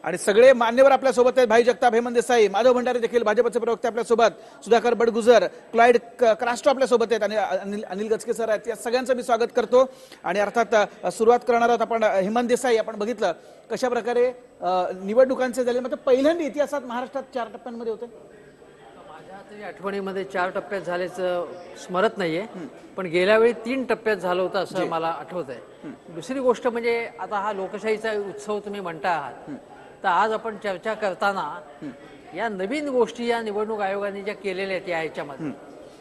आणि सगळे मान्यवर आपल्या सोबत आहेत. भाई जगताप, हेमंत देसाई, माधव भंडारी देखील भाजपचे प्रवक्ते आपल्या सोबत, सुधाकर बडगुजर, क्लाइड क्रास्टो आपल्या सोबत आहेत आणि अनिल गचके सर आहेत. या सगळ्यांचं मी स्वागत करतो. आणि अर्थात सुरुवात करणार आहोत आपण हेमंत देसाई. आपण बघितलं कशा प्रकारे निवडणुकांचे झाले, म्हणजे पहिल्यांदा इतिहासात महाराष्ट्रात 4 टप्प्यांमध्ये होते. माझ्या तरी आठवणीमध्ये 4 टप्प्यात झाल्याचं स्मरत नाहीये, पण गेल्या वेळी 3 टप्प्यात झालं होतं असं मला आठवत आहे. दुसरी गोष्ट म्हणजे आता हा लोकशाहीचा उत्सव तुम्ही म्हणता आहात, तर आज आपण चर्चा करताना या नवीन गोष्टी या निवडणूक आयोगाने ज्या केलेल्या आहेत या ह्याच्यामध्ये,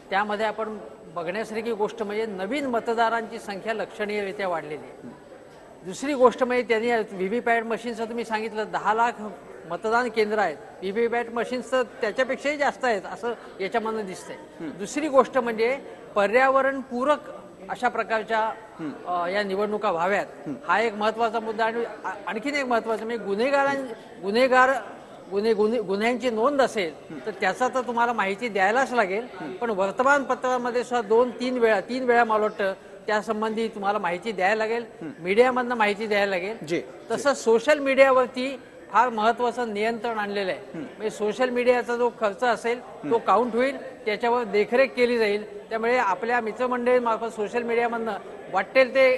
त्यामध्ये आपण बघण्यासारखी गोष्ट म्हणजे नवीन मतदारांची संख्या लक्षणीयरित्या वाढलेली आहे. दुसरी गोष्ट म्हणजे त्यांनी व्हीव्हीपॅट मशीनचं तुम्ही सांगितलं 10 लाख मतदान केंद्र आहेत, व्हीव्हीपॅट मशीन्स तर त्याच्यापेक्षाही जास्त आहेत असं याच्यामधून दिसतंय. दुसरी गोष्ट म्हणजे पर्यावरण पूरक अशा प्रकारच्या या निवडणुका व्हाव्यात, हा एक महत्वाचा मुद्दा. आणि आणखीन एक महत्वाचं म्हणजे गुन्ह्यांची नोंद असेल तर त्याचा तर तुम्हाला माहिती द्यायलाच लागेल, पण वर्तमानपत्रामध्ये सुद्धा 2-3 वेळा मला वाटतं त्यासंबंधी तुम्हाला माहिती द्यायला लागेल, मीडियामधनं माहिती द्यायला लागेल. तसंच सोशल मीडियावरती फार महत्वाचं नियंत्रण आणलेलं आहे. म्हणजे सोशल मीडियाचा जो खर्च असेल तो काउंट होईल, त्याच्यावर देखरेख केली जाईल. त्यामुळे आपल्या मित्रमंडळीमार्फत सोशल मीडियामधनं वाटेल ते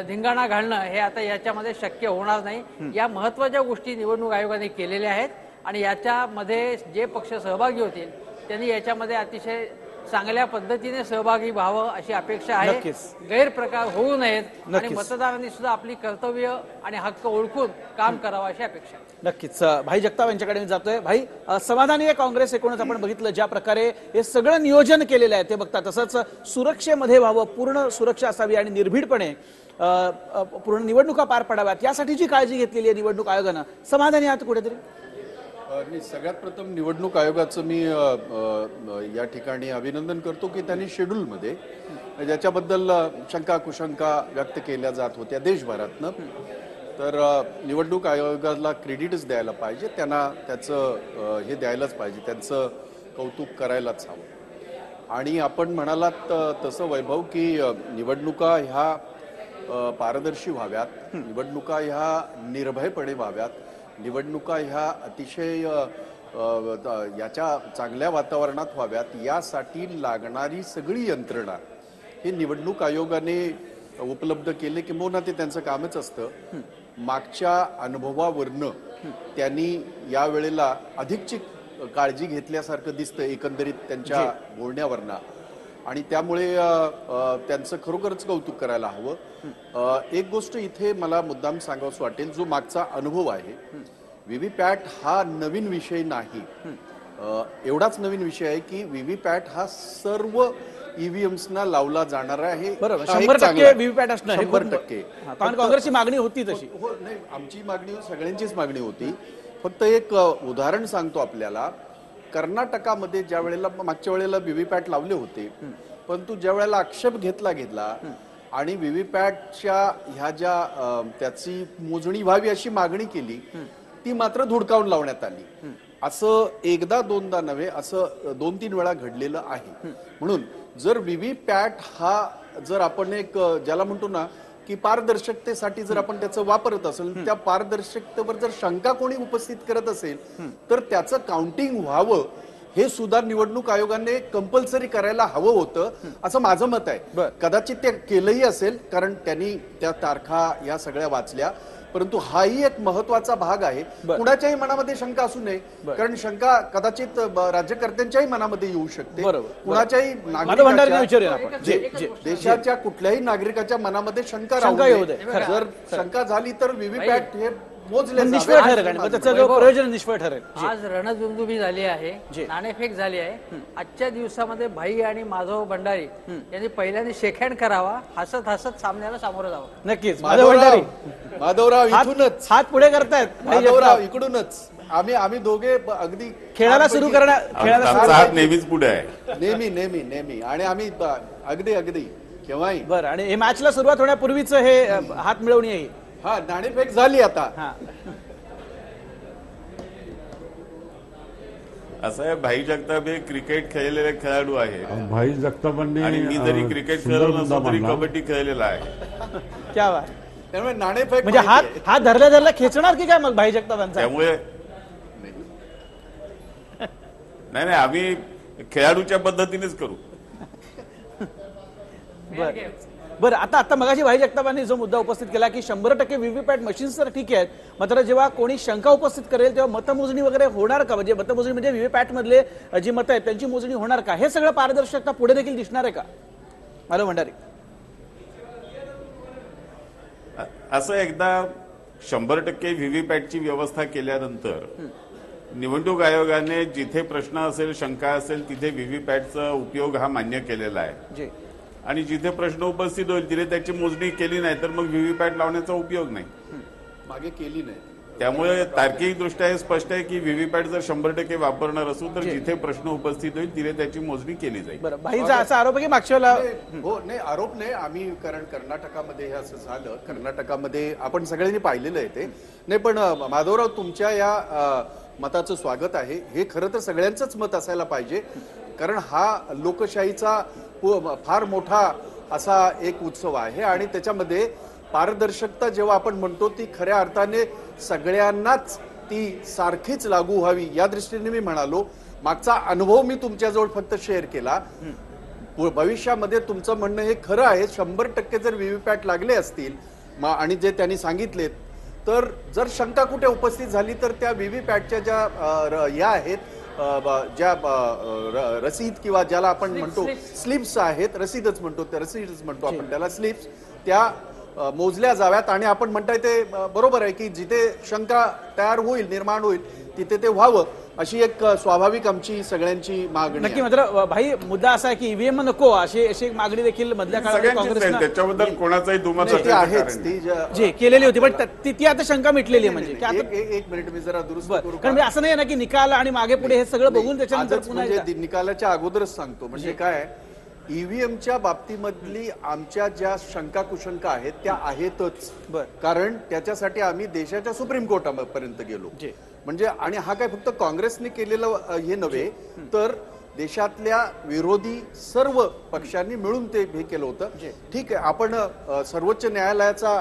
धिंगाणा घालणं हे आता याच्यामध्ये शक्य होणार नाही. या महत्वाच्या गोष्टी निवडणूक आयोगाने केलेल्या आहेत आणि याच्यामध्ये जे पक्ष सहभागी होतील त्यांनी याच्यामध्ये अतिशय चांगल्या पद्धतीने सहभागी व्हावं अशी अपेक्षा आहे. गैरप्रकार होऊ नयेत आणि मतदारांनी सुद्धा आपली कर्तव्य आणि हक्क ओळखून काम करावं अशी अपेक्षा. नक्कीच. भाई जगताप यांच्याकडे मी जातोय. भाई, समाधानी आहे काँग्रेस एकूणच आपण बघितलं ज्या प्रकारे हे सगळं नियोजन केलेलं आहे ते बघता, तसंच सुरक्षेमध्ये व्हावं, पूर्ण सुरक्षा असावी आणि निर्भीडपणे पूर्ण निवडणुका पार पडाव्यात यासाठी जी काळजी घेतलेली आहे निवडणूक आयोगानं, समाधानी आहात कुठेतरी? मी सगळ्यात प्रथम निवडणूक आयोगाचं मी या ठिकाणी अभिनंदन करतो की त्यांनी शेड्यूलमध्ये ज्याच्याबद्दल शंका कुशंका व्यक्त केल्या जात होत्या देशभरातनं, तर निवडणूक आयोगाला क्रेडिटच द्यायला पाहिजे, त्यांना त्याचं हे द्यायलाच पाहिजे, त्यांचं कौतुक करायलाच हवं. आणि आपण म्हणालात तसं वैभव की निवडणुका ह्या पारदर्शी व्हाव्यात, निवडणुका ह्या निर्भयपणे व्हाव्यात, निवडणुका ह्या अतिशय याच्या चांगल्या वातावरणात व्हाव्यात, यासाठी लागणारी सगळी यंत्रणा हे निवडणूक आयोगाने उपलब्ध केले, किंबहुना ते त्यांचं कामच असतं. मागच्या अनुभवावरनं त्यांनी यावेळेला अधिकची काळजी घेतल्यासारखं दिसतं एकंदरीत त्यांच्या बोलण्यावरनं, आणि त्यामुळे त्यांचं खरोखरच कौतुक करायला हवं. एक गोष्ट इथे मला मुद्दाम सांगावंसं वाटेल, जो मागचा अनुभव आहे, व्हीव्हीपॅट हा नवीन विषय नाही. एवढाच नवीन विषय आहे की व्हीव्हीपॅट हा सर्व ईव्हीएम्सना लावला जाणार आहे. 100% व्हीव्हीपॅट असणार, 100%. कारण काँग्रेसची मागणी होती तशी. हो, नाही, आमची मागणी सगळ्यांचीच मागणी होती. फक्त एक उदाहरण सांगतो आपल्याला. कर्नाटकामध्ये ज्या वेळेला मागच्या वेळेला व्हीव्हीपॅट लावले होते, परंतु ज्या वेळेला आक्षेप घेतला आणि व्हीव्हीपॅटच्या ह्या ज्या त्याची मोजणी व्हावी अशी मागणी केली, ती मात्र धुडकावून लावण्यात आली. असं एकदा दोनदा नव्हे, असं 2-3 वेळा घडलेलं आहे. म्हणून जर व्हीव्हीपॅट हा जर आपण एक ज्याला म्हणतो ना की पारदर्शकतेसाठी जर आपण त्याचा वापरत असेल, त्या पारदर्शकतेवर जर शंका कोणी उपस्थित करत असेल तर त्याचं काउंटिंग व्हावं हे सुद्धा निवडणूक आयोगाने कंपल्सरी करायला हवं होतं असं माझं मत आहे. कदाचित ते केलंही असेल, कारण त्यांनी त्या तारखा या सगळ्या वाचल्या, परंतु हाही एक महत्वाचा भाग आहे. कुणाच्याही मनामध्ये शंका असू नये, कारण शंका कदाचित राज्यकर्त्यांच्याही मनामध्ये येऊ शकते, कुणाच्याही देशाच्या कुठल्याही नागरिकाच्या मनामध्ये शंका राहू नये. जर शंका झाली तर व्हीव्हीपॅट हे निष्फळ ठरेल, त्याचं प्रयोजन निष्फळ ठरेल. आज रणजुंजुबी झाली आहे, नाणेफेक झाली आहे. आजच्या दिवसामध्ये भाई आणि माधव भंडारी यांनी पहिल्यांदा शेकहँड करावा, हसत हसत सामन्याला सामोरं जावं. नक्कीच. माधवराव इथूनच हात पुढे करतायत, माधवराव इकडूनच आम्ही दोघे अगदी खेळाला सुरू करणार, नेहमीच पुढे आहे, नेहमी आणि आम्ही अगदी केव्हाही. बरं, आणि हे मॅचला सुरुवात होण्यापूर्वीच हे हात मिळवणी आहे. हा, नाणेफेक झाली आता. असं आहे, भाई जगताप हे क्रिकेट खेळलेले खेळाडू आहे. भाई जगतापांनी आणि मी जरी क्रिकेट खेळलो नसतो तरी कबड्डी खेळलेला आहे. क्या बात. त्यामुळे नाणेफेक म्हणजे माहिती आहे. हात धरल्या धरल्या खेचणार की काय मग भाई जगताप यांचा? त्यामुळे नाही नाही आम्ही खेळाडूच्या पद्धतीनेच करू. बरं आता मगाशी भाई जगतापांनी जो मुद्दा उपस्थित केला की 100% व्हीव्हीपॅट मशीन्स तर ठीक आहेत, मात्र जेव्हा कोणी शंका उपस्थित करेल तेव्हा मतमोजणी वगैरे होणार का? म्हणजे मतमोजणी म्हणजे व्हीव्हीपॅट मधले जी मतं आहेत त्यांची मोजणी होणार का? हे सगळं पारदर्शकता पुढे देखील दिसणार आहे का? माधव भंडारी, असं एकदा 100% व्हीव्हीपॅटची व्यवस्था केल्यानंतर निवडणूक आयोगाने जिथे प्रश्न असेल शंका असेल तिथे व्हीव्हीपॅटचा उपयोग हा मान्य केलेला आहे जी आणि जिथे प्रश्न उपस्थित होईल तिथे त्याची मोजणी केली नाही तर मग व्हीव्हीपॅट लावण्याचा उपयोग नाही. मागे केली नाही. त्यामुळे तार्किकदृष्ट्या हे स्पष्ट आहे की व्हीव्हीपॅट जर 100% वापरणार असू तर जिथे प्रश्न उपस्थित होईल तिथे त्याची मोजणी केली जाईल. बरं, भाईचा असा आरोप आहे की मागच्या वेळेला हो नाही आरोप नाही. आम्ही कारण कर्नाटकामध्ये हे असं झालं. कर्नाटकामध्ये आपण सगळ्यांनी पाहिलेलं आहे ते नाही. पण माधवराव तुमच्या या मताचं स्वागत आहे. हे खरं तर सगळ्यांचंच मत असायला पाहिजे कारण हा लोकशाहीचा फार मोठा असा एक उत्सव आहे आणि त्याच्यामध्ये पारदर्शकता जेव्हा आपण म्हणतो ती खऱ्या अर्थाने सगळ्यांनाच ती सारखीच लागू व्हावी या दृष्टीने मी म्हणालो. मागचा अनुभव मी तुमच्याजवळ फक्त शेअर केला. भविष्यामध्ये तुमचं म्हणणं हे खरं आहे. 100% जर व्हीव्हीपॅट लागले असतील आणि जे त्यांनी सांगितलेत तर जर शंका कुठे उपस्थित झाली तर त्या व्हीव्हीपॅटच्या ज्या या आहेत ज्या रसीद किंवा ज्याला आपण म्हणतो स्लिप्स आहेत, रसीदच म्हणतो आपण त्याला स्लिप्स, त्या मोजल्या जाव्यात आणि आपण म्हणताय ते बरोबर आहे की जिथे शंका तयार होईल निर्माण होईल तिथे ते व्हावं अशी एक स्वाभाविक आमची सगळ्यांची मागणी. नक्की. मात्र भाई मुद्दा असा आहे की ईव्हीएम नको अशी एक मागणी देखील मधल्या काळात काँग्रेसने त्याच्याबद्दल कोणाचाही दुमत आहेच ती जी केलेली होती पण ती आता शंका मिटलेली आहे. म्हणजे एक मिनिट मी जरा दुरुस्त करू. कारण असं नाही ना की निकाल आणि मागे पुढे हे सगळं बघून त्याच्यानंतर पुन्हा म्हणजे निकालाच्या अगोदरच सांगतो. म्हणजे काय ईव्हीएमच्या बाबतीमधली आमच्या ज्या शंका कुशंका आहेत त्या आहेतच. कारण त्याच्यासाठी आम्ही देशाच्या सुप्रीम कोर्टापर्यंत गेलो. म्हणजे आणि हा काय फक्त काँग्रेसने केलेलं हे नव्हे तर देशातल्या विरोधी सर्व पक्षांनी मिळून ते हे केलं होतं. ठीक आहे. आपण सर्वोच्च न्यायालयाचा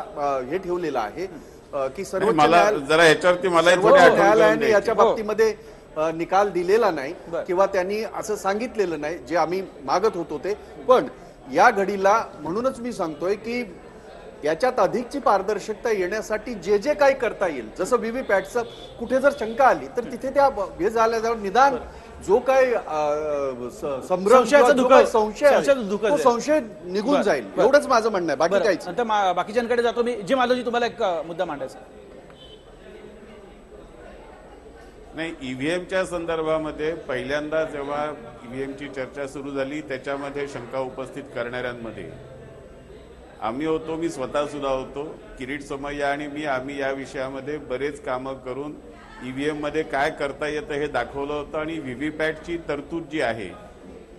हे ठेवलेला आहे की सर्वोच्च न्यायालयाने याच्या बाबतीमध्ये निकाल दिलेला नाही किंवा त्यांनी असं सांगितलेलं नाही जे आम्ही मागत होतो ते. पण या घडीला म्हणूनच मी सांगतोय की याच्यात अधिकची पारदर्शकता येण्यासाठी जे जे काही करता येईल जसं व्हीव्हीपॅटचं कुठे जर शंका आली तर तिथे त्या हे झाल्यावर निदान जो काही संशय निघून जाईल एवढंच माझं म्हणणं आहे. बाकी काहीच बाकीच्यांकडे जातो मी. जे माधवजी तुम्हाला एक मुद्दा मांडायचा नाही. ईव्हीएमच्या संदर्भामध्ये पहिल्यांदा जेव्हा ईव्हीएमची चर्चा सुरू झाली त्याच्यामध्ये शंका उपस्थित करणाऱ्यांमध्ये आम्ही होतो. मी स्वतः सुद्धा होतो. किरीट सोमय्या आणि आम्ही या विषयामध्ये बरेच कामं करून ईव्हीएम मध्ये काय करता येतं हे दाखवलं होतं आणि व्हीव्हीपॅटची तरतूद जी आहे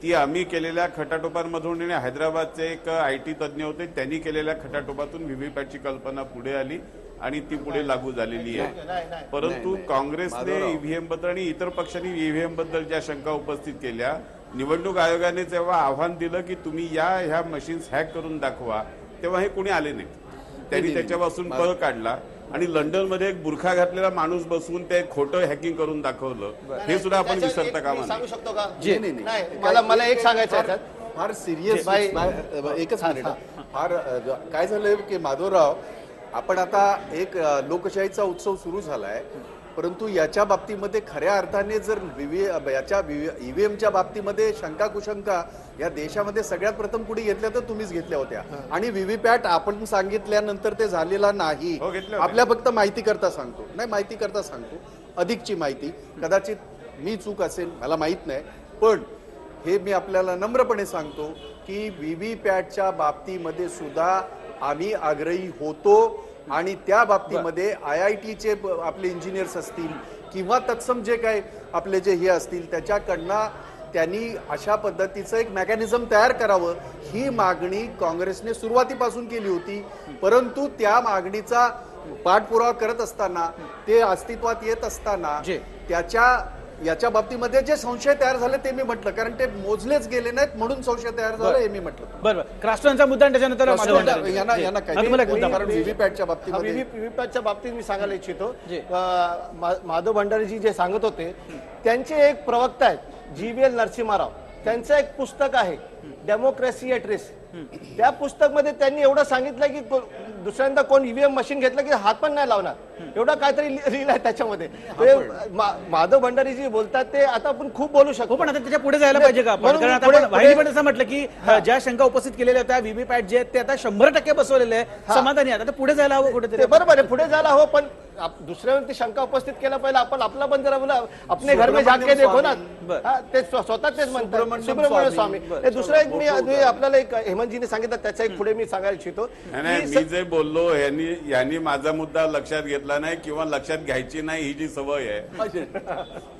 ती आम्ही केलेल्या खटाटोपांमधून आणि हैदराबादचे एक IT तज्ज्ञ होते त्यांनी केलेल्या खटाटोपातून व्हीव्हीपॅटची कल्पना पुढे आली आणि ती पुढे लागू झालेली आहे. परंतु काँग्रेसने ईव्हीएम बद्दल आणि इतर पक्षांनी ईव्हीएम बद्दल ज्या शंका उपस्थित केल्या निवडणूक आयोगाने जेव्हा आव्हान दिलं की तुम्ही ह्या मशीन्स हॅक करून दाखवा तेव्हा हे कोणी आले नाही. त्यांनी त्याच्यापासून पळ काढला आणि लंडनमध्ये एक बुरखा घातलेला माणूस बसवून ते खोटं हॅकिंग करून दाखवलं. हे सुद्धा आपण विसरता कामा सांगू शकतो का? नाही. मला एक सांगायचं आहे फार सिरियस एकच मिनिट. फार काय झालंय की माधवराव आपण आता एक लोकशाहीचा उत्सव सुरू झालाय परंतु याच्या बाबतीमध्ये खऱ्या अर्थाने जर याच्या ईव्हीएमच्या बाबतीमध्ये शंका कुशंका या देशामध्ये सगळ्यात प्रथम कुठे घेतल्या तर तुम्हीच घेतल्या होत्या आणि व्हीव्हीपॅट आपण सांगितल्यानंतर ते झालेला नाही. आपल्या फक्त माहिती करता सांगतो अधिकची माहिती कदाचित मी चूक असेल मला माहित नाही पण हे मी आपल्याला नम्रपणे सांगतो की व्हीव्हीपॅटच्या बाबतीमध्ये सुद्धा आम्ही आग्रही होतो आणि त्या बाबतीमध्ये IITचे आपले इंजिनियर्स असतील किंवा तत्सम जे काही आपले जे हे असतील त्याच्याकडनं त्यांनी अशा पद्धतीचं एक मेकॅनिझम तयार करावं ही मागणी काँग्रेसने सुरुवातीपासून केली होती. परंतु त्या मागणीचा पाठपुरावा करत असताना ते अस्तित्वात येत असताना त्याच्या याच्या बाबतीमध्ये जे संशय तयार झाले ते मी म्हटलं, कारण ते मोजलेच गेले नाहीत म्हणून संशय तयार झाला हे मी म्हटलं. बरं क्रास्टोचा मुद्दा आणि त्याच्यानंतर माधव भंडारे. यांना काय तुम्हाला एक मुद्दा कारण व्हीव्हीपॅटच्या बाबतीमध्ये व्हीव्हीपॅटच्या बाबतीत मी सांगायला इच्छितो, माधव भंडारीजी जे सांगत होते त्यांचे एक प्रवक्ता आहेत GVL नरसिंहाराव, त्यांचं एक पुस्तक आहे डेमोक्रेसी एट रिस्क. त्या पुस्तक मध्ये त्यांनी एवढं सांगितलं की दुसऱ्यांदा कोण ईव्हीएम मशीन घेतलं की हात पण नाही लावणार, एवढं काहीतरी लिहिलंय त्याच्यामध्ये. माधव भंडारीजी बोलतात ते आता आपण खूप बोलू शकतो, पण आता त्याच्या पुढे जायला पाहिजे का आपण? कारण आता आपण वाहिनी पण असं म्हटलं की ज्या शंका उपस्थित केलेल्या होत्या व्हीव्हीपॅट जे आहेत ते आता 100% बसवलेले आहे, समाधानी आता पुढे जायला हवं कुठेतरी. ते बरोबर आहे, पुढे जायला हवं, पण दुसऱ्यावरती शंका उपस्थित केला पाहिजे. आपण आपला पण जरा बोला, अपने घर में जाके देखो ना, ते स्वतः तेच म्हणतात सुब्रमण्य स्वामी. दुसरं एक मी आपल्याला एक हेमंतजीने सांगितलं, त्याचा एक पुढे मी सांगायला इच्छितो. मी जे बोललो यांनी माझा मुद्दा लक्षात घेतला नाही किंवा लक्षात घ्यायची नाही ही जी सवय आहे.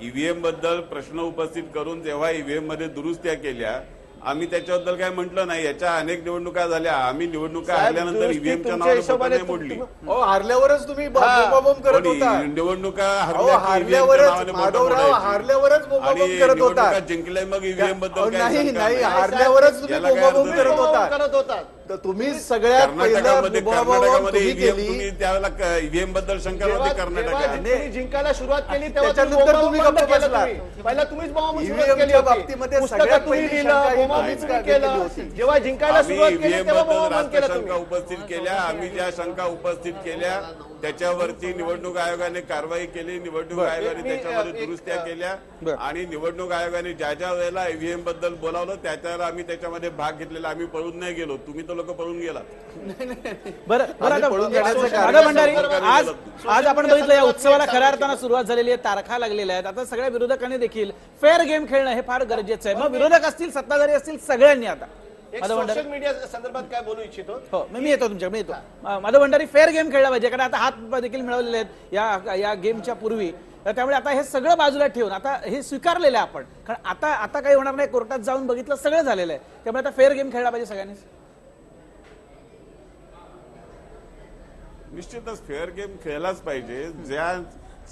ईव्हीएम बद्दल प्रश्न उपस्थित करून जेव्हा ईव्हीएम मध्ये दुरुस्त्या केल्या, आम्ही त्याच्याबद्दल काय म्हटलं नाही. याच्या अनेक निवडणुका झाल्या, आम्ही निवडणुका हरल्यानंतर ईव्हीएमच्या नावाने मोडली. हारल्यावरच तुम्ही बोंबाबोंब करत होता. निवडणुका हारल्यावरच माधवराव हारल्यावरच बोंबाबोंब करत होता. जिंकल्या मग ईव्हीएम बद्दल नाही हारल्यावरच तुम्ही बोंबाबोंब करत होता. तुम्ही सगळ्यात कर्नाटकामध्ये ईव्हीएम त्यावेळेला ईव्हीएम बद्दल शंका होती कर्नाटकात. जिंकायला सुरुवात केली तेव्हा त्याच्यानंतर तुम्ही गप्प बसला. पहिला तुम्हीच बाबतीमध्ये जेव्हा जिंकायला सुरुवात केली तेव्हा शंका उपस्थित केल्या. आम्ही ज्या शंका उपस्थित केल्या त्याच्यावरती निवडणूक आयोगाने कारवाई केली. निवडणूक आयोगाने त्याच्यामध्ये दुरुस्त्या केल्या आणि निवडणूक आयोगाने ज्या ज्या वेळेला ईव्हीएम बद्दल बोलावलं त्याच्यावर आम्ही त्याच्यामध्ये भाग घेतलेला. आम्ही पळून नाही गेलो, तुम्ही तर लोक पळून गेला. बरं माधव भंडारी, आज आपण बघितलं या उत्सवाला खऱ्या अर्थानं सुरुवात झालेली आहे, तारखा लागलेल्या आहेत. आता सगळ्या विरोधकांनी देखील फेअर गेम खेळणं हे फार गरजेचं आहे. मग विरोधक असतील, सत्ताधारी असतील, सगळ्यांनी आता सोशल मीडिया संदर्भात काय बोलू इच्छितो. हो मी येतो तुमच्याकडे येतो. माधव भंडारी, फेअर गेम खेळला पाहिजे, कारण आता हात देखील मिळवलेले आहेत या गेमच्या पूर्वी. त्यामुळे आता हे सगळं बाजूला ठेवून आता हे स्वीकारलेलं आहे आपण, कारण आता काही होणार नाही. कोर्टात जाऊन बघितलं, सगळं झालेलं आहे. त्यामुळे आता फेअर गेम खेळला पाहिजे सगळ्यांनीच. निश्चितच फेअर गेम खेळलाच पाहिजे. ज्या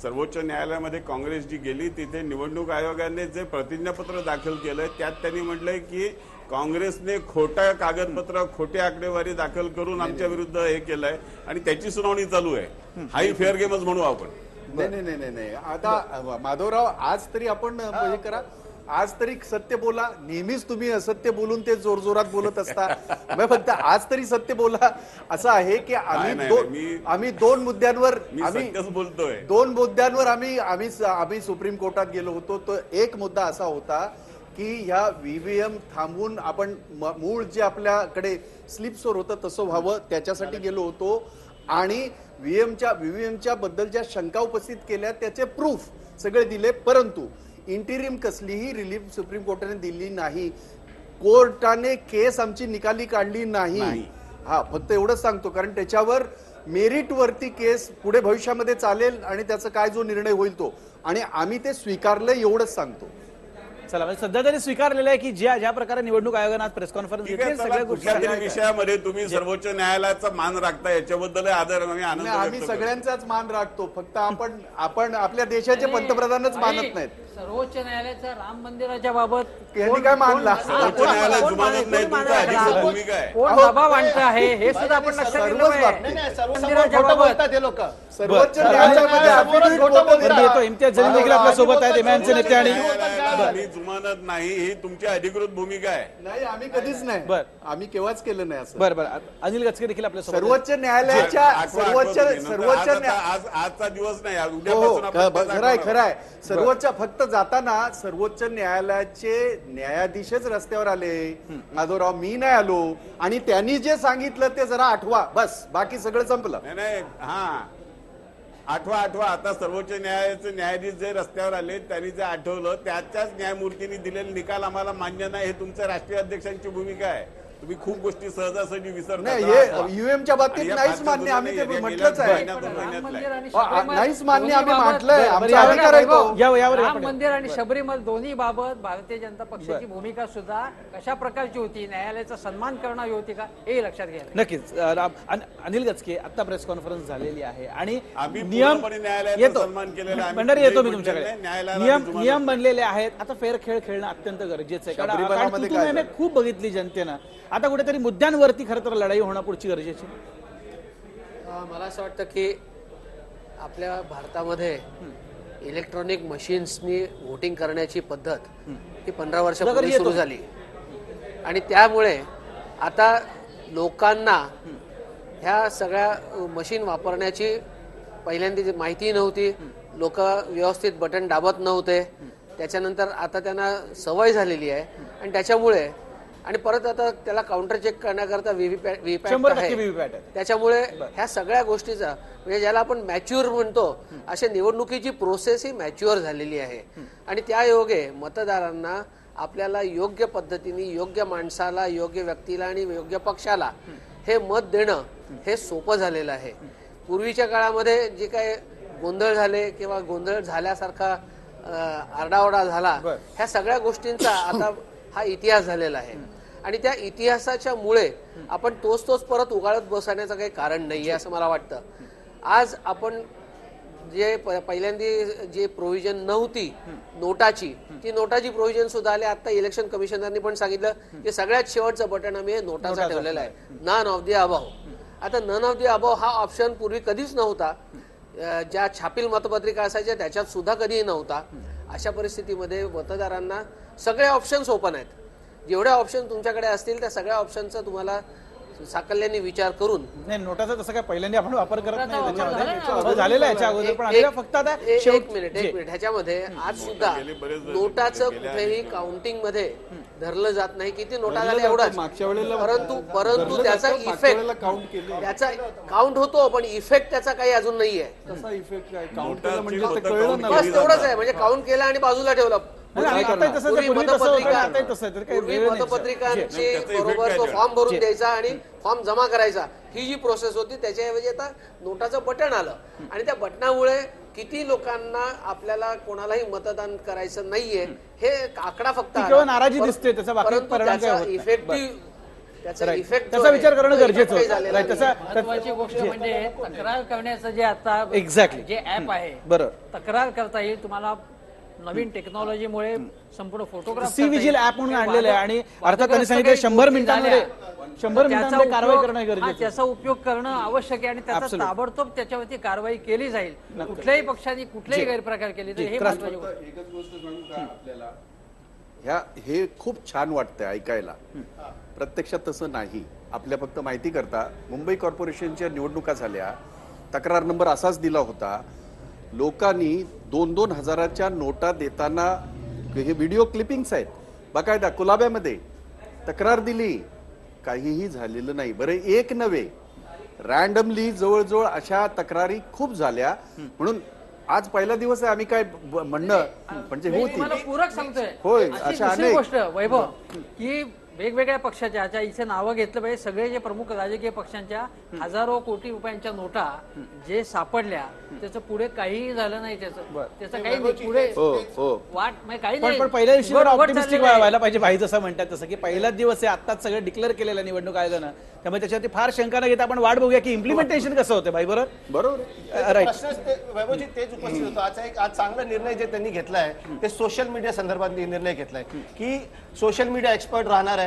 सर्वोच्च न्यायालयामध्ये काँग्रेस जी गेली तिथे निवडणूक आयोगाने जे प्रतिज्ञापत्र दाखल केलंय त्यात त्यांनी म्हटलंय की काँग्रेसने खोटा कागदपत्र, खोटी आकडेवारी दाखल करून आमच्या विरुद्ध हे केलंय आणि त्याची सुनावणी चालू आहे. हाही फेअर गेमच म्हणू आपण. नाही आता माधवराव, आज तरी आपण हे करा, आज तरी सत्य बोला. नेहमीच तुम्ही असत्य बोलून ते जोरजोरात बोलत असता. फक्त आज तरी सत्य बोला. असं आहे की आम्ही दोन मुद्द्यांवर बोलतोय. दोन मुद्द्यांवर आम्ही सुप्रीम कोर्टात गेलो होतो. तो एक मुद्दा असा होता की ह्या व्हीव्हीएम थांबवून आपण मूळ जे आपल्याकडे स्लिप्सवर होतं तसं व्हावं, त्याच्यासाठी गेलो होतो. आणि व्हीव्हीएमच्या बद्दल ज्या शंका उपस्थित केल्या त्याचे प्रूफ सगळे दिले, परंतु इंटिरिम कसलीही रिलीफ सुप्रीम कोर्टाने दिली नाही. कोर्टाने केस आमची निकाली काढली नाही. फक्त एवढंच सांगतो, कारण त्याच्यावर मेरिट वरती केस पुढे भविष्यामध्ये चालेल आणि त्याचा काय जो निर्णय होईल तो, आणि आम्ही ते स्वीकारलं एवढंच सांगतो. चला, म्हणजे सध्या तरी स्वीकारलेलं आहे की ज्या प्रकारे निवडणूक आयोगाने आज प्रेस कॉन्फरन्स घेतली, सगळ्या गोष्टी विषयामध्ये तुम्ही सर्वोच्च न्यायालयाचा मान राखता, याच्याबद्दल आदर आनंद. आम्ही सगळ्यांचाच मान राखतो, फक्त आपण आपल्या देशाचे पंतप्रधानच मानत नाहीत. सर्वोच्च न्यायालयाच्या राम मंदिराच्या बाबत यांनी काय मानला? सर्वोच्च न्यायालय जुमानत नाही, तुमचा अधिकृत भूमिका आहे. कोण दबाव आणत आहे हे सुद्धा आपण लक्षात घेतलं पाहिजे. लोक सर्वोच्च न्यायालयामध्ये येतो. इम्तियाज जलील देखील आपल्या सोबत आहेत, एमआयएमचे नेते. आणि मी जुमानत नाही ही तुमची अधिकृत भूमिका आहे. नाही, आम्ही कधीच नाही, आम्ही केव्हाच केलं नाही असं. बरं अनिल गचके देखील आपल्या सोबत. सर्वोच्च न्यायालयाच्या आजचा दिवस नाही, उद्यापासून खरं आहे. सर्वोच्च फक्त जाताना सर्वोच्च न्यायालयाचे न्यायाधीशच रस्त्यावर आले, माधवराव, मी नाही आलो. आणि त्यांनी जे सांगितलं ते जरा आठवा, बस, बाकी सगळं संपलं. नाही आठवा. आता सर्वोच्च न्यायालयाचे न्यायाधीश जे रस्त्यावर आले त्यांनी जे आठवलं त्याच्याच न्यायमूर्तींनी दिलेले निकाल आम्हाला मान्य नाही, हे तुमच्या राष्ट्रीय अध्यक्षांची भूमिका आहे. तुम्ही खूप गोष्टी सहजासहजी विसरता. नाही, हे ईव्हीएमच्या बाबतीत आणि या नाहीच फारशा मान्य, जुनं आम्ही ते नाहीये, म्हटलंच गेल्या आहे. महिन्याभर महिन्यातलं आहे. नाहीच मान्य, आम्ही म्हटलंय, बरं, आमचा यावर- अधिकार आहे तो. यावर राम आपण- मंदिर आणि शबरीमल दोन्ही बाबत भारतीय जनता पक्षाची भूमिका सुद्धा कशा प्रकारची होती, न्यायालयाचा सन्मान करणारी होती का, हे लक्षात घ्यायला. नक्कीच अनिल गचके आता प्रेस कॉन्फरन्स झालेली आहे आणि आम्ही नियम पूर्णपणे न्यायालयाचा येतो सन्मान केलेला आहे. आम्ही भंडारी येतो मी कुठेही तुमच्याकडे. म्हटलेलं नाही, न्यायालयाला नियम आम्ही नियम बनलेले आहेत. आता फेर खेळ खेळणं अत्यंत गरजेचं आहे. कारण शबरीमलामध्ये तू काय नेहमी झालं? खूप बघितली जनतेनं. आता कुठेतरी मुद्द्यांवरती खरं तर लढाई होणं पुढची गरजेची. मला असं वाटतं की आपल्या भारतामध्ये इलेक्ट्रॉनिक मशीन्सनी व्होटिंग करण्याची पद्धत ही 15 वर्षापूर्वी सुरू झाली आणि त्यामुळे आता लोकांना ह्या सगळ्या मशीन वापरण्याची पहिल्यांदा माहिती नव्हती. लोक व्यवस्थित बटन दाबत नव्हते. त्याच्यानंतर आता त्यांना सवय झालेली आहे आणि त्याच्यामुळे आणि परत आता त्याला काउंटर चेक करण्याकरता 100% आहे. व्हीव्हीपॅट आहे. त्याच्यामुळे ह्या सगळ्या गोष्टीचा म्हणजे ज्याला आपण मॅच्युअर म्हणतो अशा निवडणुकीची प्रोसेस ही मॅच्युअर झालेली आहे आणि त्या योगे मतदारांना आपल्याला योग्य पद्धतीने योग्य माणसाला, योग्य व्यक्तीला आणि योग्य पक्षाला हे मत देणं हे सोपं झालेलं आहे. पूर्वीच्या काळामध्ये जे काय गोंधळ झाले किंवा गोंधळ झाल्यासारखा आरडाओरडा झाला, ह्या सगळ्या गोष्टींचा आता हा इतिहास झालेला आहे आणि त्या इतिहासाच्या मुळे आपण तोच परत उगाळत बसण्याचं काही कारण नाहीये असं मला वाटतं. आज आपण जे पहिल्यांदा जे प्रोव्हिजन नव्हती नोटाची, ती नोटाची प्रोव्हिजन सुद्धा आली. आता इलेक्शन कमिशनरनी पण सांगितलं की सगळ्यात शेवटचं बटन आम्ही नोटाचा ठेवलेला आहे, नन ऑफ द अबाव. आता नन ऑफ द अबाव हा ऑप्शन पूर्वी कधीच नव्हता. ज्या छापील मतपत्रिका असायच्या त्याच्यात सुद्धा कधीही नव्हता. अशा परिस्थितीमध्ये मतदारांना सगळे ऑप्शन्स ओपन आहेत. जेवढ्या ऑप्शन तुमच्याकडे असतील त्या सगळ्या ऑप्शनचा तुम्हाला साकल्याने विचार करून नाही, नोटाचा तसं काय पहिल्यांदा आपण वापर करत नाही झालेला त्याच्यामध्ये. झालेला आहे याच्या अगोदर, पण आम्ही फक्त आता एक मिनिट ह्याच्यामध्ये आज सुद्धा नोटाचं कुठेही काउंटिंग मध्ये धरलं जात नाही. किती नोटा झाल्या एवढाच, मागच्या वेळेला परंतु त्याचा इफेक्ट काउंट केले. त्याचा काउंट होतो पण इफेक्ट त्याचा काही अजून नाहीये. कसा इफेक्ट काय काउंट केलं नोटाची म्हणजे ते होतं कळलं count ना. बस तेवढंच आहे. म्हणजे काउंट केला आणि बाजूला ठेवलं. नाही, आताही तसंच आहे, पूर्वी तसं होतं, आताही तसं आहे. तर काही पूर्वी वेळ नाही. मतपत्रिकांची त्याचा effect बरोबर काय तो झाला? फॉर्म भरून द्यायचा आणि फॉर्म जमा करायचा, ही जी प्रोसेस होती त्याच्याऐवजी आता नोटाचं बटन आलं आणि त्या बटनामुळे किती लोकांना आपल्याला कोणालाही मतदान करायचं नाहीये हे आकडा फक्त ती आला. केवळ नाराजी दिसते, त्याचा बाकी परंतु परिणाम काय त्याचा होत नाही. इफेक्टिव्ह त्याचा Right. इफेक्ट त्याचा विचार करणं गरजेचं होतं. Right. होतं. त्याचा महत्वाची गोष्ट म्हणजे तक्रार करण्याचं जे आता Exactly. जे ऍप आहे, बरोबर. तक्रार करता येईल तुम्हाला. नवीन टेक्नॉलॉजीमुळे संपूर्ण फोटोग्राफ सी विजिल ऍप म्हणून आणलेलं आहे आणि अर्थात त्यांनी सांगितलं 100 मिनिटांमध्ये कारवाई करणं गरजेचं आहे. त्याचा उपयोग करणं आवश्यक आहे आणि त्याचा Absolutely. ताबडतोब त्याच्यावरती कारवाई केली जाईल. कुठल्याही पक्षाने कुठलेही गैरप्रकार केले तर हे महत्वाची गोष्ट आहे. एकच गोष्ट सांगू का आपल्याला, हे खूप छान वाटतंय ऐकायला. प्रत्यक्षात तसं नाही. आपल्या फक्त माहिती करता मुंबई कॉर्पोरेशनच्या निवडणुका झाल्या, तक्रार नंबर असाच दिला होता. लोकांनी 2-2 हजाराच्या नोटा देताना हे व्हिडिओ क्लिपिंग्स आहेत बाकायदा, कुलाब्यामध्ये तक्रार दिली, काहीही झालेलं नाही. बरं, एक नव्हे, रॅन्डमली जवळजवळ अशा तक्रारी खूप झाल्या. म्हणून आज पहिला दिवस आहे, आम्ही काय म्हणणं म्हणजे मी होती. तुम्हाला पूरक सांगतोय. होय, अशी अशा दुसरी अनेक. गोष्ट वैभव की वेगवेगळ्या पक्षाच्या आता इथे नावं घेतलं पाहिजे. सगळे जे प्रमुख राजकीय पक्षांच्या हजारो कोटी रुपयांच्या नोटा जे सापडल्या, त्याचं पुढे काहीही झालं नाही. त्याचं काही नाही पुढे वाट म्हणजे काही नाही. पण पहिल्या दिवशी उघड ऑप्टिमिस्टिक चाललेलं आहे. व्हायला पाहिजे. भाई जसं म्हणतात तसं की पहिलाच दिवस आहे, आत्ताच सगळं डिक्लेअर केलेलं निवडणूक आयोगानं. त्यामुळे त्याच्यावरती फार शंका न घेता आपण वाट बघूया की इम्प्लिमेंटेशन कसं होतं. भाई बरोबर राईट. वैभवजी तेच उपस्थित होतो. आज चांगला निर्णय जे त्यांनी घेतलाय ते सोशल मीडिया संदर्भात निर्णय घेतलाय की सोशल मीडिया एक्सपर्ट राहणार आहे.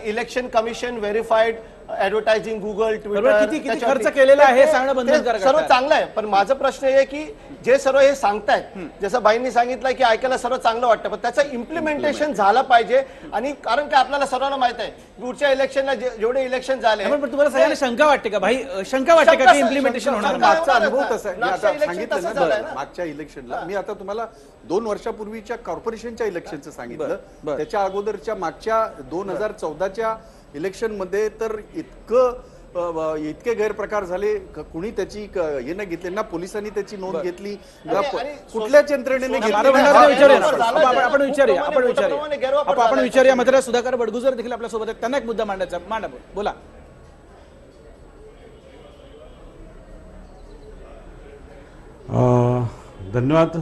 Election commission verified advertising, Google, बरोबर, किती खर्च केलेला आहे हे सांगणं बंधनकारक सर्व आहे. चांगलं आहे. पण माझा प्रश्न आहे की जे सर्व हे सांगतायत, जसं बाईंनी सांगितलं की ऐकायला सर्व चांगलं वाटतं, पण त्याचं इम्प्लिमेंटेशन झालं पाहिजे. आणि कारण की आपल्याला सर्वांना माहित आहे पुढच्या इलेक्शनला जेवढे इलेक्शन झाले, पण तुम्हाला सगळ्यांना शंका वाटते का भाई, शंका वाटते का की इम्प्लिमेंटेशन होणार नाही? मागचा अनुभव तसा आहे. मी मागच्या आता election सांगितलं तसं ना, झालंय ना. मागच्या इलेक्शनला मी आता तुम्हाला 2 वर्षापूर्वीच्या कॉर्पोरेशनच्या इलेक्शनचं सांगितलं. बरं. त्याच्या अगोदरच्या मागच्या 2014च्या इलेक्शन मध्ये तर इतकं इतके गैरप्रकार झाले, कुणी त्याची हे न घेतले ना, पोलिसांनी त्याची नोंद घेतली ना, कुठल्याच यंत्रणेने घेतली माधव नाही. भंडारे विचारूया झालं, आपण. झालं. आपण विचारूया प्रमाणे गैरवापर आपण झाला. विचारूया. मात्र सुधाकर बडगुजर देखील आपल्या सोबत आहेत, त्यांना एक मुद्दा मांडायचा. मांडा, बोला. धन्यवाद.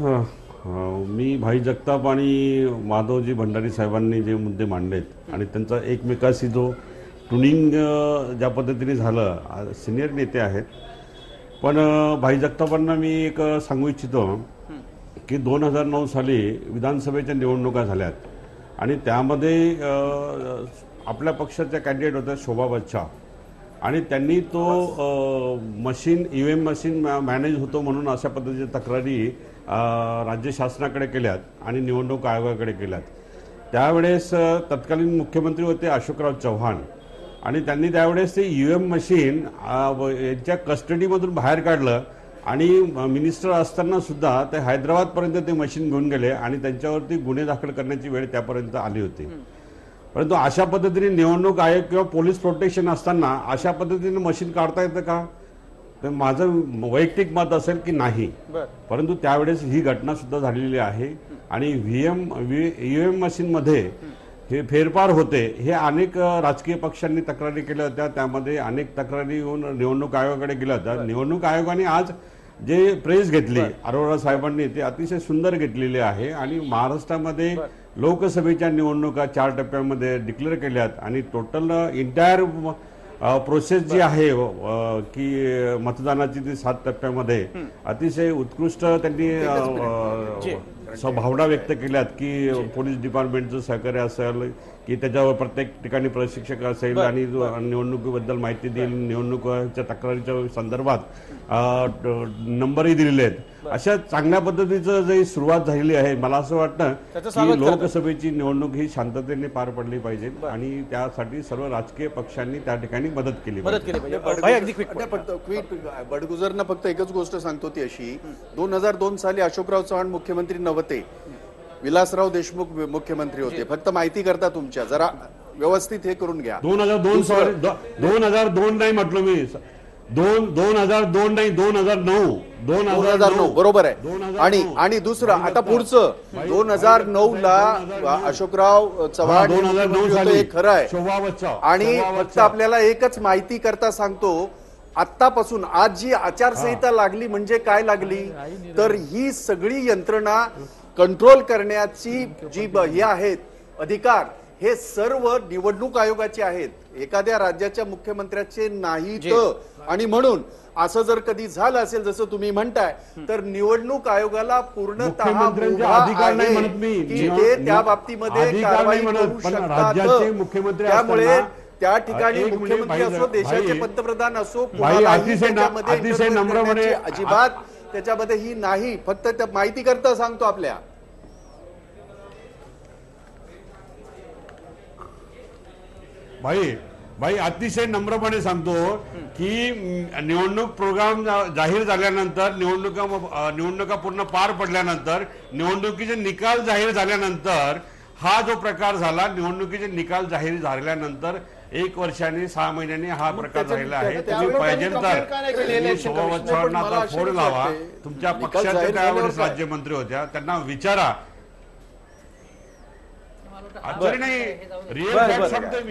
मी भाई जगताप आणि माधवजी भंडारी साहेबांनी जे मुद्दे मांडलेत आणि त्यांचा एकमेकाशी जो ट्युनिंग ज्या पद्धतीने झालं, सिनियर नेते आहेत. पण भाई जगतापांना मी एक सांगू इच्छितो की 2009 साली विधानसभेच्या निवडणुका झाल्यात आणि त्यामध्ये आपल्या पक्षाच्या कॅन्डिडेट होत्या शोभा बच्छा आणि त्यांनी तो मशीन EVM मशीन मॅनेज होतो म्हणून अशा पद्धतीच्या तक्रारी राज्य शासनाकडे केल्यात आणि निवडणूक आयोगाकडे केल्यात. त्यावेळेस तत्कालीन मुख्यमंत्री होते अशोकराव चव्हाण आणि त्यांनी त्यावेळेस ते EVM मशीन यांच्या कस्टडीमधून बाहेर काढलं आणि मिनिस्टर असताना सुद्धा ते हैदराबादपर्यंत ते मशीन घेऊन गेले आणि त्यांच्यावरती गुन्हे दाखल करण्याची वेळ त्यापर्यंत आली होती. परंतु अशा पद्धतीने निवडणूक आयोग किंवा पोलीस प्रोटेक्शन असताना अशा पद्धतीने मशीन काढता येतं का? तर माझं वैयक्तिक मत असेल की नाही. परंतु त्यावेळेस ही घटना सुद्धा झालेली आहे आणि EVM मशीनमध्ये हे फेरफार होते हे अनेक राजकीय पक्षांनी तक्रारी केल्या होत्या. त्यामध्ये अनेक तक्रारी येऊन निवडणूक आयोगाकडे गेल्या होत्या. निवडणूक आयोगाने आज जे प्रेस घेतली अरोरा साहेबांनी ते अतिशय सुंदर घेतलेले आहे आणि महाराष्ट्रामध्ये लोकसभेच्या निवडणुका 4 टप्प्यामध्ये डिक्लेअर केल्यात आणि टोटल इंटायर प्रोसेस जी आहे की मतदानाची ती 7 टप्प्यामध्ये अतिशय उत्कृष्ट त्यांनी भावना व्यक्त केल्यात की पोलीस डिपार्टमेंटचं सहकार्य असेल की त्याच्यावर प्रत्येक ठिकाणी प्रशिक्षक असेल आणि निवडणुकीबद्दल माहिती देईल, निवडणुकीच्या तक्रारीच्या संदर्भात नंबरही दिलेले आहेत. अशा चांगल्या पद्धतीचं जे सुरुवात झालेली आहे. मला असं वाटतं की लोकसभेची निवडणूक ही शांततेने पार पडली पाहिजे आणि त्यासाठी सर्व राजकीय पक्षांनी त्या ठिकाणी मदत केली पाहिजे. बडगुजरना फक्त एकच गोष्ट सांगतो ती अशी, 2002 साली अशोकराव चव्हाण मुख्यमंत्री नव्हते, विलासराव देशमुख मुख्यमंत्री होते. फक्त माहिती करता तुमच्या जरा व्यवस्थित हे करून घ्या. 2002 नाही म्हटलं मी, 2002 नाही, 2009 बरोबर आहे. आणि दुसरं आता पुढचं 2009 ला अशोकराव चव्हाण 2009 साली खरं आहे. शोभा बच्छा आणि फक्त आपल्याला एकच माहिती करता सांगतो, आतापासून आज जी आचारसंहिता लागली म्हणजे काय लागली, तर ही सगळी यंत्रणा कंट्रोल करण्याची जी हे आहेत अधिकार हे सर्व निवडणूक आयोगाचे आहेत, एखाद्या राज्याच्या मुख्यमंत्र्याचे नाहीत. आणि म्हणून असं जर कधी झालं असेल जसं तुम्ही म्हणताय तर निवडणूक आयोगाला पूर्णतः अधिकार नाही म्हणत मी, की ते त्या बाबतीमध्ये कारवाई करू शकतात. त्यामुळे त्या ठिकाणी मुख्यमंत्री असो, देशाचे पंतप्रधान असो, अतिशय नम्रपणे अजिबात त्याच्यामध्ये ही नाही. फक्त त्या माहिती करता सांगतो आपल्या. भाई अतिशय नम्रपणे सांगतो की निवडणूक प्रोग्राम जाहीर झाल्यानंतर, निवडणुका पूर्ण पार पडल्यानंतर, निवडणुकीचे निकाल जाहीर झाल्यानंतर हा जो प्रकार झाला, निवडणुकीचे निकाल जाहीर झाल्यानंतर 1 वर्षांनी 6 महिन्यांनी हा प्रकार झालेला आहे. तुम्ही पाहिजे तर शोभा बच्छांना आता फोन लावा, तुमच्या पक्षाच्या त्यावेळेस राज्यमंत्री होत्या, त्यांना विचारा.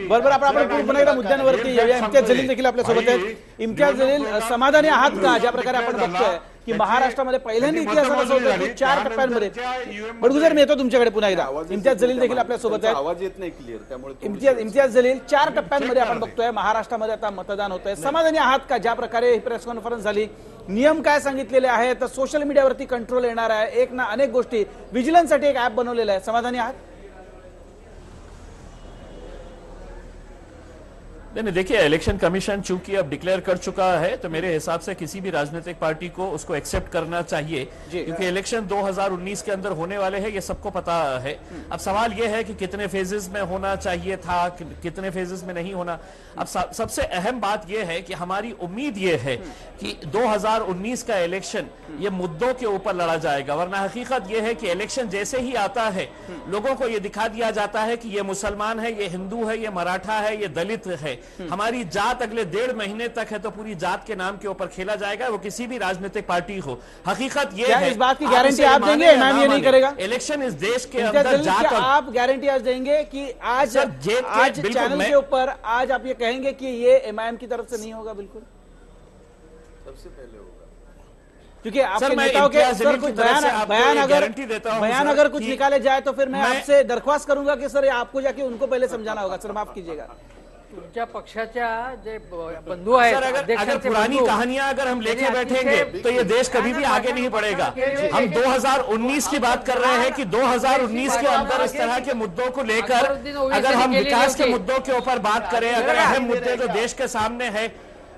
बरोबर. आपण पुन्हा एकदा मुद्द्यांवरती येऊया. इम्तियाज जलील देखील आपल्या सोबत आहेत. इम्तियाज जलील, समाधानी आहात का ज्या प्रकारे आपण बघतोय की महाराष्ट्रामध्ये पहिल्यांदा इतिहासात असं होतं की 4 टप्प्यांमध्ये? बडगुजर, मी येतो तुमच्याकडे पुन्हा एकदा. इम्तियाज जलील देखील आपल्या सोबत आहेत. आवाज येत नाही क्लिअर, त्यामुळे इम्तियाज जलील, 4 टप्प्यांमध्ये आपण बघतोय महाराष्ट्रामध्ये आता मतदान होतंय. समाधानी आहात का ज्या प्रकारे ही प्रेस कॉन्फरन्स झाली? नियम काय सांगितलेले आहेत? सोशल मीडियावरती कंट्रोल येणार आहे, एक ना अनेक गोष्टी, व्हिजिलन्ससाठी एक ऍप बनवलेलं आहे. समाधानी आहात? नहीं, देखिए इलेक्शन कमीशन चूंकि अब डिक्लेयर कर चुका है तो मेरे हिसाब से किसी भी राजनीतिक पार्टी को उसको एक्सेप्ट करना चाहिए, क्योंकि इलेक्शन 2019 के अंदर होने वाले हैं, ये सबको पता है. अब सवाल ये है कि कितने फेजेस में होना चाहिए था, कितने फेजेस में नहीं होना. अब सबसे अहम बात यह है कि हमारी उम्मीद ये है कि 2019 का इलेक्शन ये मुद्दों के ऊपर लड़ा जाएगा, वरना हकीकत यह है कि इलेक्शन जैसे ही आता है लोगों को ये दिखा दिया जाता है कि ये मुसलमान है, ये हिंदू है, ये मराठा है, ये दलित है. हमारी जात अगले 1.5 महीने तक है तो पूरी जात के नाम के ऊपर खेला जाएगा, वो किसी भी राजनीतिक पार्टी हो। हकीकत ये क्या है, इस बात की गारंटी आप देंगे इमाम ये नहीं करेगा? इलेक्शन इस देश के इम्तियाज अंदर जलील, जात क्या और आप गारंटी आज देंगे कि आज सर, बिल्कुल, चैनल मैं- के ऊपर आज आप ये कहेंगे कि ये इमाम की तरफ से नहीं होगा? बिल्कुल सबसे पहले होगा। क्योंकि आपके मैं नेताओं के इम्तियाज सर जलील कुछ की तरफ से आपको बयान ये अगर गारंटी देता हूं बयान सर अगर कुछ कि निकाले जाए तो फिर मैं मैं- आपसे दरख्वास्त करूंगा कि सर आपको जाके उनको पहले समझाना होगा। सर माफ कीजिएगा। तुमच्या पक्षाच्या जे बंधू आहेत, सर, अगर अध्यक्षांचे पुरानी बंधू, कहानियां अगर हम लेके त्यांनी बैठेंगे अतिशय- तो ये देश कभी भी आगे नहीं बढ़ेगा। हम 2019 की बात कर रहे हैं कि 2019 के अंदर इस तरह के मुद्दों को लेकर अगर हम विकास के मुद्दों के ऊपर बात करें, अगर अहम मुद्दे जो देश के सामने है,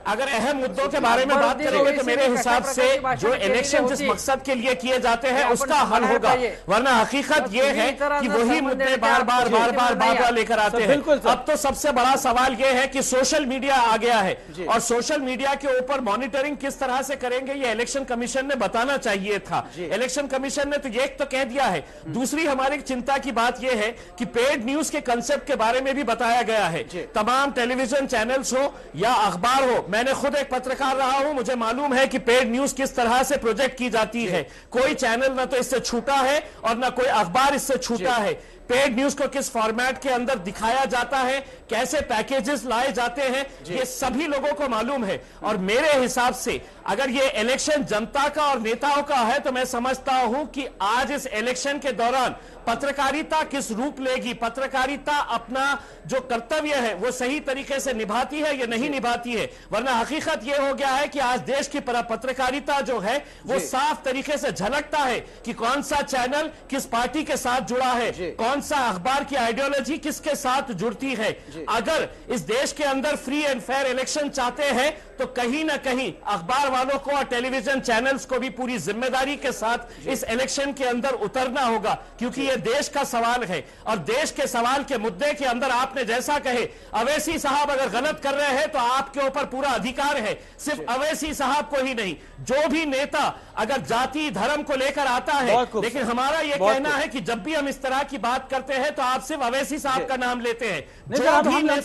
अगर अहम मुद्दों के बारे में बात करेंगे तो मेरे हिसाब से जो इलेक्शन जिस मकसद के लिए किए जाते हैं उसका हल होगा, वरना हकीकत ये है कि वही मुद्दे बार बार लेकर आते हैं। अब तो सबसे बड़ा सवाल ये है कि सोशल मीडिया आ गया है और सोशल मीडिया के ऊपर मॉनिटरिंग किस तरह से करेंगे ये इलेक्शन कमीशन ने बताना चाहिए था। इलेक्शन कमीशन ने तो ये तो कह दिया है। दूसरी हमारी चिंता की बात यह है कि पेड न्यूज के कंसेप्ट के बारे में भी बताया गया है। तमाम टेलीविजन चैनल्स हो या अखबार हो, मैंने खुद एक पत्रकार रहा हूं, मुझे मालूम है कि पेड न्यूज किस तरह से प्रोजेक्ट की जाती है। कोई चैनल ना तो इससे छूटा है और ना कोई अखबार इससे छूटा है। पेड न्यूज को किस फॉर्मेट के अंदर दिखाया जाता है, कैसे पैकेजेस लाए जाते हैं, ये सभी लोगों को मालूम है। और मेरे हिसाब से अगर ये इलेक्शन जनता का और नेताओं का है तो मैं समझता हूं कि आज इस इलेक्शन के दौरान पत्रकारिता किस रूप लेगी, पत्रकारिता अपना जो कर्तव्य है वो सही तरीके से निभाती है या नहीं निभाती है। वरना हकीकत ये हो गया है कि आज देश की पत्रकारिता जो है वो साफ तरीके से झलकता है कि कौन सा चैनल किस पार्टी के साथ जुड़ा है, कौन सा अखबार की आइडियोलॉजी किसके साथ जुड़ती है। अगर इस देश के अंदर फ्री एंड फेयर इलेक्शन चाहते हैं तो कहीं ना कहीं अखबार वालों को और टेलीविजन चैनल्स को भी पूरी जिम्मेदारी के साथ इस इलेक्शन के अंदर उतरना होगा, क्योंकि ये देश का सवाल है और देश के सवाल के मुद्दे के अंदर आपने जैसा कहे, अवैसी साहब अगर गलत कर रहे हैं तो आपके ऊपर पूरा अधिकार है। सिर्फ अवैसी साहब को ही नहीं, जो भी नेता अगर जाति धर्म को लेकर आता है, लेकिन हमारा यह कहना है कि जब भी हम इस तरह की बात करते हैं तो आप सिर्फ अवैसी साहब का नाम लेते हैं। जो भी नेता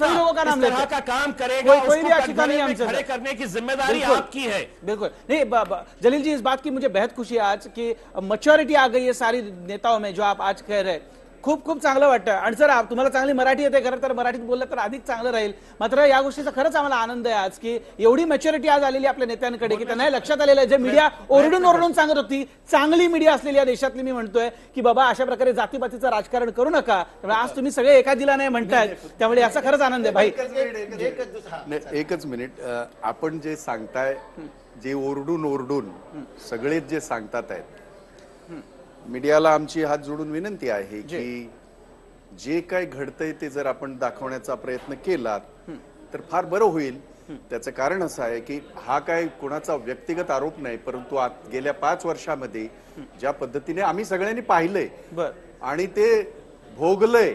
इस तरह का काम करेगा उसको कटघरे में खड़े करने की जिम्मेदारी आपकी है। बिल्कुल नहीं जलील जी, इस बात की मुझे बेहद खुशी है आज की मॅच्युरिटी आ गई है सारी नेताओं में, जो आप आज कह रहे हैं। खूप खूप चांगलं वाटतं। आणि सर तुम्हाला चांगली मराठी येते, खरं तर मराठीत बोललं तर अधिक चांगलं राहील। मात्र या गोष्टीचा खरंच आम्हाला आनंद आहे आज की एवढी मॅच्युरिटी आज आलेली आपल्या नेत्यांकडे की त्यांना लक्षात आलेलं आहे, जे मीडिया ओरडून सांगत होती, चांगली मीडिया असलेली या देशातली मी म्हणतोय की बाबा अशा प्रकारे जातीपातीचं राजकारण करू नका, त्यामुळे आज तुम्ही सगळे एका दिला नाही म्हणतायत, त्यामुळे याचा खरंच आनंद आहे भाई। एकच मिनिट, आपण जे सांगताय, जे ओरडून सगळेच जे सांगतात आहेत, मीडियाला आमची हात जोडून विनंती आहे की जे काय घडतंय ते जर आपण दाखवण्याचा प्रयत्न केला तर फार बरं होईल। त्याचं कारण असं आहे की हा काय कोणाचा व्यक्तिगत आरोप नाही, परंतु गेल्या 5 वर्षामध्ये ज्या पद्धतीने आम्ही सगळ्यांनी पाहिलंय आणि ते भोगलंय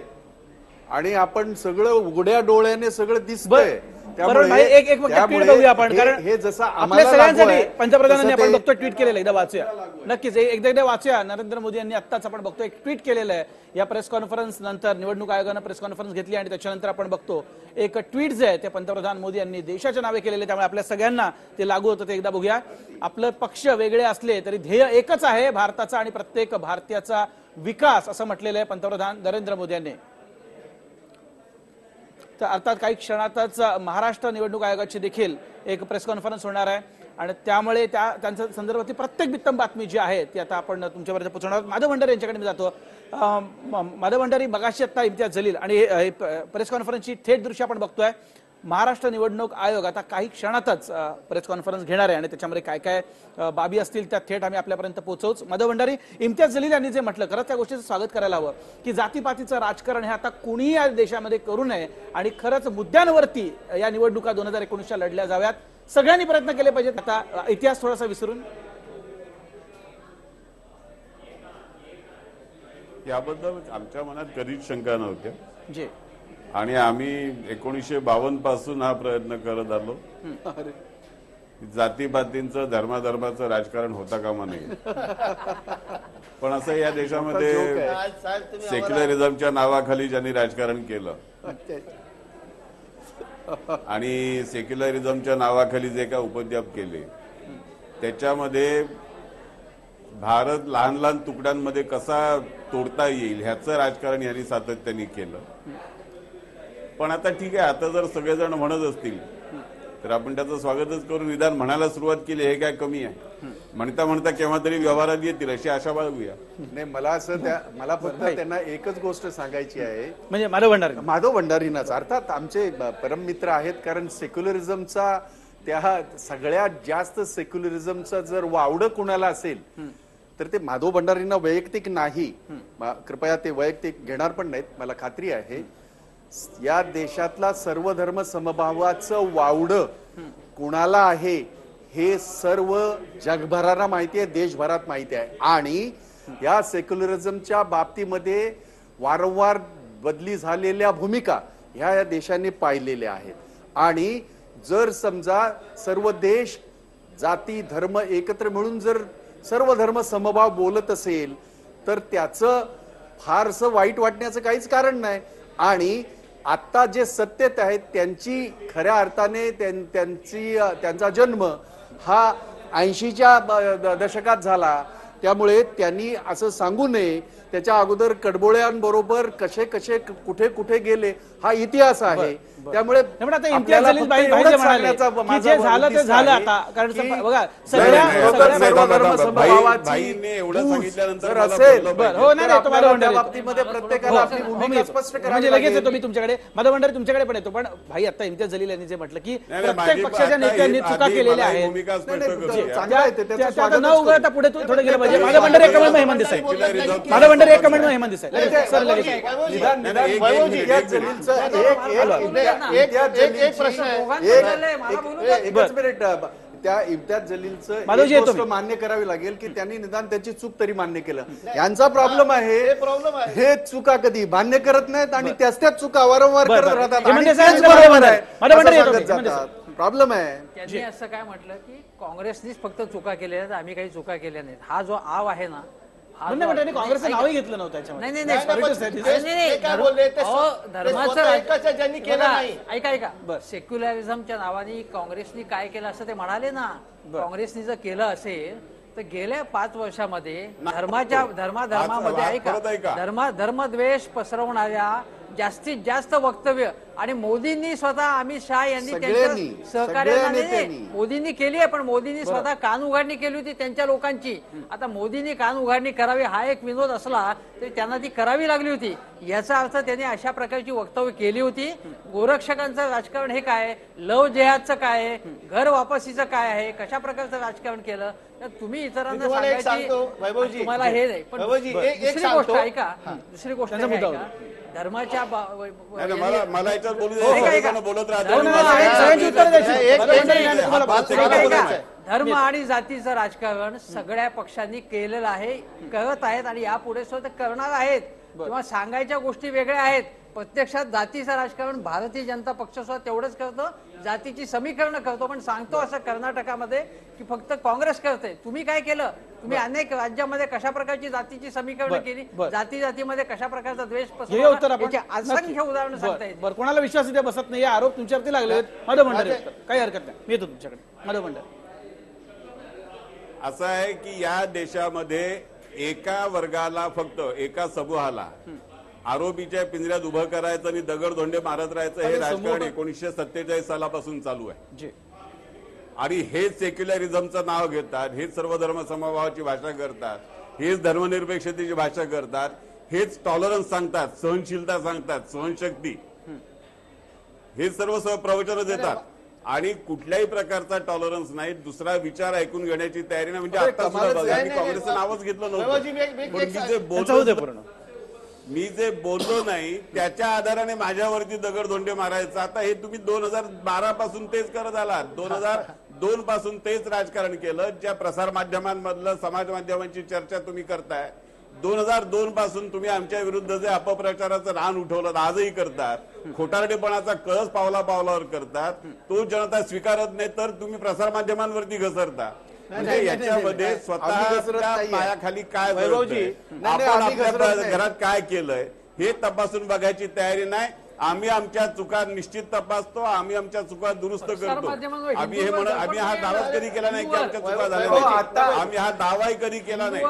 आणि आपण सगळं उघड्या डोळ्याने सगळं दिसतंय, त्यामुळे एक ट्विट बघूया आपण, कारण हे जसं आपल्या सगळ्यांसाठी पंतप्रधानांनी आपण बघतो ट्विट केलेलं, एकदा वाचूया नक्कीच, एकदा वाचूया। नरेंद्र मोदी यांनी आत्ताच आपण बघतो एक ट्विट केलेलं आहे या प्रेस कॉन्फरन्स नंतर, निवडणूक आयोगानं प्रेस कॉन्फरन्स घेतली आणि त्याच्यानंतर आपण बघतो एक ट्विट जे आहे ते पंतप्रधान मोदी यांनी देशाच्या नावे केलेले, त्यामुळे आपल्या सगळ्यांना ते लागू होतं। ते एकदा बघूया। आपलं पक्ष वेगळे असले तरी ध्येय एकच आहे, भारताचा आणि प्रत्येक भारतीयाचा विकास, असं म्हटलेलं आहे पंतप्रधान नरेंद्र मोदी यांनी। तर अर्थात काही क्षणातच महाराष्ट्र निवडणूक आयोगाची देखील एक प्रेस कॉन्फरन्स होणार आहे आणि त्यामुळे त्यांच्या संदर्भातील प्रत्येक बित्तम बातमी जी आहे ती आता आपण तुमच्यापर्यंत पोहोचवणार आहोत। माधव भंडारी यांच्याकडे मी जातो। माधव भंडारी, मगाशी आता इम्तियाज जलील आणि प्रेस कॉन्फरन्सची थेट दृश्य आपण बघतोय। महाराष्ट्र निवडणूक आयोग आता काही क्षणातच प्रेस कॉन्फरन्स घेणार आहे आणि त्याच्यामध्ये काय काय बाबी असतील त्या थेट आम्ही आपल्यापर्यंत पोहोचवूच। माधव भंडारी, इम्तियाज जलील यांनी जे म्हटलं, खरंच त्या गोष्टीचं स्वागत करायला हवं की जातीपातीचं राजकारण हे आता कोणीही या देशामध्ये करू नये आणि खरंच मुद्द्यांवरती या निवडणुका 2019च्या लढल्या जाव्यात, सगळ्यांनी प्रयत्न केले पाहिजेत। आता इतिहास थोडासा विसरून याबद्दल आमच्या मनात कधीच शंका नव्हत्या जी, आणि आम्ही 1952 पासून हा प्रयत्न करत आलो। जातीपातींचं धर्माधर्माचं राजकारण होता कामा नये, पण असं या देशामध्ये सेक्युलरिझमच्या नावाखाली ज्यांनी राजकारण केलं आणि सेक्युलरिझमच्या नावाखाली जे काय उपद्व्याप केले त्याच्यामध्ये भारत लहान लहान तुकड्यांमध्ये कसा तोडता येईल ह्याचं राजकारण यांनी सातत्याने केलं. पण आता ठीक आहे, आता जर सगळेजण म्हणत असतील तर आपण त्याचं स्वागतच करून निदान म्हणायला सुरुवात केली, हे काय कमी आहे. म्हणता म्हणता केव्हा तरी व्यवहारात येतील अशी आशा बाळगूया. नाही, मला फक्त त्यांना एकच गोष्ट सांगायची आहे, म्हणजे माधव भंडारींनाच अर्थात आमचे परम मित्र आहेत, कारण सेक्युलरिझमचा त्या सगळ्यात जास्त सेक्युलरिझमचा जर वावडं कुणाला असेल तर ते माधव भंडारींना वैयक्तिक नाही, कृपया ते वैयक्तिक घेणार पण नाहीत, मला खात्री आहे. या देशातला सर्व धर्म समभावाचं वावडं कुणाला आहे हे सर्व जगभराला माहिती आहे, देशभरात माहिती आहे. आणि या सेक्युलरिझमच्या बाबतीमध्ये वारंवार बदली झालेल्या भूमिका ह्या देशाने पाहिलेल्या आहेत. आणि जर समजा सर्व देश जाती धर्म एकत्र मिळून जर सर्व धर्म समभाव बोलत असेल तर त्याचं फारसं वाईट वाटण्याचं काहीच कारण नाही. आणि आता जे सत्तेत आहेत त्यांची खऱ्या अर्थाने त्यांचा जन्म हा 80च्या दशकात झाला, त्यामुळे त्यांनी असं सांगू नये. त्याच्या अगोदर कडबोळ्यांबरोबर कसे कसे कुठे कुठे गेले हा इतिहास आहे. त्यामुळे इम्तियाज जलील भाई जे म्हणाले की जे झालं ते झालं आता, कारण बघा भाईने एवढं सांगितल्यानंतर असेल हो नाही तो माधव भंडारी बाबतीमध्ये प्रत्येकाला आपली भूमिका स्पष्ट म्हणजे लगेच येतो मी तुमच्याकडे, माधव भंडारी तुमच्याकडे पण येतो. पण भाई आता इम्तियाज जलील यांनी जे म्हटलं की प्रत्येक पक्षाच्या नेत्यांनी चुका केलेल्या आहेत, न उघडता पुढे थोडं गेलं पाहिजे. माधव भंडारी एक कमेंट हेमंत देसाई, माधव भंडारी एक कमेंट हेमंत देसाई सर लगेच एक प्रश्न एकच मिनिट. त्या इम्तियाज जलीलचं एक गोष्ट मान्य करावी लागेल की त्यांनी निदान त्याची चूक तरी मान्य केलं. यांचा प्रॉब्लेम आहे हे चुका कधी मान्य करत नाहीत आणि त्याच चुका वारंवार करत राहतात. प्रॉब्लेम आहे. त्यांनी असं काय म्हटलं की काँग्रेसनीच फक्त चुका केल्या आहेत, आम्ही काही चुका केल्या नाहीत. हा जो आव आहे ना, काँग्रेसचं नावही घेतलं नव्हतं ऐका सेक्युलरिझमच्या नावाने काँग्रेसनी काय केलं असं ते म्हणाले ना. काँग्रेसनी जर केलं असेल तर गेल्या 5 वर्षामध्ये धर्मामध्ये ऐका धर्मद्वेष पसरवणाऱ्या जास्तीत जास्त वक्तव्य आणि मोदींनी स्वतः अमित शहा यांनी त्यांच्या सहकार्याने मोदींनी केली आहे, पण मोदींनी स्वतः कान उघडणी केली होती त्यांच्या लोकांची. आता मोदींनी कान उघडणी करावी हा एक विनोद असला तरी त्यांना ती करावी लागली होती. याचा अर्थ त्यांनी अशा प्रकारची वक्तव्य केली होती. गोरक्षकांचं राजकारण हे काय, लव जेहादचं काय आहे, घर वापसीचं काय आहे, कशा प्रकारचं राजकारण केलं तर तुम्ही इतरांना सांगायची तुम्हाला हे नाही. पण दुसरी गोष्ट ऐका, दुसरी गोष्ट धर्माच्या मला याच्यावर बोलत धर्म आणि जातीचं राजकारण सगळ्या पक्षांनी केलेलं आहे, करत आहेत आणि यापुढे सुद्धा करणार आहेत. किंवा सांगायच्या गोष्टी वेगळ्या आहेत. प्रत्यक्षात जातीचं राजकारण भारतीय जनता पक्ष सुद्धा तेवढंच करतो, जातीची समीकरण करतो. पण सांगतो असं कर्नाटकामध्ये की फक्त काँग्रेस करते. तुम्ही काय केलं, तुम्ही अनेक राज्यामध्ये कशा प्रकारची जातीची समीकरण केली, जातीमध्ये कशा प्रकारचा द्वेष पसरवला, असंख्य उदाहरणं सांगता येईल. कोणाला विश्वास इथे बसत नाही, आरोप तुमच्यावरती लागले. माधव भंडारी काही हरकत नाही, मी येतो तुमच्याकडे. माधव भंडारी असं आहे की या देशामध्ये एका वर्गाला फक्त एका समूहाला आरोपीच्या पिंजऱ्यात उभं करायचं आणि दगडधोंडे मारत राहायचं हे राजकारण 1947 सालापासून चालू आहे. आणि हेच सेक्युलरिझमचं नाव घेतात, हेच सर्व धर्म समभावाची भाषा करतात, हेच धर्मनिरपेक्षतेची भाषा करतात, हेच टॉलरन्स सांगतात, सहनशीलता सांगतात, सहनशक्ती, हे सर्व प्रवचन देतात. आणि कुठल्याही प्रकारचा टॉलरन्स नाही, दुसरा विचार ऐकून घेण्याची तयारी नाही. म्हणजे आता सुद्धा काँग्रेसचं नावच घेतलं नव्हतं. मी जे बोललो नाही त्याच्या आधाराने माझ्यावरती दगडधोंडे मारायचं. आता हे तुम्ही 2012 पासून तेच करत आलात, 2002 पासून तेच राजकारण केलं. ज्या प्रसार माध्यमांमधलं समाज माध्यमांची चर्चा तुम्ही करताय, 2002 पासून तुम्ही आमच्या विरुद्ध जे अपप्रचाराचं रान उठवलं आजही करतात, खोटारडेपणाचा कळस पावलावर करतात. तो जनता स्वीकारत नाही तर तुम्ही प्रसार माध्यमांवरती घसरता. म्हणजे याच्यामध्ये स्वतः पायाखाली काय आपण आपल्या घरात काय केलंय हे तपासून बघायची तयारी नाही. आम्ही आमच्या चुका निश्चित तपासतो, आम्ही आमच्या चुका दुरुस्त करतो. आम्ही हा दावाच कधी केला नाही की आमच्या चुका झाल्या नाहीत. आम्ही हा दावाही कधी केला नाही.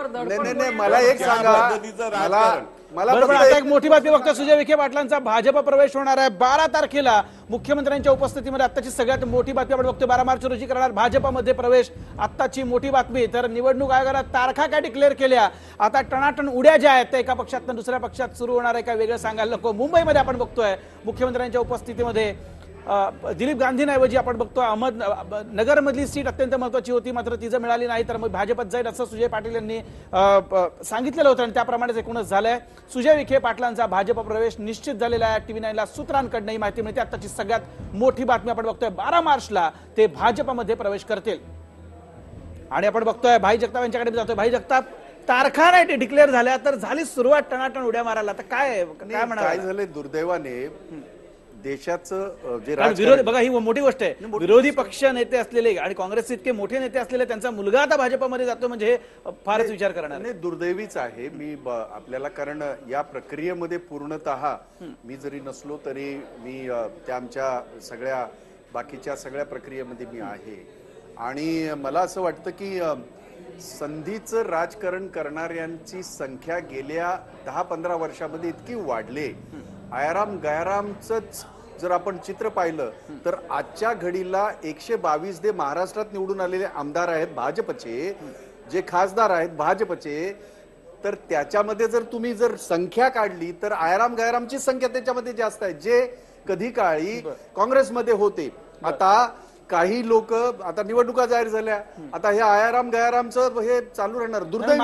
नाही, मला एक सांगा, पद्धतीचं राजकारण. मला बरोबर. आता एक मोठी बातमी बघता, सुजय विखे पाटलांचा भाजप प्रवेश होणार आहे 12 तारखेला मुख्यमंत्र्यांच्या उपस्थितीमध्ये. आताची सगळ्यात मोठी बातमी आपण बघतोय, 12 मार्च रोजी करणार भाजपमध्ये प्रवेश. आताची मोठी बातमी. तर निवडणूक आयोगाला तारखा काय डिक्लेअर केल्या, आता टणाटण उड्या ज्या आहेत त्या एका पक्षात दुसऱ्या पक्षात सुरू होणार आहे, काय वेगळं सांगायला नको. मुंबईमध्ये आपण बघतोय मुख्यमंत्र्यांच्या उपस्थितीमध्ये दिलीप गांधींऐवजी आपण बघतो अहमदनगर मधली सीट अत्यंत महत्वाची होती, मात्र तिचं मिळाली नाही, तर मग भाजपत जाईल असं सुजय पाटील यांनी सांगितलेलं होतं आणि त्याप्रमाणेच एकूणच झालंय. सुजय विखे पाटलांचा भाजप प्रवेश निश्चित झालेला आहे. TV9 ला सूत्रांकडनं ही माहिती मिळते. आताची सगळ्यात मोठी बातमी आपण बघतोय, 12 मार्चला ते भाजपमध्ये प्रवेश करतील. आणि आपण बघतोय भाई जगताप यांच्याकडे जातोय. भाई जगताप, तारखा नाही डिक्लेअर झाल्या तर झाली सुरुवात टणाटण उड्या मारायला, तर काय काय झालंय दुर्दैवाने देशाचं जे विरोधी, बघा ही मोठी गोष्ट आहे, विरोधी पक्ष नेते असलेले आणि काँग्रेसचे इतके मोठे नेते असलेले त्यांचा मुलगा आता भाजपमध्ये जातो म्हणजे हे फारच विचार करणार. नाही, दुर्दैवीच आहे. मी आपल्याला, कारण या प्रक्रियेमध्ये पूर्णतः मी जरी नसलो तरी मी त्या आमच्या सगळ्या बाकीच्या सगळ्या प्रक्रियेमध्ये मी आहे. आणि मला असं वाटतं की संधीचं राजकारण करणाऱ्यांची संख्या गेल्या 10-15 वर्षामध्ये इतकी वाढले. आयाराम गयारामच जर आपण चित्र पाहिलं तर आजच्या घडीला 122 जे महाराष्ट्रात निवडून आलेले आमदार आहेत भाजपचे, जे खासदार आहेत भाजपचे, तर त्याच्यामध्ये जर तुम्ही जर संख्या काढली तर आयाराम गयारामची संख्या त्याच्यामध्ये जास्त आहे, जे कधी काळी काँग्रेसमध्ये होते. आता काही लोक, आता निवडणुका जाहीर झाल्या, आता हे आयाराम गयारामचं हे चालू राहणार. दुर्दैवी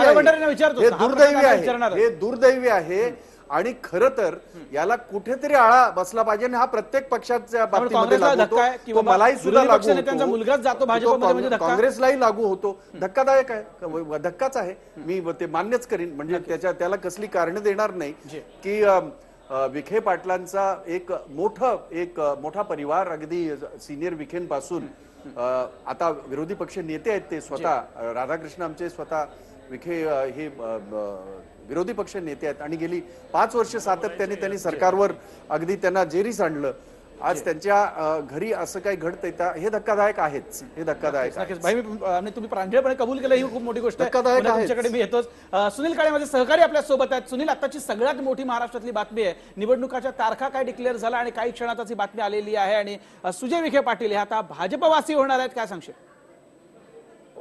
आहे, हे दुर्दैवी आहे. आणि खरं तर याला कुठेतरी आळा बसला पाहिजे आणि हा प्रत्येक पक्षाच्या बाबतीमध्ये लागू होतो. मलाही सुद्धा लागू होतो, काँग्रेसलाही लागू होतो. धक्कादायक आहे, धक्काच आहे, मी ते मान्यच करीन. म्हणजे त्याला कसली कारणं देणार नाही की विखे पाटलांचा एक मोठा परिवार, अगदी सिनियर विखेंपासून आता विरोधी पक्ष नेते आहेत ते स्वतः, राधाकृष्ण आमचे स्वतः विखे हे विरोधी पक्ष नेते आहेत आणि गेली 5 वर्ष सातत्याने त्यांनी सरकारवर अगदी त्यांना जेरीस आणलं. आज त्यांच्या घरी असं काही घडतंय, हे धक्कादायक आहेच. हे धक्कादायक आहे. तुम्ही प्रांजळपणे कबूल केलं, ही खूप मोठी गोष्ट आहे. धक्कादायक आहे. तुमच्याकडे मी येतोच. सुनील काळे माझे सहकारी आपल्या सोबत आहेत. सुनील, आताची सगळ्यात मोठी महाराष्ट्रातली बातमी आहे, निवडणुकाच्या तारखा काय डिक्लेअर झाला आणि काही क्षणातच ही बातमी आलेली आहे आणि सुजय विखे पाटील हे आता भाजपवासी होणार आहेत, काय सांगशील?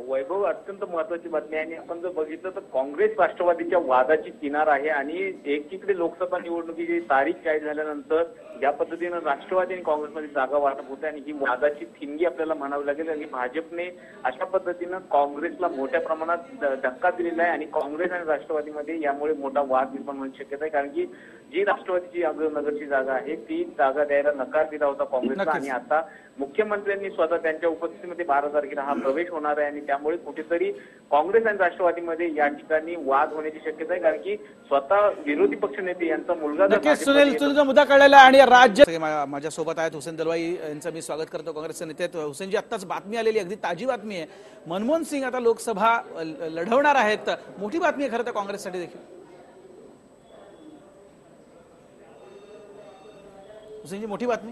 वैभव, अत्यंत महत्वाची बातमी आहे. आणि आपण जर बघितलं तर काँग्रेस राष्ट्रवादीच्या वादाची किनार आहे. आणि एकीकडे लोकसभा निवडणुकीची तारीख जाहीर झाल्यानंतर ज्या पद्धतीनं राष्ट्रवादी आणि काँग्रेसमध्ये जागा वाटप होते आणि ही वादाची थिंगी आपल्याला म्हणावी लागेल. आणि भाजपने अशा पद्धतीनं काँग्रेसला मोठ्या प्रमाणात धक्का दिलेला आहे आणि काँग्रेस आणि राष्ट्रवादीमध्ये यामुळे मोठा वाद निर्माण होण्याची शक्यता आहे. कारण की जी राष्ट्रवादीची नगरची जागा आहे ती जागा द्यायला नकार दिला होता काँग्रेसला आणि आता मुख्यमंत्र्यांनी स्वतः त्यांच्या उपस्थितीमध्ये 12 तारखेला हा प्रवेश होणार आहे. आणि त्यामुळे कुठेतरी काँग्रेस आणि राष्ट्रवादीमध्ये या ठिकाणी वाद होण्याची शक्यता आहे. कारण की स्वतः विरोधी पक्ष नेते यांचा मुलगा. सुनील, तुझा मुद्दा कळलेला आहे. आणि राज्य माझ्या सोबत आहेत हुसेन दलवाई यांचं मी स्वागत करतो, काँग्रेसचे नेते. हुसेनजी, आत्ताच बातमी आलेली, अगदी ताजी बातमी आहे, मनमोहन सिंग आता लोकसभा लढवणार आहेत. मोठी बातमी आहे खरं तर काँग्रेससाठी देखील. हुसेनजी, मोठी बातमी,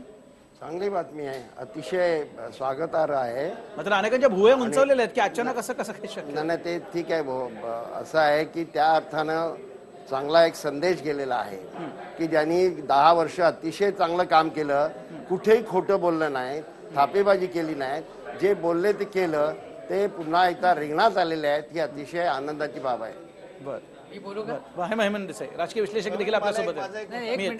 चांगली बातमी आहे, अतिशय स्वागतार्ह आहे. मात्र अनेकांच्या भुवया उंचावलेल्या आहेत की अचानक असं कसं काही शक्य नाही, ते ठीक आहे. असं आहे की त्या अर्थानं चांगला एक संदेश गेलेला आहे की ज्यांनी 10 वर्ष अतिशय चांगलं काम केलं, कुठेही खोटं बोललं नाही, थापेबाजी केली नाही, जे बोलले ते केलं, ते पुन्हा एकदा रिंगणात आलेले आहेत. ही अतिशय आनंदाची बाब आहे. बरं, हेमंत देसाई राजकीय विश्लेषक देखील आपल्यासोबत आहेत.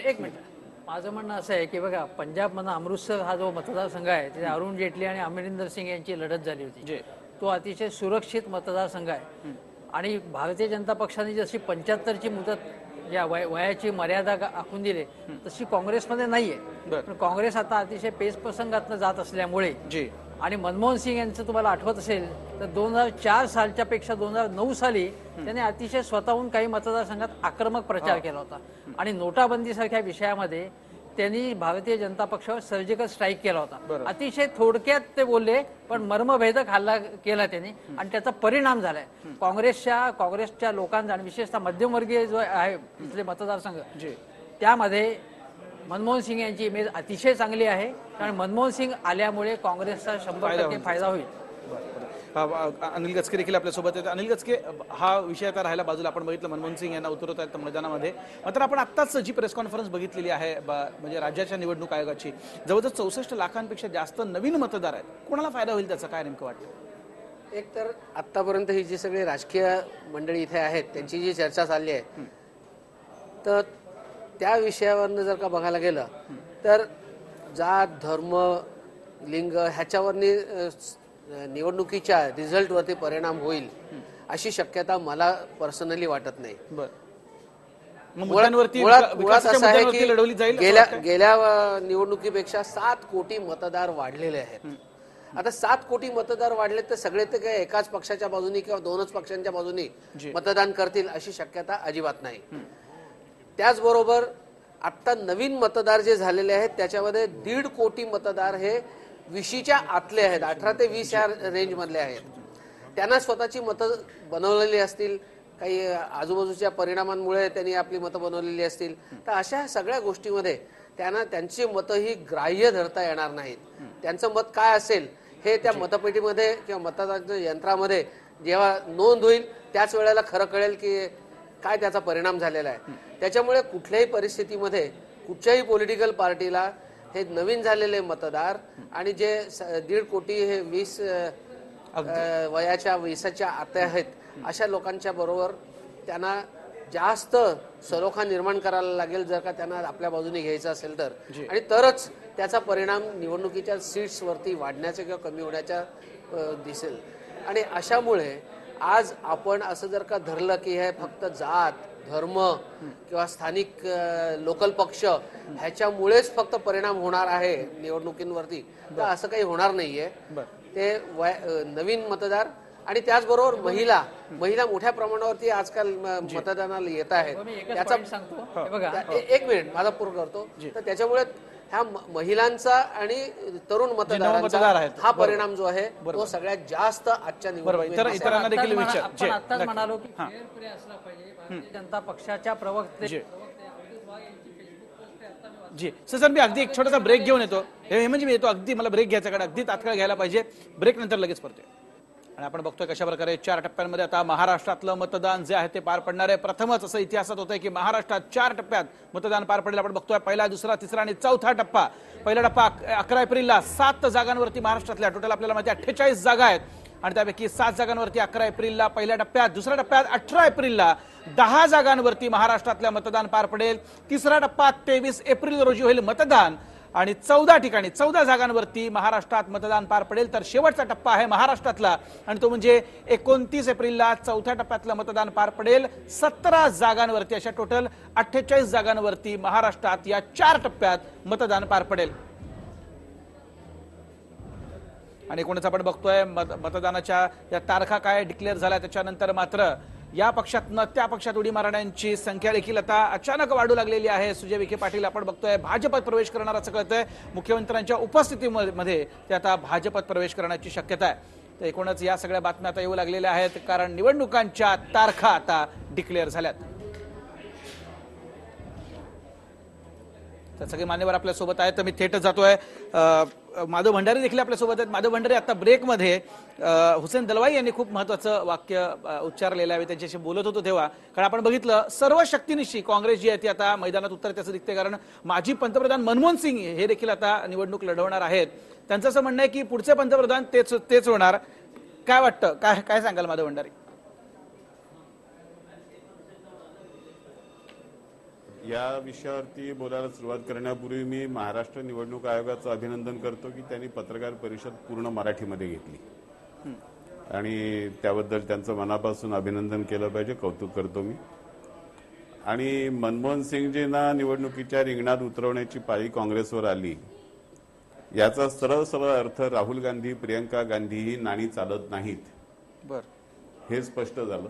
एक मिनिट माझं म्हणणं असं आहे की बघा, पंजाबमधून अमृतसर हा जो मतदारसंघ आहे तिथे अरुण जेटली आणि अमरिंदर सिंग यांची लढत झाली होती. तो अतिशय सुरक्षित मतदारसंघ आहे. आणि भारतीय जनता पक्षाने जशी 75ची मुदत या वयाची मर्यादा आखून दिली तशी काँग्रेसमध्ये नाहीये. पण काँग्रेस आता अतिशय पेच प्रसंगातनं जात असल्यामुळे आणि मनमोहन सिंग यांचं तुम्हाला आठवत असेल तर 2004 सालच्या पेक्षा 2009 साली त्यांनी अतिशय स्वतःहून काही मतदारसंघात आक्रमक प्रचार केला होता. आणि नोटाबंदीसारख्या विषयामध्ये त्यांनी भारतीय जनता पक्षावर सर्जिकल स्ट्राईक केला होता. अतिशय थोडक्यात ते बोलले, पण मर्मभेदक हल्ला केला त्यांनी आणि त्याचा परिणाम झालाय. काँग्रेसच्या लोकांचा आणि विशेषतः मध्यमवर्गीय जो आहे इथले मतदारसंघ त्यामध्ये मनमोहन सिंग यांची इमेज अतिशय चांगली आहे, कारण मनमोहन सिंग आल्यामुळे काँग्रेसचा 100% फायदा होईल. अनिल गचके देखील आपल्यासोबत आहेत. अनिल गचके, हा विषय आता राहायला बाजूला, आपण बघितलं मनमोहन सिंग यांना उतरवत आहेत मैदानामध्ये. मात्र आपण आत्ताच जी प्रेस कॉन्फरन्स बघितलेली आहे म्हणजे राज्याच्या निवडणूक आयोगाची, जवळजवळ 64 लाखांपेक्षा जास्त नवीन मतदार आहेत. कोणाला फायदा होईल त्याचा, काय नेमकं वाटतं? एक तर आतापर्यंत ही जी सगळी राजकीय मंडळी इथे आहेत त्यांची जी चर्चा चालली आहे, तर त्या विषयावरनं जर का बघायला गेलं तर जात, धर्म, लिंग ह्याच्यावरनी निवडणुकीच्या रिझल्टवरती परिणाम होईल अशी शक्यता मला पर्सनली वाटत नाही. मुळात असं आहे की गेल्या निवडणुकीपेक्षा 7 कोटी मतदार वाढलेले आहेत. आता 7 कोटी मतदार वाढले तर सगळे ते काय एकाच पक्षाच्या बाजूनी किंवा 2च पक्षांच्या बाजूनी मतदान करतील अशी शक्यता अजिबात नाही. त्याचबरोबर आता नवीन मतदार जे झालेले आहेत त्याच्यामध्ये 1.5 कोटी मतदार हे 20च्या आतले आहेत, 18 ते 20 या रेंज मधले आहेत. त्यांना स्वतःची मतं बनवलेली असतील, काही आजूबाजूच्या परिणामांमुळे त्यांनी आपली मतं बनवलेली असतील, तर अशा सगळ्या गोष्टीमध्ये त्यांना त्यांची मतं ही ग्राह्य धरता येणार नाहीत. त्यांचं मत काय असेल हे त्या मतपेटीमध्ये किंवा मतदान यंत्रामध्ये जेव्हा नोंद होईल त्याच वेळेला खरं कळेल की काय त्याचा परिणाम झालेला आहे. त्याच्यामुळे कुठल्याही परिस्थितीमध्ये कुठच्याही पॉलिटिकल पार्टीला हे नवीन झालेले मतदार आणि जे 1.5 कोटी हे 20 वयाच्या 20च्या आत आहेत अशा लोकांच्या बरोबर त्यांना जास्त सलोखा निर्माण करायला लागेल जर का त्यांना आपल्या बाजूने घ्यायचं असेल तर, आणि तरच त्याचा परिणाम निवडणुकीच्या सीट्सवरती वाढण्याचा किंवा कमी होण्याच्या दिसेल. आणि अशामुळे आज आपण असं जर का धरलं की हे फक्त जात, धर्म किंवा स्थानिक लोकल पक्ष ह्याच्यामुळेच फक्त परिणाम होणार आहे निवडणुकींवरती, तर असं काही होणार नाहीये. ते नवीन मतदार आणि त्याचबरोबर महिला मोठ्या प्रमाणावरती आजकाल मतदानाला येत आहेत. त्याचा एक मिनिट माझा पूर्ण करतो. तर त्याच्यामुळे ह्या महिलांचा आणि तरुण मतदारांचा हा परिणाम जो आहे तो सगळ्यात जास्त आजच्या निवडणुकीत आताच म्हणालो की फेअर प्ले असला पाहिजे. भारतीय जनता पक्षाच्या प्रवक्ते जी सर, मी अगदी एक छोटासा ब्रेक घेऊन येतो. हे म्हणजे मी येतो, अगदी मला ब्रेक घ्यायचा कडे, अगदी तात्काळ घ्यायला पाहिजे. ब्रेक नंतर लगेच परतोय. आणि आपण बघतोय कशा प्रकारे 4 टप्प्यांमध्ये आता महाराष्ट्रातलं मतदान जे आहे ते पार पडणार आहे. प्रथमच असं इतिहासात होतंय की महाराष्ट्रात 4 टप्प्यात मतदान पार पडेल. आपण बघतोय पहिला, दुसरा, तिसरा आणि चौथा टप्पा. पहिला टप्पा 11 एप्रिलला 7 जागांवरती महाराष्ट्रातल्या टोटल आपल्याला माहिती 48 जागा आहेत आणि त्यापैकी 7 जागांवरती 11 एप्रिलला पहिल्या टप्प्यात, दुसऱ्या टप्प्यात 18 एप्रिलला 10 जागांवरती महाराष्ट्रातल्या मतदान पार पडेल. तिसरा टप्पा 23 एप्रिल रोजी होईल मतदान आणि 14 ठिकाणी 14 जागांवरती महाराष्ट्रात मतदान पार पडेल. तर शेवटचा टप्पा आहे महाराष्ट्रातला आणि तो म्हणजे 29 एप्रिलला चौथ्या टप्प्यातलं मतदान पार पडेल. 17 जागांवरती, अशा टोटल 48 जागांवरती महाराष्ट्रात या 4 टप्प्यात मतदान पार पडेल. आणि एकूणच आपण बघतोय मतदानाच्या या तारखा काय डिक्लेअर झाल्या त्याच्यानंतर मात्र या पक्षातनं त्या पक्षात उडी मारण्याची संख्या देखील आता अचानक वाढू लागलेली आहे. सुजय विखे पाटील आपण बघतोय भाजपात प्रवेश करणार असं कळतंय. मुख्यमंत्र्यांच्या उपस्थितीमध्ये ते आता भाजपात प्रवेश करण्याची शक्यता आहे. तर एकूणच या सगळ्या बातम्या आता येऊ लागलेल्या आहेत कारण निवडणुकांच्या तारखा आता डिक्लेअर झाल्यात. तर सगळे मान्यवर आपल्या सोबत आहेत. तर मी थेट जातोय, माधव भंडारी देखील आपल्या सोबत आहेत. माधव भंडारी, आता ब्रेकमध्ये हुसेन दलवाई यांनी खूप महत्वाचं वाक्य उच्चारलेलं आहे. त्यांच्याशी बोलत होतो तेव्हा, कारण आपण बघितलं सर्व शक्तीनिशी काँग्रेस जी आहे ती आता मैदानात उतरते असं दिसते. कारण माजी पंतप्रधान मनमोहन सिंग हे देखील आता निवडणूक लढवणार आहेत. त्यांचं असं म्हणणं आहे की पुढचे पंतप्रधान तेच होणार. काय वाटतं, काय सांगाल माधव भंडारी? या विषयावरती बोलायला सुरुवात करण्यापूर्वी मी महाराष्ट्र निवडणूक आयोगाचं अभिनंदन करतो की त्यांनी पत्रकार परिषद पूर्ण मराठीमध्ये घेतली आणि त्याबद्दल त्यांचं मनापासून अभिनंदन केलं पाहिजे, कौतुक करतो मी. आणि मनमोहन सिंगजींना निवडणुकीच्या रिंगणात उतरवण्याची पाळी काँग्रेसवर आली याचा सरळ सरळ अर्थ राहुल गांधी, प्रियंका गांधी ही नाणी चालत नाहीत हे स्पष्ट झालं.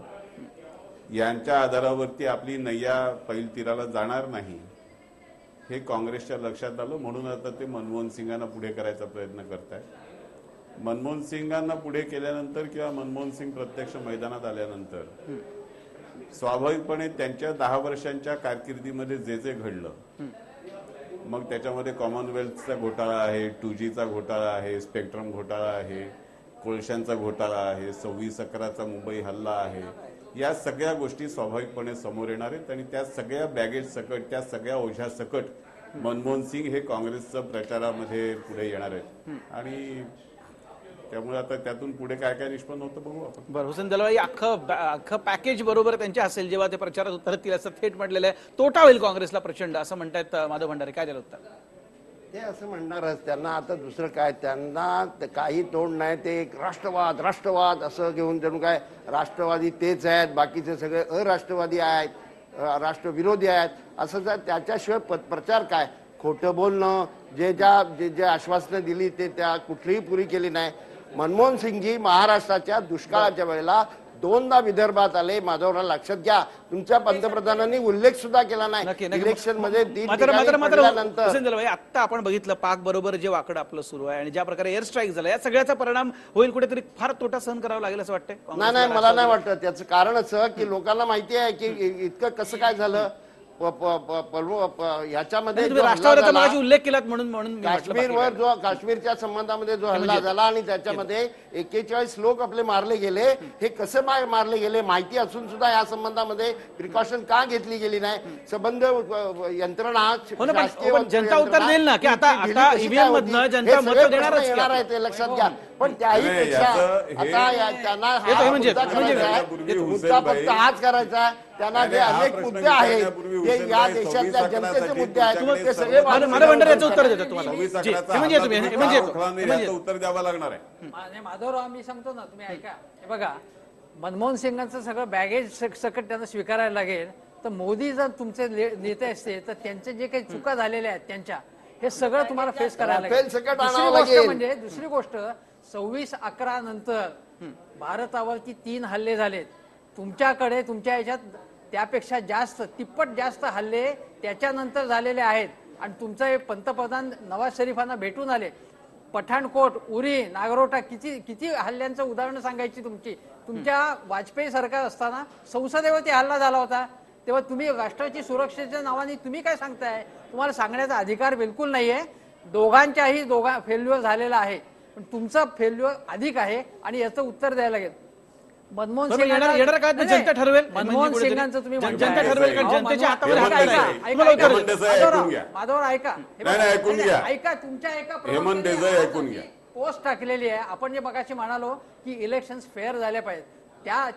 यांच्या आधारावरती आपली नैया पैल तीराला जाणार नाही हे काँग्रेसच्या लक्षात आलं. म्हणून आता ते मनमोहन सिंगांना पुढे करायचा प्रयत्न करतायत. मनमोहन सिंगांना पुढे केल्यानंतर किंवा मनमोहन सिंग प्रत्यक्ष मैदानात आल्यानंतर स्वाभाविकपणे त्यांच्या 10 वर्षांच्या कारकिर्दीमध्ये जे घडलं, मग त्याच्यामध्ये कॉमनवेल्थचा घोटाळा आहे, 2Gचा घोटाळा आहे, स्पेक्ट्रम घोटाळा आहे, कोळशांचा घोटाळा आहे, 26/11चा मुंबई हल्ला आहे. या सगळ्या गोष्टी स्वाभाविकपणे समोर येणार आहेत आणि त्या सगळ्या बॅगेज सकट, त्या सगळ्या ओझ्या सकट मनमोहन सिंग हे काँग्रेसच्या प्रचारामध्ये पुढे येणार आहेत आणि त्यामुळे आता त्यातून पुढे काय काय निष्पन्न होतं बघू आपण. बरं, हुसेन दलवाई अख्खं पॅकेज बरोबर त्यांच्या असेल जेव्हा ते प्रचारात उतरतील असं थेट म्हटलेलं आहे. तोटा होईल काँग्रेसला प्रचंड असं म्हणतायत माधव भंडारे, काय त्याला उत्तर? ते असं म्हणणारच. त्यांना आता दुसरं काय, त्यांना काही तोंड नाही. ते एक राष्ट्रवाद असं घेऊन जणू काय राष्ट्रवादी तेच आहेत, बाकीचे सगळे अराष्ट्रवादी आहेत, राष्ट्रविरोधी आहेत असं जर त्याच्याशिवाय प्रचार काय, खोटं बोलणं, जे आश्वासनं दिली ते त्या कुठलीही पुरी केली नाही. मनमोहन सिंगजी महाराष्ट्राच्या दुष्काळाच्या वेळेला 2दा विदर्भात आले. माधवराव लक्षात घ्या, तुमच्या पंतप्रधानांनी उल्लेख सुद्धा केला नाही इलेक्शन मध्ये. आता आपण बघितलं पाक बरोबर जे वाकड आपलं सुरू आहे आणि ज्या प्रकारे एअर स्ट्राईक झाला, या सगळ्याचा परिणाम होईल, कुठेतरी फार तोटा सहन करावा लागेल असं वाटतंय? नाही, मला नाही वाटत. त्याचं कारण असं की लोकांना माहिती आहे की इतकं कसं काय झालं. ह्याच्यामध्ये राष्ट्रवादीचा उल्लेख केलात म्हणून काश्मीरवर जो काश्मीरच्या संबंधामध्ये जो हल्ला झाला आणि त्याच्यामध्ये 41 लोक आपले मारले गेले, हे कसे मारले गेले माहिती असून सुद्धा या संबंधामध्ये प्रिकॉशन का घेतली गेली नाही? संबंध यंत्रणा जनता उत्तर देईल ना की आता ईव्हीएम मधनं जनता मत देणारच येणार आहे, ते लक्षात घ्या. पण त्याही पेक्षा आता त्यांना मुद्दा फक्त हाच करायचा. त्यांना जे अनेक मुद्दे आहेत ते या देशातल्या जनतेचे मुद्दे आहेत, ते सगळे उत्तर देतात तुम्हाला. उत्तर द्यावं लागणार आहे. माधवराव, मी सांगतो ना, तुम्ही ऐका. हे बघा, मनमोहन सिंगांचं सगळं बॅगेज सकट त्यांना स्वीकारायला लागेल. तर मोदी जर तुमचे नेते असते तर त्यांचे जे काही चुका झालेल्या आहेत त्यांच्या, हे सगळं तुम्हाला फेस करायला लागेल. दुसरी गोष्ट 26/11 नंतर भारतावरती 3 हल्ले झालेत. तुमच्याकडे तुमच्या याच्यात त्यापेक्षा जास्त, तिप्पट जास्त हल्ले त्याच्यानंतर झालेले आहेत. आणि तुमचा हे पंतप्रधान नवाज शरीफांना भेटून आले. पठाणकोट, उरी, नागरोटा, किती हल्ल्यांचं उदाहरण सांगायची तुमची. तुमच्या वाजपेयी सरकार असताना संसदेवरती हल्ला झाला होता, तेव्हा तुम्ही राष्ट्राची सुरक्षेच्या नावाने तुम्ही काय सांगताय? तुम्हाला सांगण्याचा अधिकार बिलकुल नाहीये. दोघांच्याही फेल्युअर झालेला आहे, पण तुमचा फेल्युअर अधिक आहे आणि याचं उत्तर द्यायला लागेल. मनमोहन सिंग जनता ठरवेल. मनमोहन सिंगांचं तुम्ही जनता ठरवेल, कारण जनतेच्या हातामध्ये माधवर ऐका, ऐका, तुमच्या एका पोस्ट टाकलेली आहे. आपण जे मगाशी म्हणालो की इलेक्शन फेअर झाले पाहिजेत,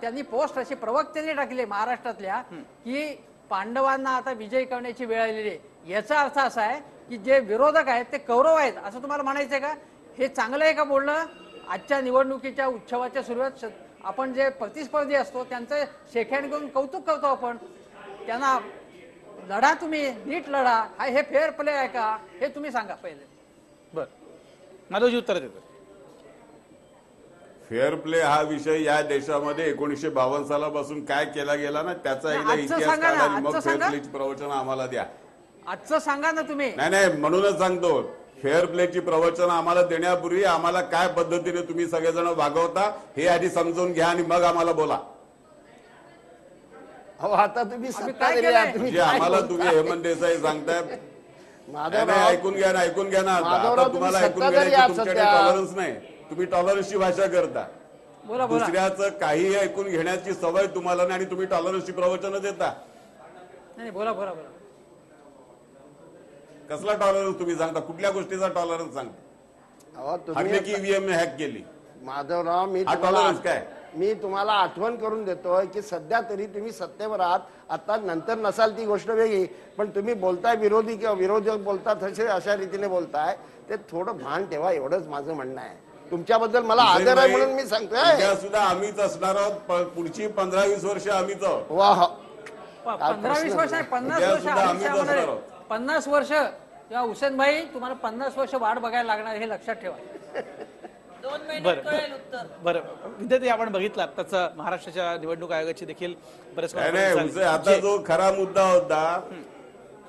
त्यांनी पोस्ट अशी प्रवक्त्यांनी टाकली महाराष्ट्रातल्या की पांडवांना आता विजय करण्याची वेळ आलेली आहे. याचा अर्थ असा आहे की जे विरोधक आहेत ते कौरव आहेत असं तुम्हाला म्हणायचंय का? हे चांगलं आहे का बोलणं? आजच्या निवडणुकीच्या उत्सवाच्या सुरुवात आपण जे प्रतिस्पर्धी असतो त्यांचं शेकहँड घेऊन कौतुक करतो आपण. त्यांना लढा, तुम्ही नीट लढा. हे फेअर प्ले आहे का हे तुम्ही सांगा पहिले. बर, माधवजी उत्तर देतो. फेअर प्ले हा विषय या देशामध्ये 1952 सालापासून काय केला गेला ना त्याचा एकदा इतिहास काढा आणि मग फेअर प्लेची प्रवचन आम्हाला द्या. आजचं सांगा ना तुम्ही. नाही, म्हणूनच सांगतो, फेअर प्लेची प्रवचन आम्हाला देण्यापूर्वी आम्हाला काय पद्धतीने तुम्ही सगळेजण वागवता हे आधी समजून घ्या आणि मग आम्हाला बोला. आता तुम्ही आम्हाला तुम्ही हेमंत देसाई सांगताय, ऐकून घ्या ना. आता तुम्हाला ऐकून घेण्याची तुमच्याकडे टॉलरन्स नाही. तुम्ही टॉलरन्सची भाषा करता. दुसऱ्याचं काही ऐकून घेण्याची सवय तुम्हाला नाही आणि तुम्ही टॉलरन्सची प्रवचन देता. नाही, बोला. कसला टॉलरन्स तुम्ही सांगता? कुठल्या गोष्टीचा टॉलरन्स सांगता? की ईव्हीएम हॅक केली. माधवराव, मी तुम्हाला आठवण करून देतोय की सध्या तरी तुम्ही सत्तेवर आहात. आता नंतर नसाल ती गोष्ट वेगळी, पण तुम्ही बोलताय विरोधी किंवा विरोधक बोलतात अशा रीतीने बोलताय, ते थोडं भान ठेवा, एवढंच माझं म्हणणं आहे. तुमच्याबद्दल मला आदर आहे म्हणून मी सांगतोय. सुद्धा आम्हीच असणार आहोत. पुढची 15-20 वर्ष आम्हीच आहोत. वा, 15-20 वर्ष नाही, 50 वर्ष किंवा हुसेन भाई तुम्हाला 50 वर्ष वाट बघायला लागणार हे लक्षात ठेवा. बरं, विद्यार्थी आपण बघितलं आताच महाराष्ट्राच्या निवडणूक आयोगाची देखील बरेच. आता जो खरा मुद्दा होता,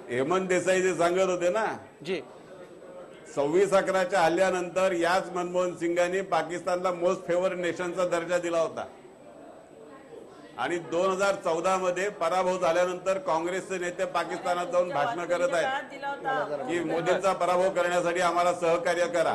हेमंत देसाई जे सांगत होते ना, जी 26/11च्या हल्ल्यानंतर याच मनमोहन सिंगांनी पाकिस्तानला मोस्ट फेवर नेशनचा दर्जा दिला होता. आणि 2014 मध्ये पराभव झाल्यानंतर काँग्रेसचे नेते पाकिस्तानात जाऊन भाषण करत आहेत की मोदींचा पराभव करण्यासाठी आम्हाला सहकार्य करा.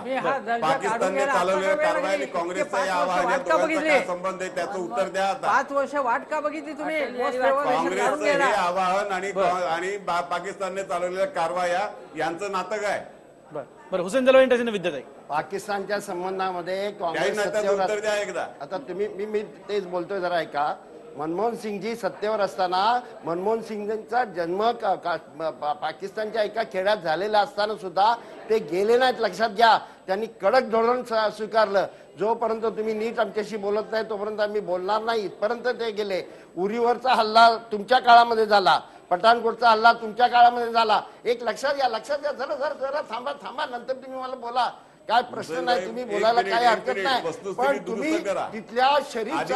पाकिस्तानने चालवलेल्या कारवाई आणि काँग्रेसचा या आवाहन या दोघांचा काय संबंध आहे त्याचं उत्तर द्या. आता 5 वर्ष वाट का बघितली तुम्ही? काँग्रेसचं हे आवाहन आणि पाकिस्तानने चालवलेल्या कारवाया यांचं नातं काय? बरं हुसेन दलवाई यांच्याशी विद्यात आहे. पाकिस्तानच्या संबंधामध्ये काँग्रेस काही नात्याचं सत्तेवर उत्तर द्या एकदा. आता तुम्ही मी तेच बोलतोय जरा ऐका. मनमोहन सिंगजी सत्तेवर असताना मनमोहन सिंगचा जन्म पाकिस्तानच्या एका खेड्यात झालेला असताना सुद्धा ते गेले नाहीत. लक्षात घ्या, त्यांनी कडक धोरण स्वीकारलं. जोपर्यंत तुम्ही नीट आमच्याशी बोलत नाही तोपर्यंत आम्ही बोलणार नाही, इथपर्यंत ते गेले. उरीवरचा हल्ला तुमच्या काळामध्ये झाला, पठाणकोटचा हल्ला तुमच्या काळामध्ये झाला. एक लक्षात घ्या जरा थांबा नंतर तुम्ही मला बोला, काय प्रश्न नाही, तुम्ही बोलायला काही हरकत नाही. पण तुम्ही तिथल्या शरीफ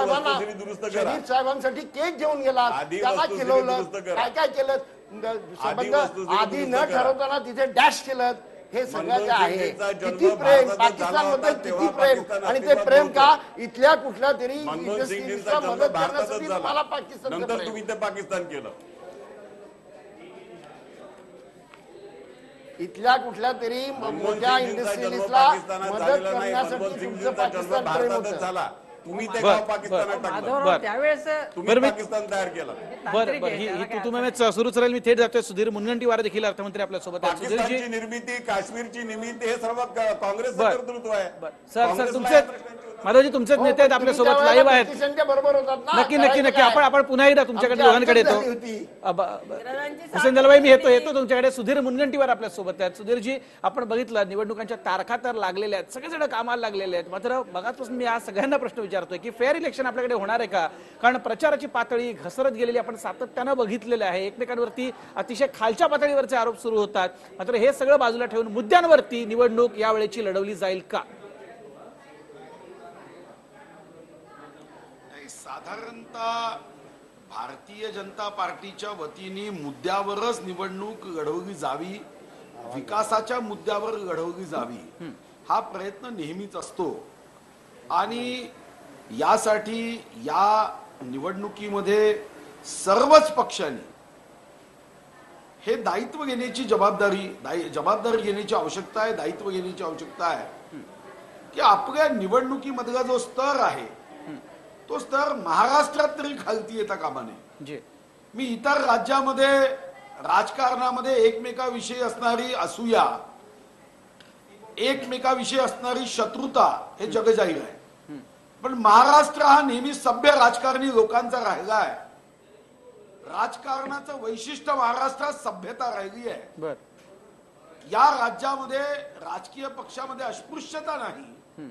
साहेबांसाठी केक घेऊन गेला, त्याला केलवलं, काय केलं, संबंध आधी न ठरवताना तिथे डॅश केलं. हे सगळं जे आहे किती प्रेम पाकिस्तानबद्दल, किती प्रेम, आणि ते प्रेम का इथल्या कुठल्या तरी मदत करण्यासाठी मला पाकिस्तान पाकिस्तान केलं. इथल्या कुठल्या तरी मोठ्या इंडस्ट्रीजला मदत करण्यासाठी तुमचं पाकिस्तान प्रेम होतं. तुम्ही ते गाव पाकिस्तानात टाकलं, त्यावेळेस तुम्ही पाकिस्तान तयार केलं. बरं ही तुम्ही सुरूच राहील. मी थेट जातोय. सुधीर मुनगंटीवार देखील अर्थमंत्री आपल्या सोबत आहेत. पाकिस्तानची निर्मिती, काश्मीरची निर्मिती हे सर्व काँग्रेसचं कर्तृत्व आहे. सर तुमचे माधवजी तुमचेच नेते आहेत आपल्या सोबत, लाईव्ह आहेत. बरोबर होतात ना. नक्की आपण पुन्हा एकदा तुमच्याकडे दोघांकडे येतो. हुसेन दलवाई मी येतो तुमच्याकडे. सुधीर मुनगंटीवार आपल्या सोबत आहेत. सुधीरजी, आपण बघितलं निवडणुकांच्या तारखा तर लागलेल्या आहेत, सगळेजण कामाला लागलेले आहेत. मात्र बघाचपासून मी आज सगळ्यांना प्रश्न विचारतोय की फेअर इलेक्शन आपल्याकडे होणार आहे का? कारण प्रचाराची पातळी घसरत गेलेली आपण सातत्यानं बघितलेलं आहे. एकमेकांवरती अतिशय खालच्या पातळीवरचे आरोप सुरू होतात. मात्र हे सगळं बाजूला ठेवून मुद्द्यांवरती निवडणूक यावेळेची लढवली जाईल का? साधारणतः भारतीय जनता पार्टीच्या वतीने मुद्द्यावरच निवडणूक लढवली जावी, विकासाच्या मुद्द्यावर लढवली जावी, हा प्रयत्न नेहमीच असतो. आणि यासाठी या निवडणुकीमध्ये सर्वच पक्षांनी हे दायित्व घेण्याची जबाबदारी घेण्याची आवश्यकता आहे, दायित्व घेण्याची आवश्यकता आहे की आपल्या निवडणुकीमधला जो स्तर आहे तो स्तर महाराष्ट्रात तरी खालती येता कामा नये. मी इतर राज्यामध्ये राजकारणामध्ये एकमेकाविषयी असणारी असूया, एकमेकाविषयी असणारी शत्रुता हे जगजाहीर आहे. पण महाराष्ट्र हा नेहमी सभ्य राजकारणी लोकांचा राहिला आहे. राजकारणाचं वैशिष्ट्य महाराष्ट्रात सभ्यता राहिली आहे. या राज्यामध्ये राजकीय पक्षामध्ये अस्पृश्यता नाही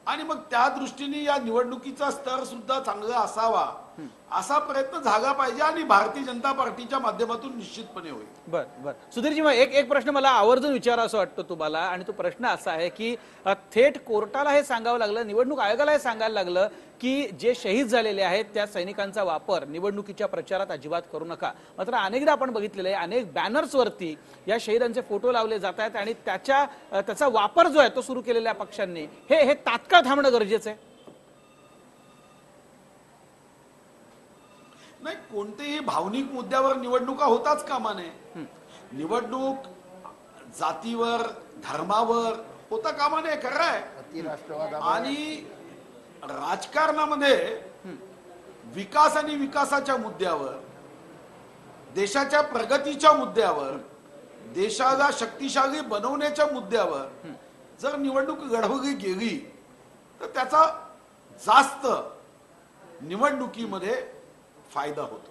आणि मग त्या दृष्टीने या निवडणुकीचा स्तर सुद्धा चांगला असावा असा प्रयत्न झाला पाहिजे आणि भारतीय जनता पार्टीच्या माध्यमातून निश्चितपणे होईल. बर सुधीरजी, एक प्रश्न मला आवर्जून विचारा असं वाटतं तुम्हाला, आणि तो प्रश्न असा आहे की थेट कोर्टाला हे सांगावं लागलं, निवडणूक आयोगाला हे सांगायला लागलं की जे शहीद झालेले आहेत त्या सैनिकांचा वापर निवडणुकीच्या प्रचारात अजिबात करू नका. मात्र अनेकदा आपण बघितलेलं आहे अनेक बॅनर्सवरती या शहीदांचे फोटो लावले जात आहेत आणि त्याचा वापर जो आहे तो सुरू केलेल्या पक्षांनी हे तात्काळ थांबणं गरजेचं आहे. नाही, कोणतेही भावनिक मुद्द्यावर निवडणुका होताच कामा नये. निवडणूक जातीवर, धर्मावर होता कामा नये, खरं आहे. आणि राजकारणामध्ये विकास आणि विकासाच्या मुद्द्यावर, देशाच्या प्रगतीच्या मुद्द्यावर, देशाला शक्तिशाली बनवण्याच्या मुद्द्यावर जर निवडणूक लढवली गेली तर त्याचा जास्त निवडणुकीमध्ये फायदा होतो.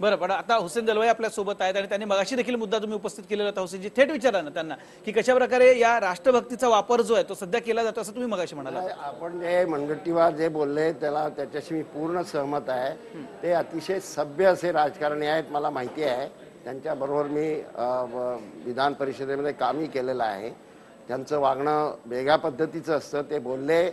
बरं, पण आता हुसेन दलवाई आपल्या सोबत आहेत आणि त्यांनी मगाशी देखील मुद्दा तुम्ही उपस्थित केलेला होता हुसेनजी, थेट विचारा ना त्यांना की कशा प्रकारे या राष्ट्रभक्तीचा वापर जो आहे तो सध्या केला जातो असं तुम्ही मगाशी म्हणाला. आपण जे मुनगंटीवार जे बोलले त्याच्याशी मी पूर्ण सहमत आहे. ते अतिशय सभ्य असे राजकारणी आहेत, मला माहिती आहे. त्यांच्याबरोबर मी विधान परिषदेमध्ये कामही केलेलं आहे. त्यांचं वागणं वेगळ्या पद्धतीचं असतं. ते बोलले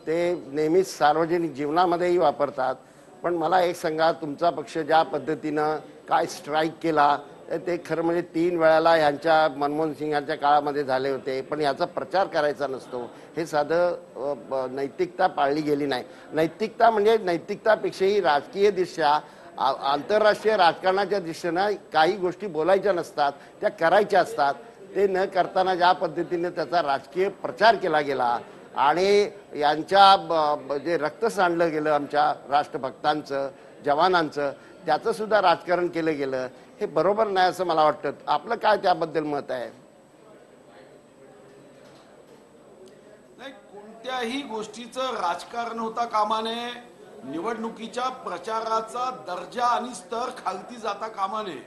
ते नेहमीच सार्वजनिक जीवनामध्येही वापरतात. पण मला एक सांगा, तुमचा पक्ष ज्या पद्धतीनं काय स्ट्राईक केला, ते खरं म्हणजे 3 वेळाला यांच्या मनमोहन सिंगांच्या काळामध्ये झाले होते, पण याचा प्रचार करायचा नसतो. हे साधं नैतिकता पाळली गेली नाही. नैतिकता म्हणजे नैतिकतापेक्षाही राजकीय दृष्ट्या आंतरराष्ट्रीय राजकारणाच्या दृष्टीनं काही गोष्टी बोलायच्या नसतात, त्या करायच्या असतात. ते न करताना ज्या पद्धतीने त्याचा राजकीय प्रचार केला गेला आणि यांच्या जे रक्त सांडलं गेलं आमच्या राष्ट्रभक्तांचं, जवानांचं, त्याचं सुद्धा राजकारण केलं गेलं, हे बरोबर नाही असं मला वाटतं. आपलं काय त्याबद्दल मत आहे? नाही, कोणत्याही गोष्टीचं राजकारण होता कामा नये. निवडणुकीच्या प्रचाराचा दर्जा आणि स्तर खालती जाता कामा नये.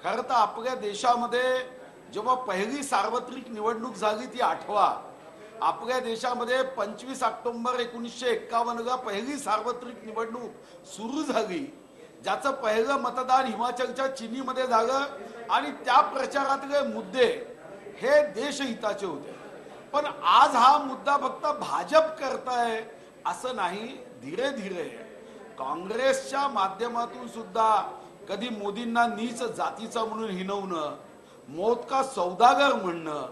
खरं तर आपल्या देशामध्ये जेव्हा पहिली सार्वत्रिक निवडणूक झाली ती आठवा. आपल्या देशामध्ये 25 ऑक्टोबर 1951ला पहिली सार्वत्रिक निवडणूक सुरू झाली, ज्याचं पहिलं मतदान हिमाचलच्या चिनीमध्ये झालं आणि त्या प्रचारातले मुद्दे हे देशहिताचे होते. पण आज हा मुद्दा फक्त भाजप करताय असं नाही. धीरे धीरे काँग्रेसच्या माध्यमातून सुद्धा कधी मोदींना नीच जातीचा म्हणून हिणवणं, मौत का सौदागर म्हणणं,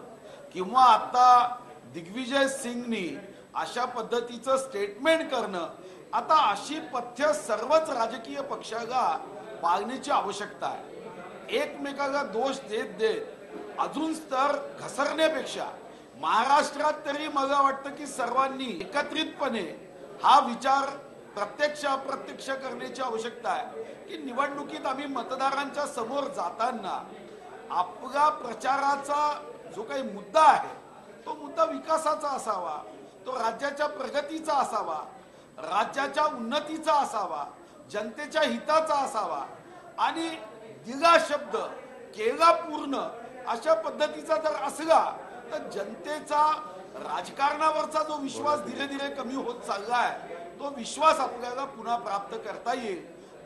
किंवा आता दिग्विजय सिंगनी अशा पद्धतीचं स्टेटमेंट करणं, आता अशी पथ्य सर्वच राजकीय पक्षाला पाळण्याची आवश्यकता आहे. एकमेकाला दोष देत देत अजून स्तर घसरण्यापेक्षा महाराष्ट्रात तरी मला वाटतं की सर्वांनी एकत्रितपणे हा विचार प्रत्यक्ष अप्रत्यक्ष करण्याची आवश्यकता आहे की निवडणुकीत आम्ही मतदारांच्या समोर जाताना आपला प्रचाराचा जो काही मुद्दा आहे तो मुद्दा विकासाचा असावा, तो राज्याच्या प्रगतीचा असावा, राज्याच्या उन्नतीचा असावा, जनतेच्या हिताचा असावा आणि दिला शब्द केला पूर्ण अशा पद्धतीचा जर असला तर जनतेचा राजकारणावरचा जो विश्वास धीरे धीरे कमी होत चाललाय तो विश्वास आपल्याला पुन्हा प्राप्त करता येईल.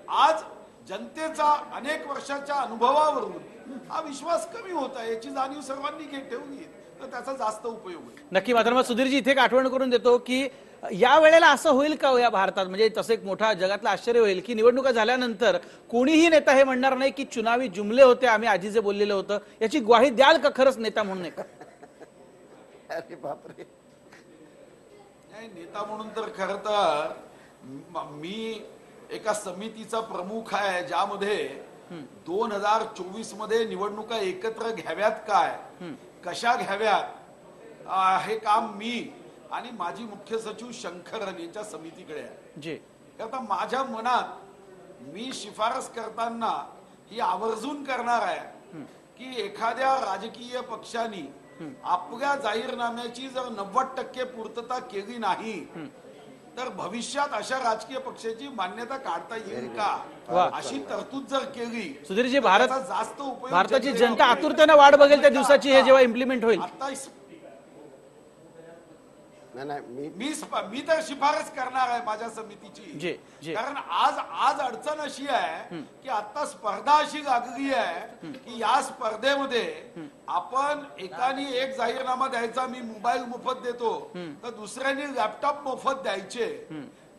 आज जनतेचा अनेक वर्षाच्या अनुभवावरून हा विश्वास कमी होत आहे याची जाणीव सर्वांनी ठेवली तर त्याचा जास्त उपयोग होईल. नक्की. मात्र सुधीरजी इथे एक आठवण करून देतो की या वेळेला असं होईल का या भारतात, म्हणजे तसं एक मोठा जगातलं आश्चर्य होईल की निवडणुका झाल्यानंतर कोणीही नेता हे म्हणणार नाही की चुनावी जुमले होते, आम्ही आधी जे बोललेलं होतं याची ग्वाही द्याल का खरंच नेता म्हणून? अरे बापरे. नाही, नेता म्हणून तर खरं तर मी एका समितीचा प्रमुख आहे ज्यामध्ये 2024 मध्ये निवडणुका एकत्र घ्याव्यात काय, कशा घ्याव्यात हे काम मी आणि माजी मुख्य सचिव शंकरन यांच्या समितीकडे आहे. आता माझ्या मनात मी शिफारस करताना ही आवर्जून करणार आहे की एखाद्या राजकीय पक्षाने आपल्या जाहीरनाम्याची जर 90% पूर्तता केली नाही तर भविष्यात अशा राजकीय पक्षाची मान्यता काढता येईल का, अशी तरतूद जर केली सुधीरजी जास्त उपयोग भारताची जनता आतुरतेने वाट बघेल त्या दिवसाची हे जेव्हा इम्प्लिमेंट होईल. आता मी तर शिफारस करणार आहे माझ्या समितीची. कारण आज अडचण अशी आहे की आता स्पर्धा अशी लागली आहे की या स्पर्धेमध्ये आपण एकाने एक जाहीरनामा द्यायचा, मी मोबाईल मोफत देतो तर दुसऱ्याने लॅपटॉप मोफत द्यायचे.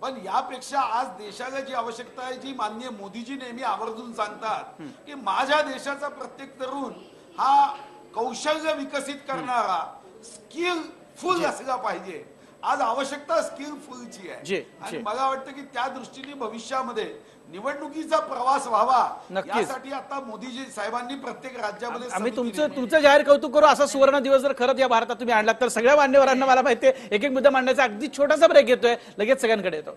पण यापेक्षा आज देशाला जी आवश्यकता आहे, जी माननीय मोदीजी नेहमी आवर्जून सांगतात की माझ्या देशाचा प्रत्येक तरुण हा कौशल्य विकसित करणारा स्किलफुल असला पाहिजे. आज आवश्यकता स्किलफुलची आहे आणि मला वाटतं की त्या दृष्टीने भविष्यामध्ये निवडणुकीचा प्रवास व्हावा यासाठी आता मोदीजी साहेबांनी प्रत्येक राज्यामध्ये आम्ही तुमचं जाहीर कौतुक करू. असा सुवर्ण दिवस जर खरंच या भारतात तुम्ही आणलात तर सगळ्या मान्यवरांना मला माहिती आहे एक एक मुद्दा मांडण्याचा अगदी छोटासा ब्रेक घेतोय, लगेच सगळ्यांकडे येतो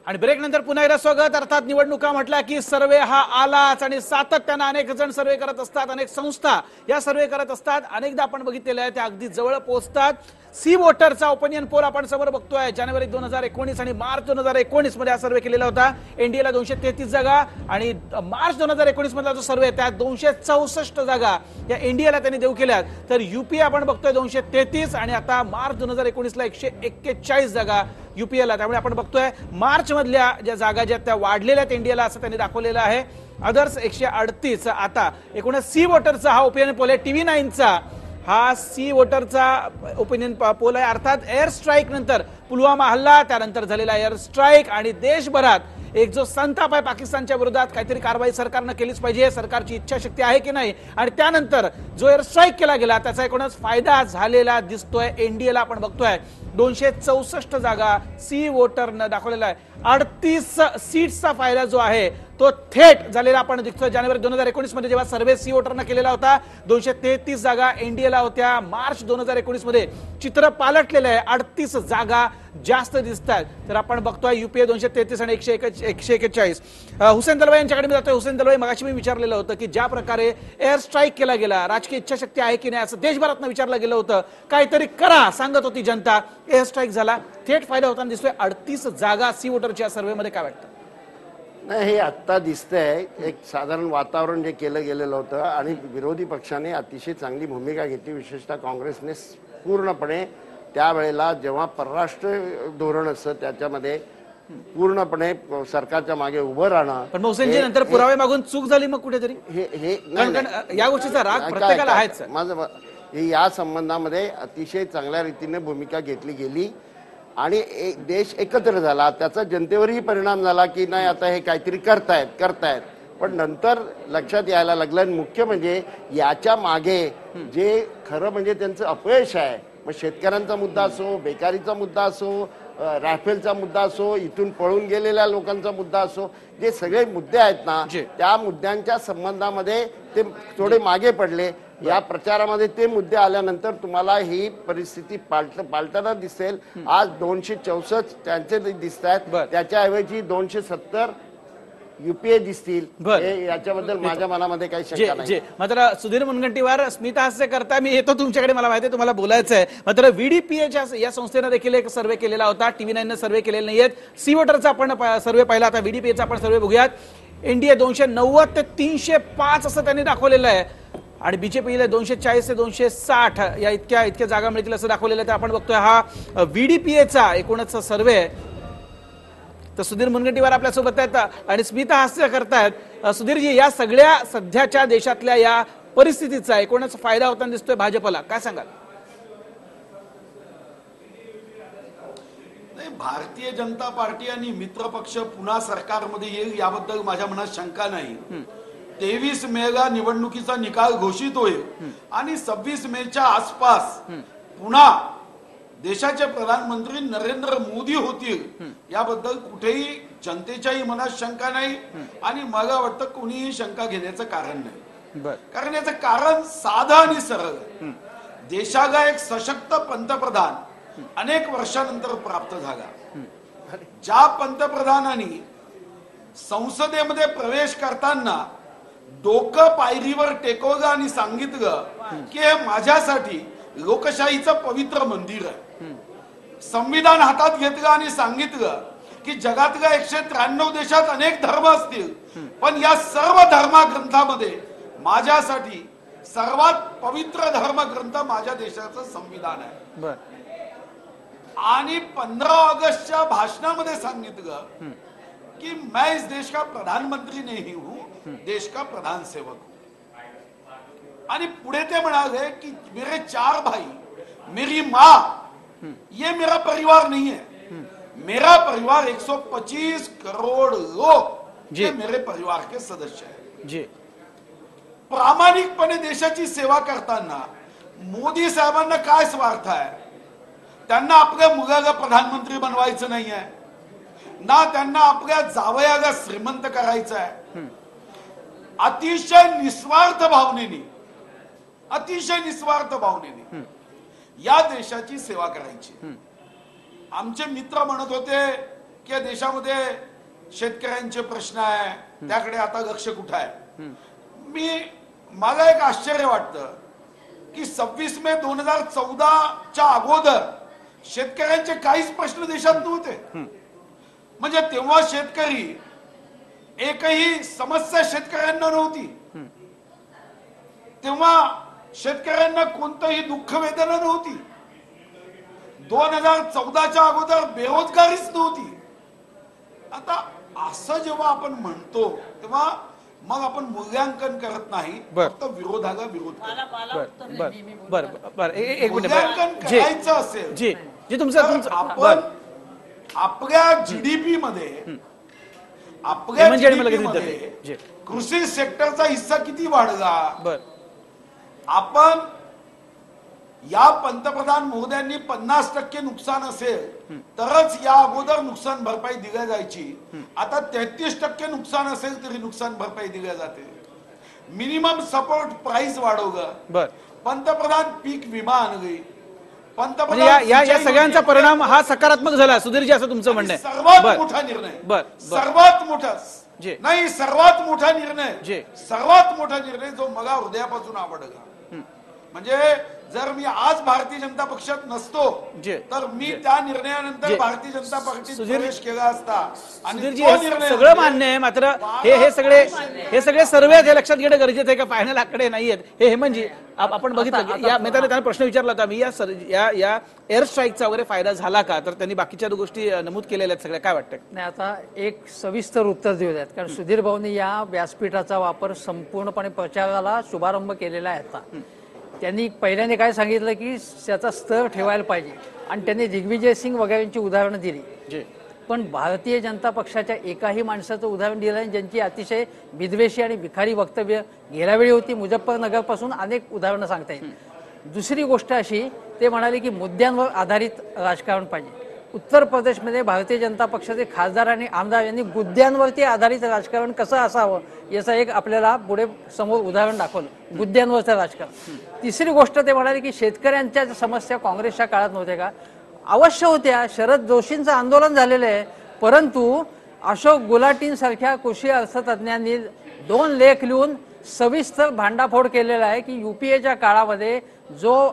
आणि ब्रेक नंतर पुन्हा एकदा स्वागत. अर्थात निवडणुका म्हटल्या की सर्वे हा आलाच आणि सातत्यानं अनेक जण सर्वे करत असतात, अनेक संस्था या सर्वे करत असतात. अनेकदा आपण बघितलेलं आहे त्या अगदी जवळ पोहोचतात. सी वोटरचा ओपिनियन पोल आपण समोर बघतोय. जानेवारी 2019 आणि मार्च 2019 मध्ये हा सर्वे केलेला होता. एनडीएला 233 जागा आणि मार्च 2019 मधला जो सर्वे आहे त्यात 264 जागा या एनडीएला त्यांनी देऊ केल्यात. तर युपीए आपण बघतोय 233 आणि आता मार्च 2019 ला 141 जागा युपीएला. त्यामुळे आपण बघतोय मार्च मधल्या ज्या जागा ज्या त्या वाढलेल्या आहेत एनडीएला असं त्यांनी दाखवलेलं आहे. अदर्स 138. आता एकूणच सी वोटरचा हा ओपिनियन पोल आहे. TV9चा हा सी वोटरचा ओपिनियन पोल आहे. अर्थात एअर स्ट्राईक नंतर पुलवामा हल्ला, त्यानंतर झालेला एअर स्ट्राईक आणि देशभरात एक जो संताप आहे पाकिस्तानच्या विरोधात, काहीतरी कारवाई सरकारनं केलीच पाहिजे, सरकारची इच्छाशक्ती आहे की नाही, आणि त्यानंतर जो एअर स्ट्राईक केला गेला त्याचा एकूणच फायदा झालेला दिसतोय. एनडीएला आपण बघतोय 264 जागा सी वोटरनं दाखवलेला आहे. 38 सीट्सचा फायदा जो आहे तो थेट झालेला आपण दिसतोय. जानेवारी 2019 मध्ये जेव्हा सर्व्हे सी वोटरनं केलेला होता 233 जागा एनडीएला होत्या. मार्च 2019 मध्ये चित्र पालटलेलं आहे, 38 जागा जास्त दिसत आहेत. तर आपण बघतोय युपीए 233 आणि 141. हुसेन दलवाई यांच्याकडे मी जातोय. हुसेन दलवाई, मगाशी मी विचारलेलं होतं की ज्या प्रकारे एअर स्ट्राईक केला गेला, राजकीय इच्छाशक्ती आहे की नाही असं देशभरातनं विचारलं गेलं होतं. काहीतरी करा सांगत होती जनता. एअर स्ट्राईक झाला, थेट फायदा होताना दिसतोय. 38 जागा सी वोटरच्या सर्व्हेमध्ये काय वाटतं? नाही, हे आत्ता दिसतंय एक साधारण वातावरण जे केलं गेलेलं होतं आणि विरोधी पक्षाने अतिशय चांगली भूमिका घेतली. विशेषतः काँग्रेसने पूर्णपणे त्यावेळेला जेव्हा परराष्ट्र धोरण असतं त्याच्यामध्ये पूर्णपणे सरकारच्या मागे उभं राहणं. पण हुसेनजी नंतर पुरावे मागून चूक झाली मग कुठेतरी या गोष्टीचा राग प्रत्येकाला आहेच. माझं या संबंधामध्ये अतिशय चांगल्या रीतीने भूमिका घेतली गेली आणि देश एकत्र झाला. त्याचा जनतेवरही परिणाम झाला की नाही आता हे काहीतरी करतायत. पण नंतर लक्षात यायला लागलं आणि मुख्य म्हणजे याच्या मागे जे खरं म्हणजे त्यांचं अपयश आहे. मग शेतकऱ्यांचा मुद्दा असो, बेकारीचा मुद्दा असो, राफेलचा मुद्दा असो, इथून पळून गेलेल्या लोकांचा मुद्दा असो, जे सगळे मुद्दे आहेत ना त्या मुद्द्यांच्या संबंधामध्ये ते थोडे मागे पडले. या प्रचारामध्ये ते मुद्दे आल्यानंतर तुम्हाला ही परिस्थिती पालटताना दिसेल. आज 264 त्यांचे दिसत आहेत, त्याच्याऐवजी 270 युपीए दिसतील. याच्याबद्दल माझ्या मनामध्ये काही शंका नाही. मात्र सुधीर मुनगंटीवार, स्मिता हास्य करता मी येतो तुमच्याकडे, मला माहिती आहे तुम्हाला बोलायचं आहे. मात्र VDPAच्या या संस्थेनं देखील एक सर्व्हे केलेला होता, TV9 सर्व्हे केलेले नाहीयेत. सी वोटरचा आपण सर्व्हे पाहिला, आता VDPAचा आपण सर्व्हे बघूयात. एनडीए 290 ते 305 असं त्यांनी दाखवलेलं आहे आणि बीजेपीला 240 ते 260 या इतक्या जागा मिळतील असं दाखवलेलं आहे. तर आपण बघतोय हा VDPAचा एकूणच सर्व्हे आहे. तर सुधीर मुनगंटीवार आपल्यासोबत आहेत आणि स्मिता हास्य करतायत. सुधीरजी, या सगळ्या सध्याच्या देशातल्या या परिस्थितीचा एकूणच फायदा होताना दिसतोय भाजपला, काय सांगाल? नाही, भारतीय जनता पार्टी आणि मित्र पक्ष पुन्हा सरकारमध्ये येईल याबद्दल माझ्या मनात शंका नाही. 23 मेला निवडणुकीचा निकाल घोषित होईल आणि 26 मेच्या आसपास पुन्हा देशाचे प्रधानमंत्री नरेंद्र मोदी होतील याबद्दल कुठेही जनतेच्याही मनात शंका नाही आणि मला वाटतं कोणीही शंका घेण्याचं कारण नाही. कारण याचं कारण साधं आणि सरळ आहे. देशाला एक सशक्त पंतप्रधान अनेक वर्षानंतर प्राप्त झाला. ज्या पंतप्रधानांनी संसदेमध्ये प्रवेश करताना डोकं पायरीवर टेकवलं आणि सांगितलं की हे माझ्यासाठी लोकशाहीचं पवित्र मंदिर आहे. संविधान हातात घेतलं आणि सांगितलं की जगातल्या 193 देशात अनेक धर्म असतील पण या सर्व धर्मग्रंथामध्ये माझ्यासाठी सर्वात पवित्र धर्मग्रंथ माझ्या देशाचं संविधान आहे. आणि 15 ऑगस्टच्या भाषणामध्ये सांगितलं कि मैं इस देश का प्रधानमंत्री नहीं हूं, देश का प्रधान सेवक हूं. आणि पुढे ते म्हणाले की मेरे 4 भाई, मेरी माँ, ये मेरा परिवार नहीं है. मेरा परिवार 125 करोड़ लोग ये मेरे परिवार के सदस्य हैं. प्रामाणिकपणे देशाची सेवा करताना मोदी साहेबांना काय स्वार्थ आहे? त्यांना आपल्या मुलाला प्रधानमंत्री बनवायचं नाही आहे ना, त्यांना आपल्या जावयाला श्रीमंत करायचं आहे. अतिशय निस्वार्थ भावनेने या देशाची सेवा करायची. आमचे मित्र म्हणत होते की देशामध्ये शेतकऱ्यांचे प्रश्न आहे, त्याकडे आता लक्ष कुठं आहे. मला एक आश्चर्य वाटतं की 26 मे 2014च्या अगोदर शेतकऱ्यांचे काहीच प्रश्न देशात नव्हते. म्हणजे तेव्हा शेतकरी एकही समस्या शेतकऱ्यांना नव्हती. तेव्हा शेतकऱ्यांना कोणतंही दुःख वेदना नव्हती. 2014च्या अगोदर बेरोजगारीच नव्हती. आता असं जेव्हा आपण म्हणतो तेव्हा मग आपण मूल्यांकन करत नाही, फक्त विरोधाला विरोध मूल्यांकन करायचं असेल आपण आपल्या जीडीपी मध्ये आपल्या म्हणजे आणि मला GDP किती मध्ये देते? जे. कृषी सेक्टरचा हिस्सा किती वाढला? बर आपण या पंतप्रधान महोदयांनी 50% नुकसान असेल तरच या अगोदर नुकसान भरपाई दिल्या जायची. आता 33% नुकसान असेल तरी नुकसान भरपाई दिल्या जाते. मिनिमम सपोर्ट प्राइस वाढवलं. बर पंतप्रधान पीक विमा आणली. म्हणजे या सगळ्यांचा परिणाम हा सकारात्मक झाला सुधीरजी, असं तुमचं म्हणणं आहे? सर्वात मोठा निर्णय, बर सर्वात मोठा जे. नाही सर्वात मोठा निर्णय जे. सर्वात मोठा निर्णय जो मला हृदयापासून आवडला. म्हणजे जर मी आज भारतीय जनता पक्षात नसतो जे. तर मी त्या निर्णयानंतर भारतीय जनता पार्टीत प्रवेश केला असता. आणि सुधीरजी, तो हे निर्णय सगळं मान्य आहे, मात्र हे सगळे सर्वे आहेत, हे लक्षात घेणं गरजेचं आहे का फायनल आकडे नाहीयेत. हे हेमंतजी, आपण बघितलं की या नेत्याने त्यांना प्रश्न विचारला होता मी, या एअर स्ट्राईकचा वगैरे फायदा झाला का? तर त्यांनी बाकीच्या गोष्टी नमूद केलेल्या आहेत सगळ्या. काय वाटतं? नाही, आता एक सविस्तर उत्तर देऊयात, कारण सुधीर भाऊनी या व्यासपीठाचा वापर संपूर्णपणे प्रचाराला शुभारंभ केलेला आहे. आता त्यांनी पहिल्यांदा काय सांगितलं की त्याचा स्तर ठेवायला पाहिजे, आणि त्यांनी दिग्विजय सिंग वगैरेंची उदाहरणं दिली. पण भारतीय जनता पक्षाच्या एकाही माणसाचं उदाहरण दिलं नाही ज्यांची अतिशय विद्वेषी आणि भिकारी वक्तव्य गेल्या वेळी होती. मुझफ्फरनगर पासून अनेक उदाहरणं सांगता येईल. दुसरी गोष्ट अशी, ते म्हणाले की मुद्द्यांवर आधारित राजकारण पाहिजे. उत्तर प्रदेशमध्ये भारतीय जनता पक्षाचे खासदार आणि आमदार यांनी मुद्द्यांवरती आधारित राजकारण कसं असावं याचं एक आपल्याला पुढे समोर उदाहरण दाखवलं, मुद्द्यांवरचं राजकारण. तिसरी गोष्ट, ते म्हणाले की शेतकऱ्यांच्या समस्या काँग्रेसच्या काळात नव्हत्या का? अवश्य होत्या. शरद जोशींचं आंदोलन झालेलं आहे, परंतु अशोक गुलाटींसारख्या कृषी अर्थतज्ञांनी 2 लेख लिहून सविस्तर भांडाफोड केलेला आहे की UPAच्या काळामध्ये जो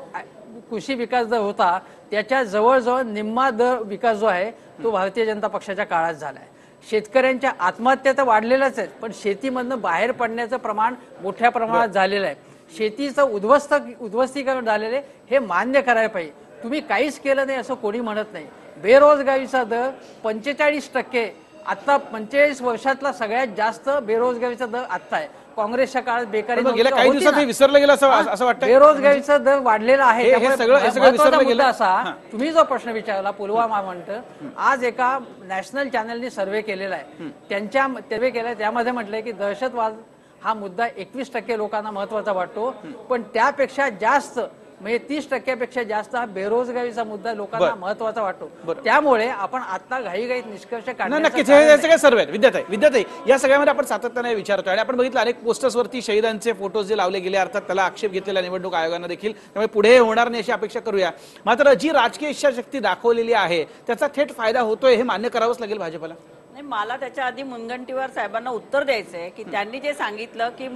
कृषी विकास दर होता त्याच्या जवळजवळ निम्मा दर विकास जो आहे तो भारतीय जनता पक्षाच्या काळात झाला आहे. शेतकऱ्यांच्या आत्महत्या तर वाढलेल्याच आहेत, पण शेतीमधनं बाहेर पडण्याचं प्रमाण मोठ्या प्रमाणात झालेलं आहे. शेतीचं उद्ध्वस्तीकरण झालेलं आहे, हे मान्य करायला पाहिजे. तुम्ही काहीच केलं नाही असं कोणी म्हणत नाही. बेरोजगारीचा दर 45%, आता 45 वर्षातला सगळ्यात जास्त बेरोजगारीचा दर आत्ता आहे. काँग्रेसच्या काळात बेकारी गेल्या काही दिवसात विसरलं गेलं असं वाटतं. बेरोजगारीचा दर वाढलेला आहे. हे सगळं विसरलं गेलं. असा तुम्ही जो प्रश्न विचारला पुलवामा म्हणतं, आज एका नॅशनल चॅनलनी सर्व्हे केलेला आहे, त्यांच्या सर्व्हे केलाय, त्यामध्ये म्हटलंय की दहशतवाद हा मुद्दा 21% लोकांना महत्वाचा वाटतो, पण त्यापेक्षा जास्त म्हणजे 30% जास्त हा बेरोजगारीचा मुद्दा लोकांना महत्वाचा वाटतो. त्यामुळे आपण आता घाईघाईत निष्कर्ष काढण्याचं नक्कीच हे सगळे सर्व आहेत. विद्याताई, या सगळ्यामध्ये आपण सातत्याने विचारतोय आणि आपण बघितलं अनेक पोस्टर्सवरती शहीदांचे फोटोज जे लावले गेले, अर्थात त्याला आक्षेप घेतलेला निवडणूक आयोगानं देखील, त्यामुळे पुढे होणार नाही अशी अपेक्षा करूया. मात्र जी राजकीय इच्छाशक्ती दाखवलेली आहे त्याचा थेट फायदा होतोय हे मान्य करावंच लागेल भाजपला. नाही, मला त्याच्या आधी मुनगंटीवार साहेबांना उत्तर द्यायचंय की त्यांनी जे सांगितलं की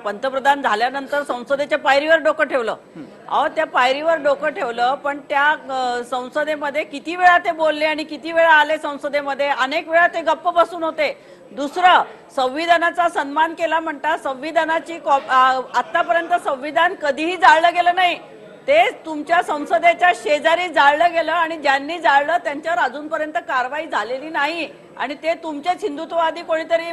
पंतप्रधान झाल्यानंतर संसदेच्या पायरीवर डोकं ठेवलं. अहो, त्या पायरीवर डोकं ठेवलं, पण त्या संसदेमध्ये किती वेळा ते बोलले आणि किती वेळा आले संसदेमध्ये? अनेक वेळा ते गप्प बसून होते. दुसरं, संविधानाचा सन्मान केला म्हणता. संविधानाची आतापर्यंत संविधान कधीही जाळलं गेलं नाही. ते तुमच्या संसदेच्या शेजारी जाळलं गेलं आणि ज्यांनी जाळलं त्यांच्यावर अजूनपर्यंत कारवाई झालेली नाही. आणि ते तुमचेच हिंदुत्ववादी कोणीतरी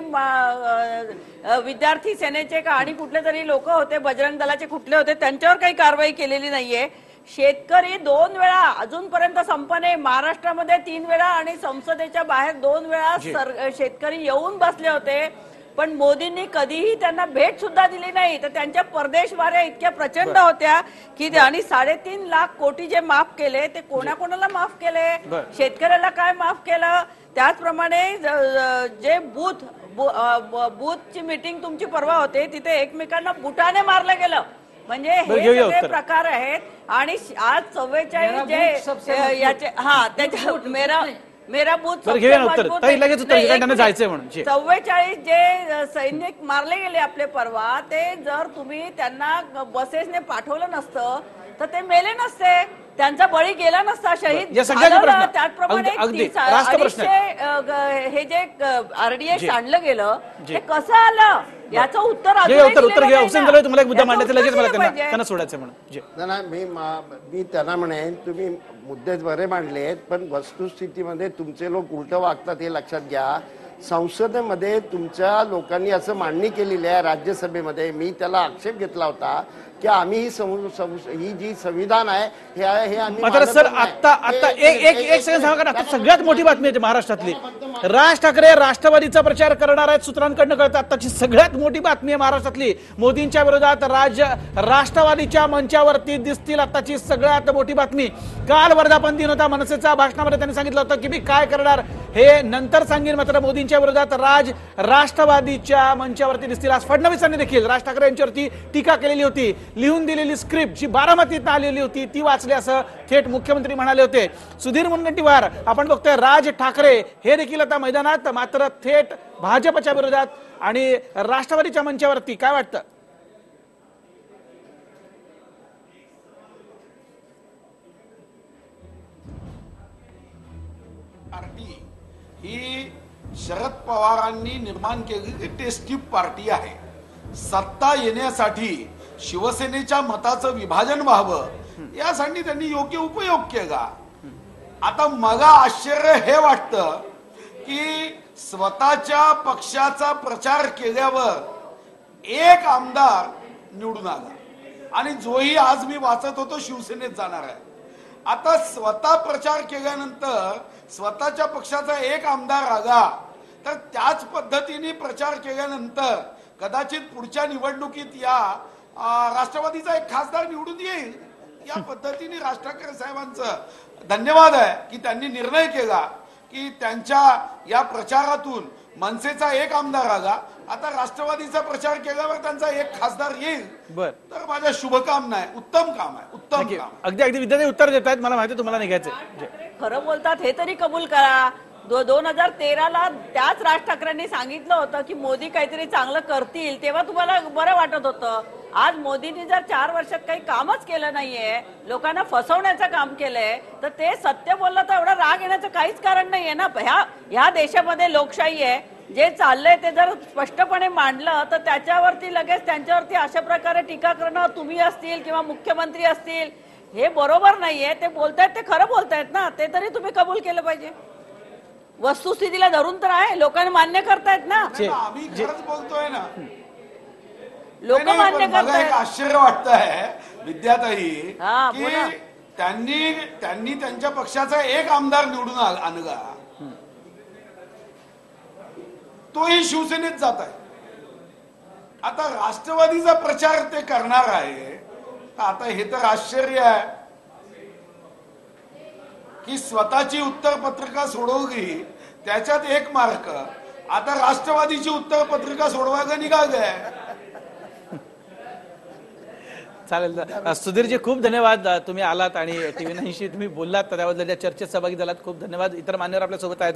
विद्यार्थी सेनेचे का आणि कुठले तरी लोक होते, बजरंग दलाचे कुठले होते, त्यांच्यावर काही कारवाई केलेली नाहीये. शेतकरी 2 वेळा अजूनपर्यंत संपणे, महाराष्ट्रामध्ये 3 वेळा आणि संसदेच्या बाहेर 2 वेळा शेतकरी येऊन बसले होते, पण मोदींनी कधीही त्यांना भेट सुद्धा दिली नाही. तर त्यांच्या परदेश वाऱ्या इतक्या प्रचंड होत्या की आणि 3.5 लाख कोटी जे माफ केले ते कोणाकोणाला माफ केले, शेतकऱ्याला काय माफ केलं? त्याचप्रमाणे जे बूथची मीटिंग तुमची परवा होते तिथे एकमेकांना बुटाने मारलं गेलं. म्हणजे हे सगळे प्रकार आहेत. आणि आज 44 जे याचे त्याच्या मेरा बूथ 44 जे सैनिक मारले गेले आपले परवा, ते जर तुम्ही त्यांना बसेसने पाठवलं नसतं तर ते मेले नसते, त्यांचा बळी गेला नसता, शहीद झालं. त्याचप्रमाणे हे जे RDS आणलं गेलं ते कसं आलं याचं उत्तर तुम्हाला एक मुद्दा मांडायचा, लगेच मला त्यांना सोडायचं म्हणून. मी त्यांना म्हणेन तुम्ही मुद्दे बरे मांडले, पण वस्तुस्थितीमध्ये तुमचे लोक उलटं वागतात हे लक्षात घ्या. संसदेमध्ये तुमच्या लोकांनी असं मांडणी केलेली आहे राज्यसभेमध्ये, मी त्याला आक्षेप घेतला होता की की आम्ही ही जी संविधान आहे हे आम्ही मात्र मानतच सर नाही. आता एक सेकंड सांगा, कारण आता सगळ्यात मोठी बातमी आहे महाराष्ट्रातली. राज ठाकरे राष्ट्रवादीचा प्रचार करणार आहेत सूत्रांकडनं कळतं. आताची सगळ्यात मोठी बातमी आहे महाराष्ट्रातली. मोदींच्या विरोधात राष्ट्रवादीच्या मंचावरती दिसतील. आताची सगळ्यात मोठी बातमी. काल वर्धापन दिन होता. मनसेच्या भाषणामध्ये त्यांनी सांगितलं होतं की मी काय करणार हे नंतर सांगेन, मात्र मोदींच्या विरोधात राष्ट्रवादीच्या मंचावरती दिसतील. आज फडणवीसांनी देखील राज ठाकरे यांच्यावरती टीका केलेली होती. लिहून दिलेली स्क्रिप्ट जी बारामतीत आलेली होती ती वाचली असं थेट मुख्यमंत्री म्हणाले होते. सुधीर मुनगंटीवार, आपण बघतोय राज ठाकरे हे देखील आता मैदानात, मात्र थेट भाजपच्या विरोधात आणि राष्ट्रवादीच्या मंचावरती. काय वाटतं? पार्टी ही शरद पवारांनी निर्माण केलेली टेस्ट ट्यूब पार्टी आहे. सत्ता येण्यासाठी शिवसेनेच्या मताचं विभाजन व्हावं यासाठी त्यांनी योग्य उपयोग केला. आता मला आश्चर्य हे वाटतं की स्वतःच्या पक्षाचा प्रचार केल्यावर एक आमदार निवडून आला आणि जोही आज मी वाचत होतो शिवसेनेत जाणार आहे. आता स्वतः प्रचार केल्यानंतर स्वतःच्या पक्षाचा एक आमदार आला तर त्याच पद्धतीने प्रचार केल्यानंतर कदाचित पुढच्या निवडणुकीत या राष्ट्रवादीचा एक खासदार निवडून येईल. या पद्धतीने राज ठाकरे साहेबांचं धन्यवाद आहे की त्यांनी निर्णय केला की त्यांच्या या प्रचारातून मनसेचा एक आमदार आला, आता राष्ट्रवादीचा प्रचार केल्यावर त्यांचा एक खासदार येईल. तर माझ्या शुभकामना आहे. उत्तम काम आहे, उत्तम काम. अगदी अगदी विद्यार्थी उत्तर देत आहेत. मला माहिती तुम्हाला निघायचं. खरं बोलतात हे तरी कबूल करा. 2013ला त्याच राज ठाकरेंनी सांगितलं होतं की मोदी काहीतरी चांगलं करतील, तेव्हा तुम्हाला बरं वाटत होतं. आज मोदींनी जर 4 वर्षात काही कामच केलं नाहीये, लोकांना फसवण्याचं काम केलंय, तर ते सत्य बोललं तर एवढा राग येण्याचं काहीच कारण नाहीये ना. ह्या देशामध्ये लोकशाही आहे. जे चाललंय ते जर स्पष्टपणे मांडलं तर त्याच्यावरती लगेच त्यांच्यावरती अशा प्रकारे टीका करणं, तुम्ही असतील किंवा मुख्यमंत्री असतील, हे बरोबर नाहीये. ते बोलतायत ते खरं बोलतायत ना, ते तरी तुम्ही कबूल केलं पाहिजे. वस्तुस्थितीला धरून तर आहे, लोकांनी मान्य करतायत ना. आम्ही खरंच बोलतोय ना, लोक मान्य मला एक करतायत. आश्चर्य वाटत आहे विद्याताई हा, की बोला. त्यांनी त्यांच्या पक्षाचा एक आमदार निवडून आणला, तोही शिवसेनेत जात आहे. आता राष्ट्रवादीचा प्रचार ते करणार आहे. आता हे तर आश्चर्य आहे की स्वतःची उत्तरपत्रिका सोडवली त्याच्यात 1 मार्क, आता राष्ट्रवादीची उत्तरपत्रिका सोडवायला निघाले. चालेल. सुधीरजी खूप धन्यवाद. तुम्ही आलात आणि टीव्ही 9शी तुम्ही बोललात, त्याबद्दल या चर्चेत सहभागी झालात. खूप धन्यवाद. इतर मान्यवर आपल्या सोबत आहेत.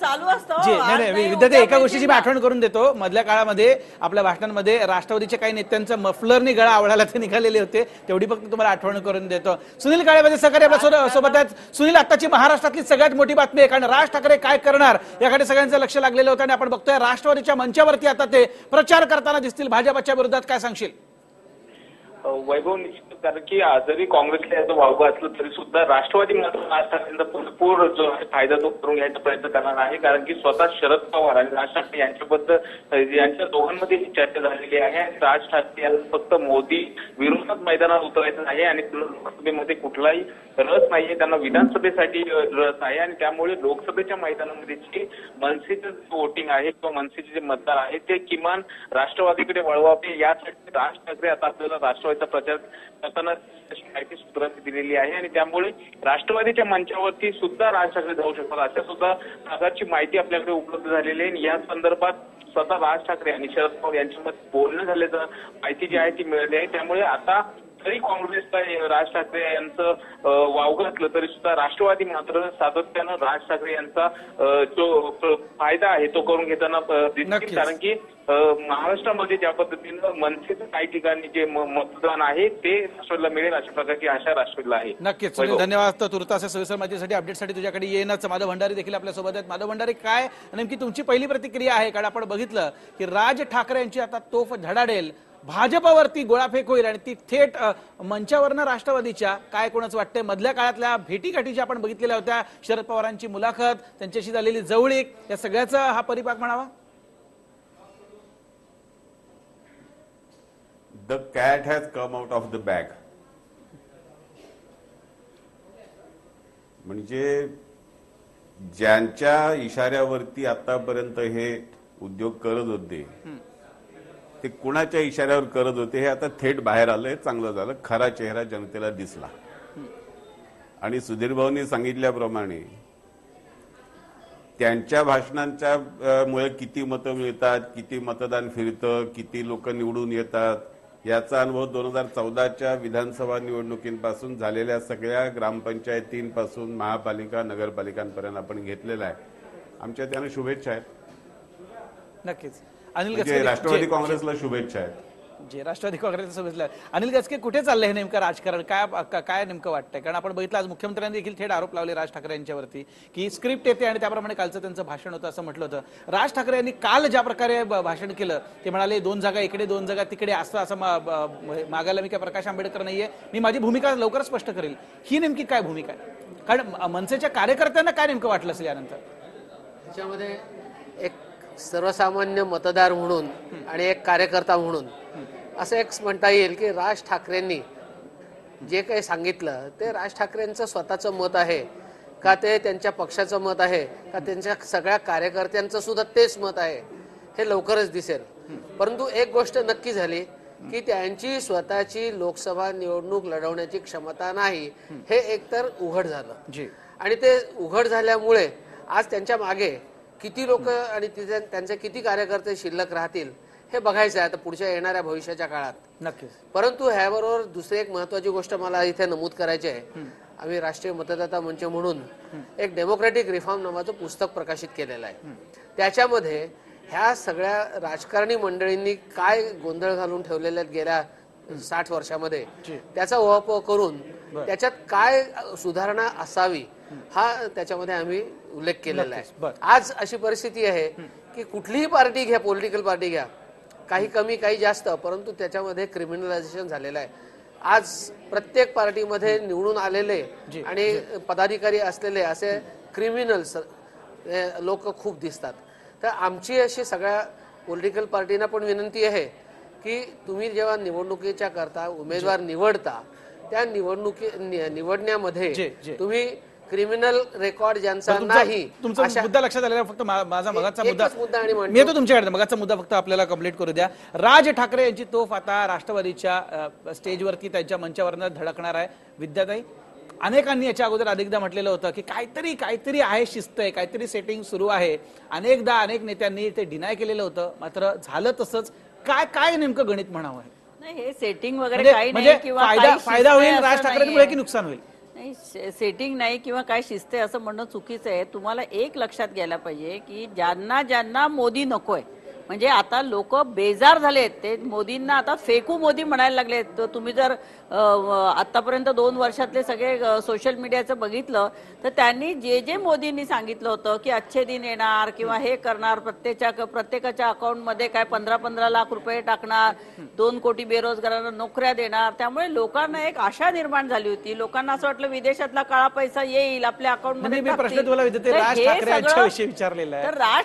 चालू असतं. जी नाही विद्यार्थी, एका गोष्टीची मी आठवण करून देतो. मधल्या काळामध्ये आपल्या भाषणांमध्ये राष्ट्रवादीच्या काही नेत्यांचं मफलरनी गळा आवळायला ते निघालेले होते, तेवढी फक्त तुम्हाला आठवण करून देतो. सुनील काळेमध्ये सहकारी आपल्या सोबत आहेत. सुनील, आताची महाराष्ट्रातली सगळ्यात मोठी बातमी आहे, कारण राज ठाकरे काय करणार याकडे सगळ्यांचं लक्ष लागलेलं होतं आणि आपण बघतोय राष्ट्रवादीच्या मंचावरती आता ते प्रचार करताना दिसतील भाजपच्या विरोधात. काय सांगशील? वैभव, निश्चित, कारण की जरी काँग्रेसला याचं वावगं असलं तरी सुद्धा राष्ट्रवादी मात्र राज ठाकरेंचा भरपूर जो आहे फायदा तो करून घ्यायचा प्रयत्न करणार आहे. कारण की स्वतः शरद पवार आणि राज ठाकरे यांच्याबद्दल यांच्या दोघांमध्ये ही चर्चा झालेली आहे आणि राज ठाकरे यांना फक्त मोदी विरोधात मैदानात उतरायचं नाही आणि लोकसभेमध्ये कुठलाही रस नाहीये, त्यांना विधानसभेसाठी रस आहे आणि त्यामुळे लोकसभेच्या मैदानामध्ये जे मनसेचं वोटिंग आहे किंवा मनसेचे जे मतदार आहेत ते किमान राष्ट्रवादीकडे वळवावे यासाठी राज ठाकरे आता आपल्याला राष्ट्रवादीचा प्रचार करताना माहिती सूत्रांनी दिलेली आहे आणि त्यामुळे राष्ट्रवादीच्या मंचावरती सुद्धा राज ठाकरे जाऊ शकतात अशा सुद्धा प्रकारची माहिती आपल्याकडे उपलब्ध झालेली आहे. या संदर्भात स्वतः राज ठाकरे आणि शरद पवार यांच्यामध्ये बोलणं झाल्याचं माहिती जी आहे ती मिळाली आहे. त्यामुळे आता जरी काँग्रेसला राज ठाकरे यांचं वावगं असलं तरी सुद्धा राष्ट्रवादी मात्र सातत्यानं राज ठाकरे यांचा जो फायदा आहे तो करून घेताना दिसतील. कारण की महाराष्ट्रामध्ये ज्या पद्धतीनं मनसेचं काही ठिकाणी जे मतदान आहे ते राष्ट्रवादीला मिळेल अशा प्रकारची आशा राष्ट्रवादीला आहे. नक्कीच. धन्यवाद. तुर्तास सविस्तर माहितीसाठी अपडेटसाठी तुझ्याकडे येणंच. माधव भंडारी देखील आपल्यासोबत आहेत. माधव भंडारी, काय नेमकी तुमची पहिली प्रतिक्रिया आहे? कारण आपण बघितलं की राज ठाकरे यांची आता तोफ धडाडेल, भाजपावरती गोळाफेक होईल आणि ती थेट मंचावरनं राष्ट्रवादीच्या. काय कोणाच वाटतंय? मधल्या काळातल्या भेटीगाठी आपण बघितलेल्या होत्या, शरद पवारांची मुलाखत, त्यांच्याशी झालेली जवळीक, या सगळ्याचा हा परिपाक म्हणावा? The cat has come out of the bag. म्हणजे ज्यांच्या इशाऱ्यावरती आतापर्यंत हे उद्योग करत होते ते कुणाच्या इशाऱ्यावर करत होते हे आता थेट बाहेर आलंय. चांगलं झालं, खरा चेहरा जनतेला दिसला. आणि सुधीर भाऊंनी सांगितल्याप्रमाणे त्यांच्या भाषणांच्या मुळे किती मतं मिळतात, किती मतदान फिरतं, किती लोक निवडून येतात याचा अनुभव 2014च्या विधानसभा निवडणुकींपासून झालेल्या सगळ्या ग्रामपंचायतींपासून महापालिका नगरपालिकांपर्यंत आपण घेतलेला आहे. आमच्या त्यानं शुभेच्छा आहेत. नक्कीच अनिल म्हणजे गचके, राष्ट्रवादी काँग्रेसला शुभेच्छा आहेत. जे राष्ट्रवादी काँग्रेसचं समजलं. अनिल गचके, कुठे चाललंय हे नेमकं राजकारण? काय नेमकं वाटतंय? कारण आपण बघितलं आज मुख्यमंत्र्यांनी देखील थेट आरोप लावले राज ठाकरे यांच्यावरती की स्क्रिप्ट येते आणि त्याप्रमाणे कालचं त्यांचं भाषण होतं असं म्हटलं होतं. राज ठाकरे यांनी काल ज्या प्रकारे भाषण केलं ते म्हणाले 2 जागा इकडे 2 जागा तिकडे असं मागायला मी काय प्रकाश आंबेडकर नाहीये, मी माझी भूमिका लवकरच स्पष्ट करेल. ही नेमकी काय भूमिका आहे? कारण मनसेच्या कार्यकर्त्यांना काय नेमकं वाटलं असेल यानंतर? त्याच्यामध्ये एक सर्वसामान्य मतदार म्हणून आणि एक कार्यकर्ता म्हणून असं एक म्हणता येईल की राज ठाकरेंनी जे काही सांगितलं ते राज ठाकरेंचं स्वतःचं मत आहे का, ते त्यांच्या पक्षाचं मत आहे का, त्यांच्या सगळ्या कार्यकर्त्यांचं सुद्धा तेच मत आहे हे लवकरच दिसेल. परंतु एक गोष्ट नक्की झाली की त्यांची स्वतःची लोकसभा निवडणूक लढवण्याची क्षमता नाही हे एकतर उघड झालं. आणि ते उघड झाल्यामुळे आज त्यांच्या मागे किती लोक आणि त्यांचे किती कार्यकर्ते शिल्लक राहतील हे बघायचं आहे आता पुढच्या येणाऱ्या भविष्याच्या काळात. नक्कीच. परंतु ह्याबरोबर दुसरी एक महत्वाची गोष्ट मला इथे नमूद करायची आहे. आम्ही राष्ट्रीय मतदाता मंच म्हणून एक डेमोक्रॅटिक रिफॉर्म नावाचं पुस्तक प्रकाशित केलेलं आहे. त्याच्यामध्ये ह्या सगळ्या राजकारणी मंडळींनी काय गोंधळ घालून ठेवलेल्या गेल्या 60 वर्षामध्ये त्याचा उहापोह करून त्याच्यात काय सुधारणा असावी हा त्याच्यामध्ये आम्ही उल्लेख केलेला आहे. आज अशी परिस्थिती आहे की कुठलीही पार्टी घ्या, पॉलिटिकल पार्टी घ्या, काही कमी काही जास्त, परंतु त्याच्यामध्ये क्रिमिनलायझेशन झालेलं आहे. आज प्रत्येक पार्टीमध्ये निवडून आलेले आणि पदाधिकारी असलेले असे क्रिमिनल्स लोक खूप दिसतात. तर आमची अशी सगळ्या पॉलिटिकल पार्टींना पण विनंती आहे की तुम्ही जेव्हा निवडणुकीच्या करता उमेदवार निवडता त्या निवडण्यामध्ये तुम्ही क्रिमिनल रेकॉर्ड ज्यांचा नाही. तुमचा मुद्दा लक्षात आलेला. फक्त माझा मगाचा मुद्दा मी येतो तुमच्याकडे. मगाचा मुद्दा फक्त आपल्याला कंप्लीट करू द्या. राज ठाकरे यांची तोफ आता राष्ट्रवादीच्या स्टेजवरती त्यांच्या मंचावरनं धडकणार आहे. विद्याताई, अनेकांनी याच्या अगोदर अनेकदा म्हटलेलं होतं की काहीतरी आहे, शिस्त आहे, काहीतरी सेटिंग सुरू आहे. अनेकदा अनेक नेत्यांनी ते डिनाय केलेलं होतं, मात्र झालं तसंच. काय नेमकं गणित म्हणावं आहे? नाही, हे सेटिंग वगैरे काही नाही किंवा फायदा होईल राज ठाकरेंमुळे की नुकसान होईल? नाही, सेटिंग नाही किंवा काय शिस्त आहे असं म्हणणं चुकीचं आहे. तुम्हाला एक लक्षात घ्यायला पाहिजे की ज्यांना मोदी नकोय, म्हणजे आता लोक बेजार झालेत, ते मोदींना आता फेकू मोदी म्हणायला लागलेत. तर तुम्ही जर आतापर्यंत 2 वर्षातले सगळे सोशल मीडियाचं बघितलं तर त्यांनी जे मोदींनी सांगितलं होतं की अच्छे दिन येणार किंवा हे करणार, प्रत्येकाच्या अकाउंटमध्ये काय 15-15 लाख रुपये टाकणार, 2 कोटी बेरोजगारांना नोकऱ्या देणार. त्यामुळे लोकांना एक आशा निर्माण झाली होती. लोकांना असं वाटलं विदेशातला काळा पैसा येईल आपल्या अकाउंटमध्ये. प्रश्न तुम्हाला विचारते, राज ठाकरे यांच्याविषयी विचारलेला आहे. तर राज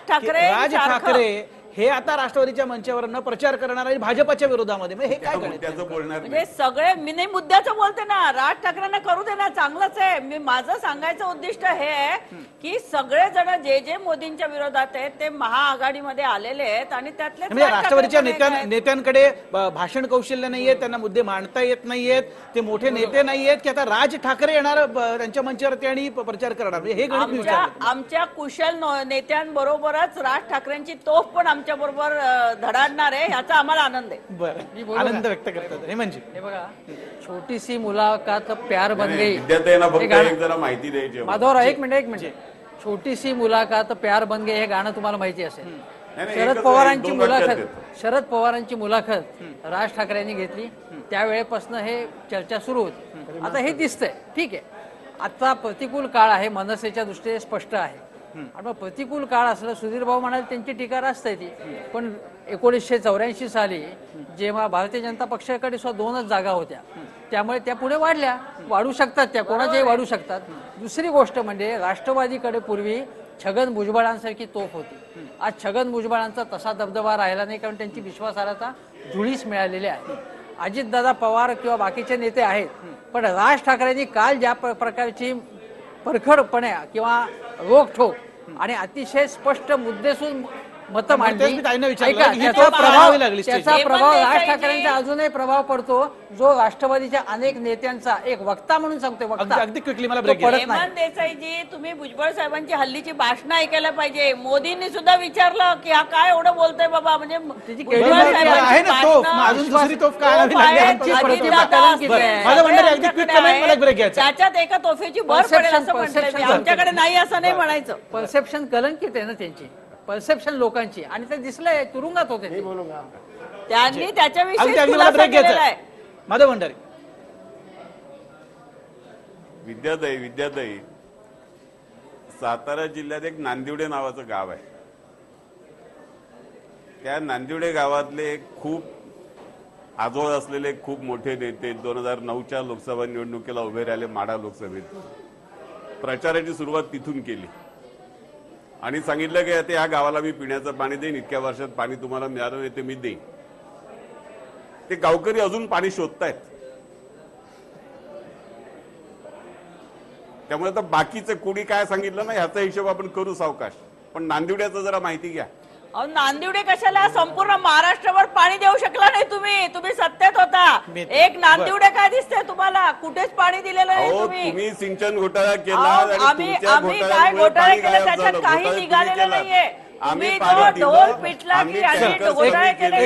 ठाकरे हे आता राष्ट्रवादीच्या मंचावर न प्रचार करणार आणि भाजपच्या विरोधामध्ये, हे काय म्हणजे सगळे मी नाही मुद्द्याचं बोलते ना. राज ठाकरेंना करू दे ना, चांगलंच आहे. मी माझं सांगायचं उद्दिष्ट हे आहे की सगळे जण जे मोदींच्या विरोधात आहेत ते महाआघाडीमध्ये आलेले आहेत आणि त्यातले राष्ट्रवादीच्या नेत्यांकडे भाषण कौशल्य नाहीये, त्यांना मुद्दे मांडता येत नाहीयेत, ते मोठे नेते नाहीयेत की आता राज ठाकरे येणार त्यांच्या मंचावरती आणि प्रचार करणार. हे गणित आमच्या कुशल नेत्यांबरोबरच राज ठाकरेंची तोफ पण आमच्या बरोबर धडाडणार आहे, याचा आम्हाला आनंद आहे. बरं, आनंद व्यक्त करतात. हे म्हणजे हे बघा, छोटीसी मुलाकात प्यार बन गई. माहिती द्यायची माधवराव, एक मिनिट. छोटीसी मुलाकात प्यार बन गई हे गाणं तुम्हाला माहिती असेल. शरद पवारांची मुलाखत राज ठाकरे यांनी घेतली, त्यावेळेपासून हे चर्चा सुरू होती. आता हे दिसतंय, ठीक आहे, आता प्रतिकूल काळ आहे, मनसेच्या दृष्टीने स्पष्ट आहे. आणि मग प्रतिकूल काळ असलं, सुधीर भाऊ म्हणाले त्यांची टीका रास्त ती, पण 1984 साली जेव्हा भारतीय जनता पक्षाकडे सुद्धा 2च जागा होत्या, त्यामुळे त्या पुढे वाढू शकतात, त्या कोणाच्याही वाढू शकतात. दुसरी गोष्ट म्हणजे राष्ट्रवादीकडे पूर्वी छगन भुजबळांसारखी तोफ होती. आज छगन भुजबळांचा तसा दबदबा राहिला नाही, कारण त्यांची विश्वासार्हता धुळीस मिळालेली आहे. अजितदादा पवार किंवा बाकीचे नेते आहेत, पण राज ठाकरेंनी काल ज्या प्रकारची परखडपणे किंवा रोखठोक आणि अतिशय स्पष्ट मुद्देसूद मतं मांडली, त्याचा प्रभाव राज ठाकरेंचा अजूनही प्रभाव पडतो, जो राष्ट्रवादीच्या अनेक नेत्यांचा एक वक्ता म्हणून सांगतोय. वक्ता अगदी क्विकली मला ब्रेक हेमंत देसाईजी, तुम्ही भुजबळ साहेबांची हल्लीची भाषणं ऐकायला पाहिजे. मोदींनी सुद्धा विचारलं की हा काय एवढं बोलतोय बाबा, म्हणजे त्याच्यात एका तोफेची भर पडेल असं म्हटलंय. आमच्याकडे नाही असं नाही म्हणायचं. परसेप्शन कलंकित आहे ना त्यांची, परसेप्शन लोकांची, आणि ते दिसलंय तुरुंगात होते त्यांनी त्याच्याविषयी खुलासा केलेला आहे. माधव भंडारी. विद्यादयी सातारा जिल्ह्यात एक नांदिवडे नावाचं गाव आहे. त्या नांदिवडे गावातले एक खूप आजोळ असलेले खूप मोठे नेते 2009च्या लोकसभा निवडणुकीला उभे राहिले. माढा लोकसभेत प्रचाराची सुरुवात तिथून केली आणि सांगितलं की आता या गावाला मी पिण्याचं पाणी देईन, इतक्या वर्षात पाणी तुम्हाला मिळालं नाही ते मी देईन. ते गावकरी अजून पाणी शोधतायत. त्यामुळे आता बाकीचं कोणी काय सांगितलं ना ह्याचा हिशोब आपण करू सावकाश, पण नांदिवड्याचं जरा माहिती घ्या. नांदिवडे कशाला, संपूर्ण महाराष्ट्रावर पाणी देऊ शकला नाही तुम्ही सत्तेत होता. एक नांदिवडे काय दिसते तुम्हाला, कुठेच पाणी दिलेलं नाही तुम्ही सिंचन घोटाळा केला, आम्ही काय घोटाळे केले त्याच्यात काही निघालेलं नाहीये. आम्ही ढोल पिटला की घोटाळे केले.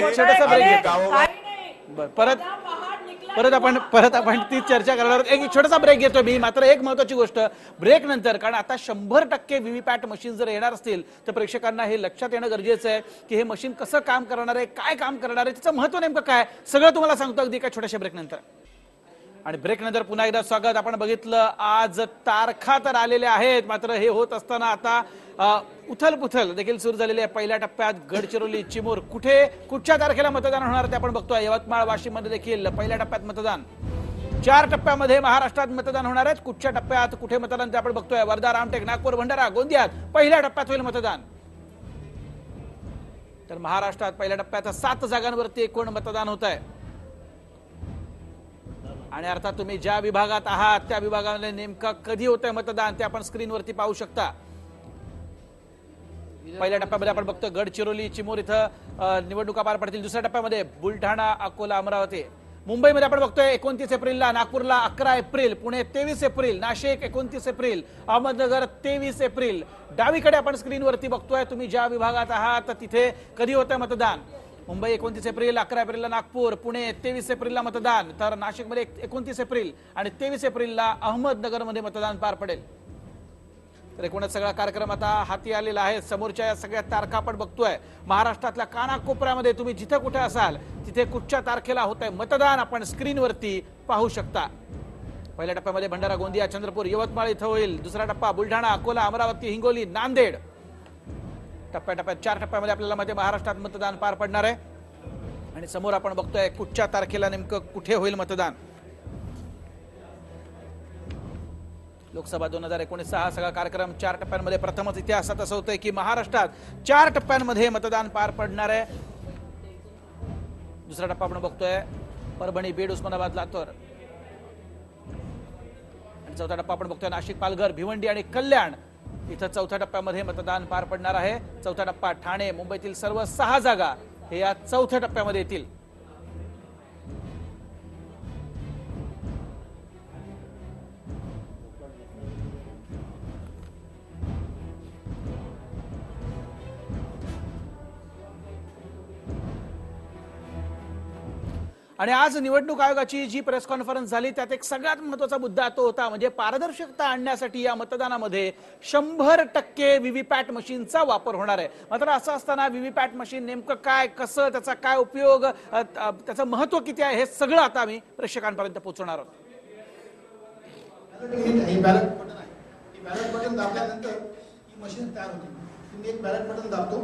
परत आपण ती चर्चा करणार. एक छोटासा ब्रेक घेतो मी. मात्र एक महत्वाची गोष्ट ब्रेक नंतर, कारण आता 100% व्हीव्हीपॅट मशीन जर येणार असतील तर प्रेक्षकांना हे लक्षात येणं गरजेचं आहे की हे मशीन कसं काम करणार आहे, काय काम करणार आहे, त्याचं महत्व नेमकं काय, सगळं तुम्हाला सांगतो अगदी एका छोट्याशा ब्रेक नंतर. आणि ब्रेक नंतर पुन्हा एकदा स्वागत. आपण बघितलं आज तारखा तर आलेल्या आहेत, मात्र हे होत असताना आता उथलपुथल देखील सुरू झालेली आहे. पहिल्या टप्प्यात गडचिरोली, चिमूर, कुठच्या तारखेला मतदान होणार ते आपण बघतोय. यवतमाळ, वाशिम मध्ये देखील पहिल्या टप्प्यात मतदान. 4 टप्प्यामध्ये महाराष्ट्रात मतदान होणार आहेत. कुठच्या टप्प्यात कुठे मतदान ते आपण बघतोय. वर्धा, रामटेक, नागपूर, भंडारा, गोंदियात पहिल्या टप्प्यात होईल मतदान. तर महाराष्ट्रात पहिल्या टप्प्यात 7 जागांवरती एकूण मतदान होत आहे. आणि अर्थात तुम्ही ज्या विभागात आहात त्या विभागामध्ये नेमकं कधी होतंय मतदान ते आपण स्क्रीनवरती पाहू शकता. पहिल्या टप्प्यामध्ये आपण बघतो गडचिरोली, चिमूर इथं निवडणुका पार पडतील. दुसऱ्या टप्प्यामध्ये बुलढाणा, अकोला, अमरावती. मुंबईमध्ये आपण बघतोय 29 एप्रिलला, नागपूरला 11 April, Pune 23 April, Nashik 29 April, Ahmednagar 23 April. डावीकडे आपण स्क्रीनवरती बघतोय तुम्ही ज्या विभागात आहात तिथे कधी होतंय मतदान. मुंबई 29 एप्रिल, 11 एप्रिलला नागपूर, पुणे 23 एप्रिलला मतदान, तर नाशिकमध्ये 29 एप्रिल आणि 23 एप्रिलला अहमदनगरमध्ये मतदान पार पडेल. तर एकूणच सगळा कार्यक्रम आता हाती आलेला आहे. समोरच्या या सगळ्या तारखा आपण बघतोय. महाराष्ट्रातल्या कानाकोपऱ्यामध्ये तुम्ही जिथे कुठे असाल तिथे कुठच्या तारखेला होतंय मतदान आपण स्क्रीनवरती पाहू शकता. पहिल्या टप्प्यामध्ये भंडारा, गोंदिया, चंद्रपूर, यवतमाळ इथं होईल. दुसरा टप्पा बुलढाणा, अकोला, अमरावती, हिंगोली, नांदेड. टप्प्याटप्प्यात 4 टप्प्यामध्ये आपल्याला मध्ये महाराष्ट्रात मतदान पार पडणार आहे. आणि समोर आपण बघतोय कुठच्या तारखेला नेमकं कुठे होईल मतदान. लोकसभा 2019 हा सगळा कार्यक्रम 4 टप्प्यांमध्ये प्रथमच इतिहासात असं होतंय की महाराष्ट्रात 4 टप्प्यांमध्ये मतदान पार पडणार आहे. दुसरा टप्पा आपण बघतोय परभणी, बीड, उस्मानाबाद, लातूर. आणि चौथा टप्पा आपण बघतोय नाशिक, पालघर, भिवंडी आणि कल्याण इथं चौथ्या टप्प्यामध्ये मतदान पार पडणार आहे. चौथा टप्पा ठाणे, मुंबईतील सर्व 6 जागा हे या चौथ्या टप्प्यामध्ये येतील. आणि आज निवडणूक आयोगाची जी प्रेस कॉन्फरन्स झाली त्यात एक सगळ्यात महत्त्वाचा मुद्दा तो होता म्हणजे पारदर्शकता आणण्यासाठी या मतदानामध्ये 100% व्हीव्हीपॅट मशीनचा वापर होणार आहे. मात्र असं असताना व्हीव्हीपॅट मशीन नेमकं काय, कसं, त्याचा काय उपयोग, त्याचं महत्त्व किती आहे हे सगळं आता आम्ही प्रेक्षकांपर्यंत पोहोचवणार आहोत. हे बॅलेट बटन आहे. हे बॅलेट बटन दाबल्यानंतर ही मशीन तयार होते. तुम्ही एक बॅलेट बटन दाबतो,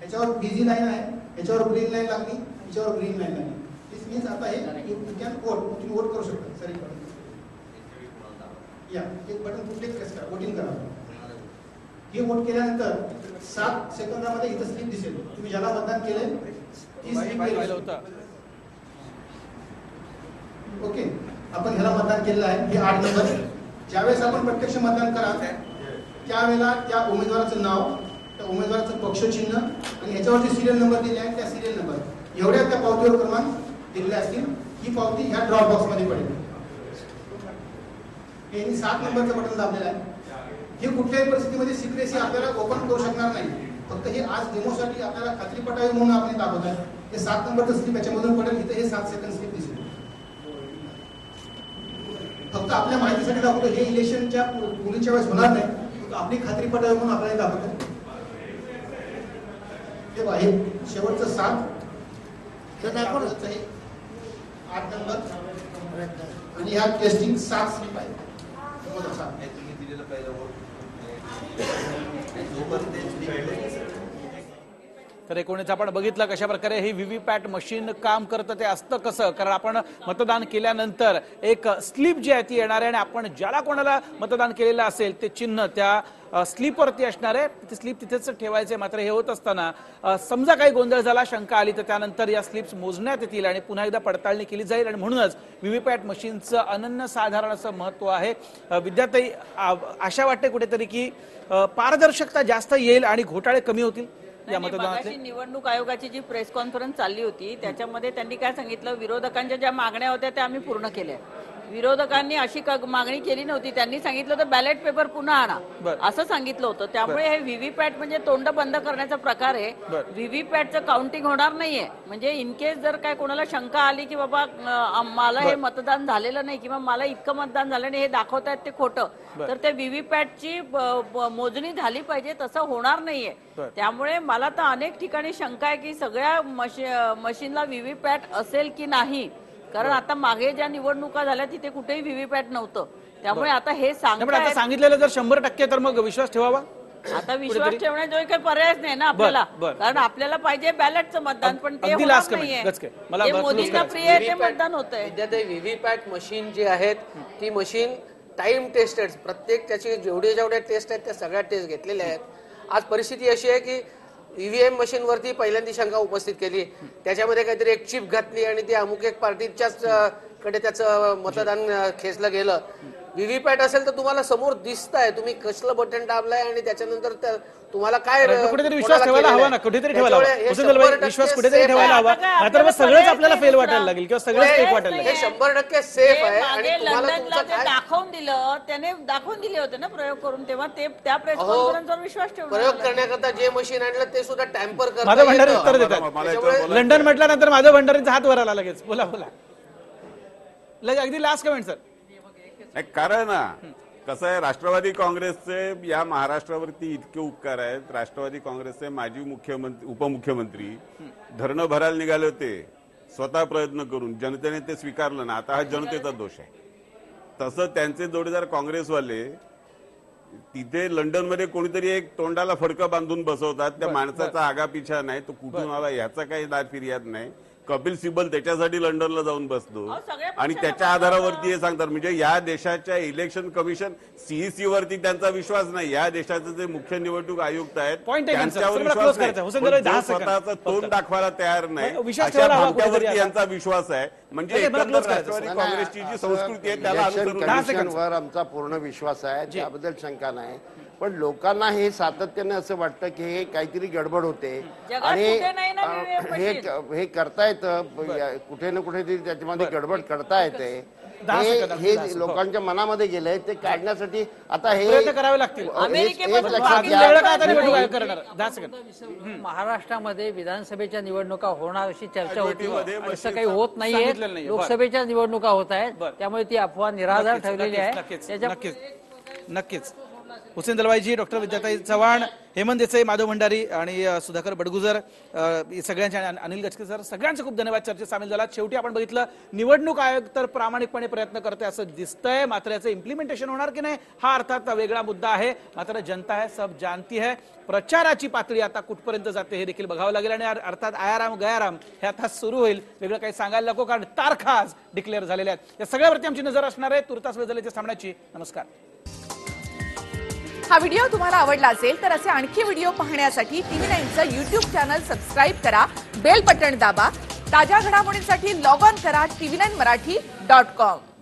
याच्यावर बिझी लाईन आहे, याच्यावर ग्रीन लाईन लागली, याच्यावर ग्रीन लाईन लागली. दिस मीन्स आता हे यू कॅन वोट, तुम्ही वोट करू शकता. सरी या एक बटन कुठले प्रेस करा, वोटिंग करा. हे वोट केल्यानंतर 7 सेकंदामध्ये इथं स्लिप दिसेल. तुम्ही ज्याला मतदान केलंय ती स्लिप केलं होतं. ओके, आपण ह्याला मतदान केलेलं आहे, हे 8 नंबर. ज्यावेळेस आपण प्रत्यक्ष मतदान कराल त्यावेळेला त्या उमेदवाराचं नाव, त्या उमेदवाराचं पक्षचिन्ह आणि ह्याच्यावरती सिरियल नंबर दिले आहे, त्या सिरियल नंबर एवढ्या त्या पावतीवर क्रमांक दिलेले असतील. ही पावती ह्या ड्रॉप बॉक्स मध्ये पडेल. हे 7 नंबरचं बटन दाबलेलं आहे. हे कुठल्याही परिस्थितीमध्ये सिक्रेसी आपल्याला ओपन करू शकणार नाही. फक्त हे आज डेमोसाठी आपल्याला खात्री पटावी म्हणून आपण दाखवत आहे. हे 7 नंबरचं स्लिप याच्यामधून पडेल. इथं हे 7 सेकंड स्लिप दिसेल. फक्त आपल्या माहितीसाठी दाखवतो. हे इलेक्शनच्या पोलिंगच्या वेळेस होणार नाही. फक्त आपली खात्री पटावी म्हणून आपल्याला दाखवतो. तेव्हा हे शेवटचं 7 हे 8 नंबर आणि ह्या टेस्टिंग 7 स्लिप आहे. तर एकूणच आपण बघितलं कशा प्रकारे ही व्हीव्हीपॅट मशीन काम करतं, ते असतं कसं. कारण आपण मतदान केल्यानंतर एक स्लिप जी आहे ती येणार आहे आणि आपण ज्याला कोणाला मतदान केलेलं असेल ते चिन्ह त्या स्लिपवरती असणार आहे. ती स्लिप तिथेच ठेवायचे. मात्र हे होत असताना समजा काही गोंधळ झाला, शंका आली, तर त्यानंतर या स्लिप्स मोजण्यात येतील आणि पुन्हा एकदा पडताळणी केली जाईल. आणि म्हणूनच व्हीव्हीपॅट मशीनचं अनन्यसाधारण असं महत्व आहे. विद्यार्थी आशा वाटते कुठेतरी की पारदर्शकता जास्त येईल आणि घोटाळे कमी होतील या मतदानातले. निवडणूक आयोगाची जी प्रेस कॉन्फरन्स चालली होती त्याच्यामध्ये त्यांनी काय सांगितलं, विरोधकांच्या ज्या मागण्या होत्या त्या आम्ही पूर्ण केल्या. विरोधकांनी अशी मागणी केली नव्हती. त्यांनी सांगितलं होतं बॅलेट पेपर पुन्हा आणा असं सांगितलं होतं. त्यामुळे हे व्हीव्हीपॅट म्हणजे तोंड बंद करण्याचा प्रकार आहे. व्हीव्हीपॅटचं काउंटिंग होणार नाहीये. म्हणजे इन केस जर काय कोणाला शंका आली की बाबा मला हे मतदान झालेलं नाही किंवा मला इतकं मतदान झालं नाही हे दाखवतायत ते खोटं, तर ते व्हीव्हीपॅटची मोजणी झाली पाहिजे. तसं होणार नाहीये. त्यामुळे मला तर अनेक ठिकाणी शंका आहे की सगळ्या मशीनला व्हीव्हीपॅट असेल की नाही. कारण आता मागे ज्या निवडणुका झाल्या तिथे कुठेही व्हीव्हीपॅट नव्हतं. त्यामुळे आता हे सांगितलेलं जर 100% तर मग विश्वास ठेवावा. आता विश्वास ठेवण्याचा काही पर्यायच नाही ना आपल्याला. कारण आपल्याला पाहिजे बॅलेटचं मतदान, पण ते होणार नाहीये. मोदींना प्रिय ते मतदान होतंय. व्हीव्हीपॅट मशीन जी आहेत ती मशीन टाइम टेस्टेड, प्रत्येक त्याची जेवढ्या टेस्ट आहेत त्या सगळ्या टेस्ट घेतलेल्या आहेत. आज परिस्थिती अशी आहे की ईव्हीएम मशीन वरती पहिल्यांदा शंका उपस्थित केली. त्याच्यामध्ये काहीतरी एक चिप घातली आणि ती अमुक एक पार्टीच्याच कडे त्याचं मतदान खेचलं गेलं. व्हीव्हीपॅट असेल तर तुम्हाला समोर दिसतंय तुम्ही कसलं बटन दाबलाय आणि त्याच्यानंतर तुम्हाला काय कुठेतरी विश्वास ठेवायला हवा ना, कुठेतरी ठेवायला हवा. विश्वास कुठेतरी ठेवायला हवा. नाहीतर मग सगळंच आपल्याला फेल वाटायला लागेल किंवा सगळंच फेक वाटायला लागेल. 100% सेफ आहे. आणि लंडनला ते दाखवून दिलं, त्याने दाखवून दिले होते ना प्रयोग करून, तेव्हा ते त्या प्रेस कॉन्फरन्सवर विश्वास ठेवला. प्रयोग करण्याकरता जे मशीन आणलं ते सुद्धा टॅम्पर करतात. माझं भंडारी उत्तर देतात. लंडन म्हटल्यानंतर माझं भंडारीचा हात वर आला लगेच. बोला अगदी लास्ट कमेंट सर. कारण कसं आहे, राष्ट्रवादी काँग्रेसचे या महाराष्ट्रावरती इतके उपकार आहेत. राष्ट्रवादी काँग्रेसचे माजी मुख्यमंत्री उपमुख्यमंत्री धरणं भरायला निघाले होते स्वतः प्रयत्न करून. जनतेने ते स्वीकारलं ना. आता हा जनतेचा दोष आहे. तसं त्यांचे जोडीदार काँग्रेसवाले तिथे लंडनमध्ये कोणीतरी एक तोंडाला फडकं बांधून बसवतात. त्या माणसाचा आगापिछा नाही, तो कुठून आला याचा काही दाद फिर्याद नाही. कपिल सिब्बल त्याच्यासाठी लंडनला जाऊन बसतो आणि त्याच्या आधारावरती हे सांगतात. म्हणजे या देशाच्या इलेक्शन कमिशन सीईसी वरती त्यांचा विश्वास नाही. या देशाचे जे मुख्य निवडणूक आयुक्त आहेत त्यांच्यावर विश्वास नाही. स्वतःचं तोंड दाखवायला तयार नाही अशा भामट्यावरती यांचा विश्वास आहे. म्हणजे एकंदर राष्ट्रवादी काँग्रेसची जी संस्कृती आहे त्याला अनुसरून आमचा पूर्ण विश्वास आहे, त्याबद्दल शंका नाही. पण लोकांना हे सातत्याने असं वाटतं की हे काहीतरी गडबड होते आणि हे करता येतं. कुठे ना कुठेतरी त्याच्यामध्ये गडबड करता येते. हे लोकांच्या मनामध्ये गेलंय, ते काढण्यासाठी आता हे करावे लागतील. महाराष्ट्रामध्ये विधानसभेच्या निवडणुका होणार अशी चर्चा होती, असं काही होत नाहीये. लोकसभेच्या निवडणुका होत आहेत, त्यामुळे ती अफवा निराधार ठेवलेली आहे. नक्कीच हुसेन दलवाईजी, डॉक्टर विद्याताई चव्हाण, हेमंत देसाई, माधव भंडारी आणि सुधाकर बडगुजर सगळ्यांचे, अनिल गचके सर, सगळ्यांचे खूप धन्यवाद चर्चेत सामील झालात. शेवटी आपण बघितलं निवडणूक आयोग तर प्रामाणिकपणे प्रयत्न करते असं दिसतंय. मात्र याचं इम्प्लिमेंटेशन होणार की नाही हा अर्थात वेगळा मुद्दा आहे. मात्र जनता है सब जानती है. प्रचाराची पातळी आता कुठपर्यंत जाते हे देखील बघावं लागेल. आणि अर्थात आयाराम गयाराम हे आता सुरू होईल. वेगळं काही सांगायला नको, कारण तारखा आज डिक्लेअर झालेल्या आहेत. या सगळ्यावरती आमची नजर असणार आहे. तुर्तास वेळ झाल्याच्या सामन्याची. नमस्कार. हा व्हिडिओ तुम्हाला आवडला असेल तर असे आणखी व्हिडिओ पाहण्यासाठी TV9चं YouTube चॅनल सबस्क्राइब करा, बेल बटन दाबा ताज्या घडामोडींसाठी लॉग ऑन करा tv9marathi.com.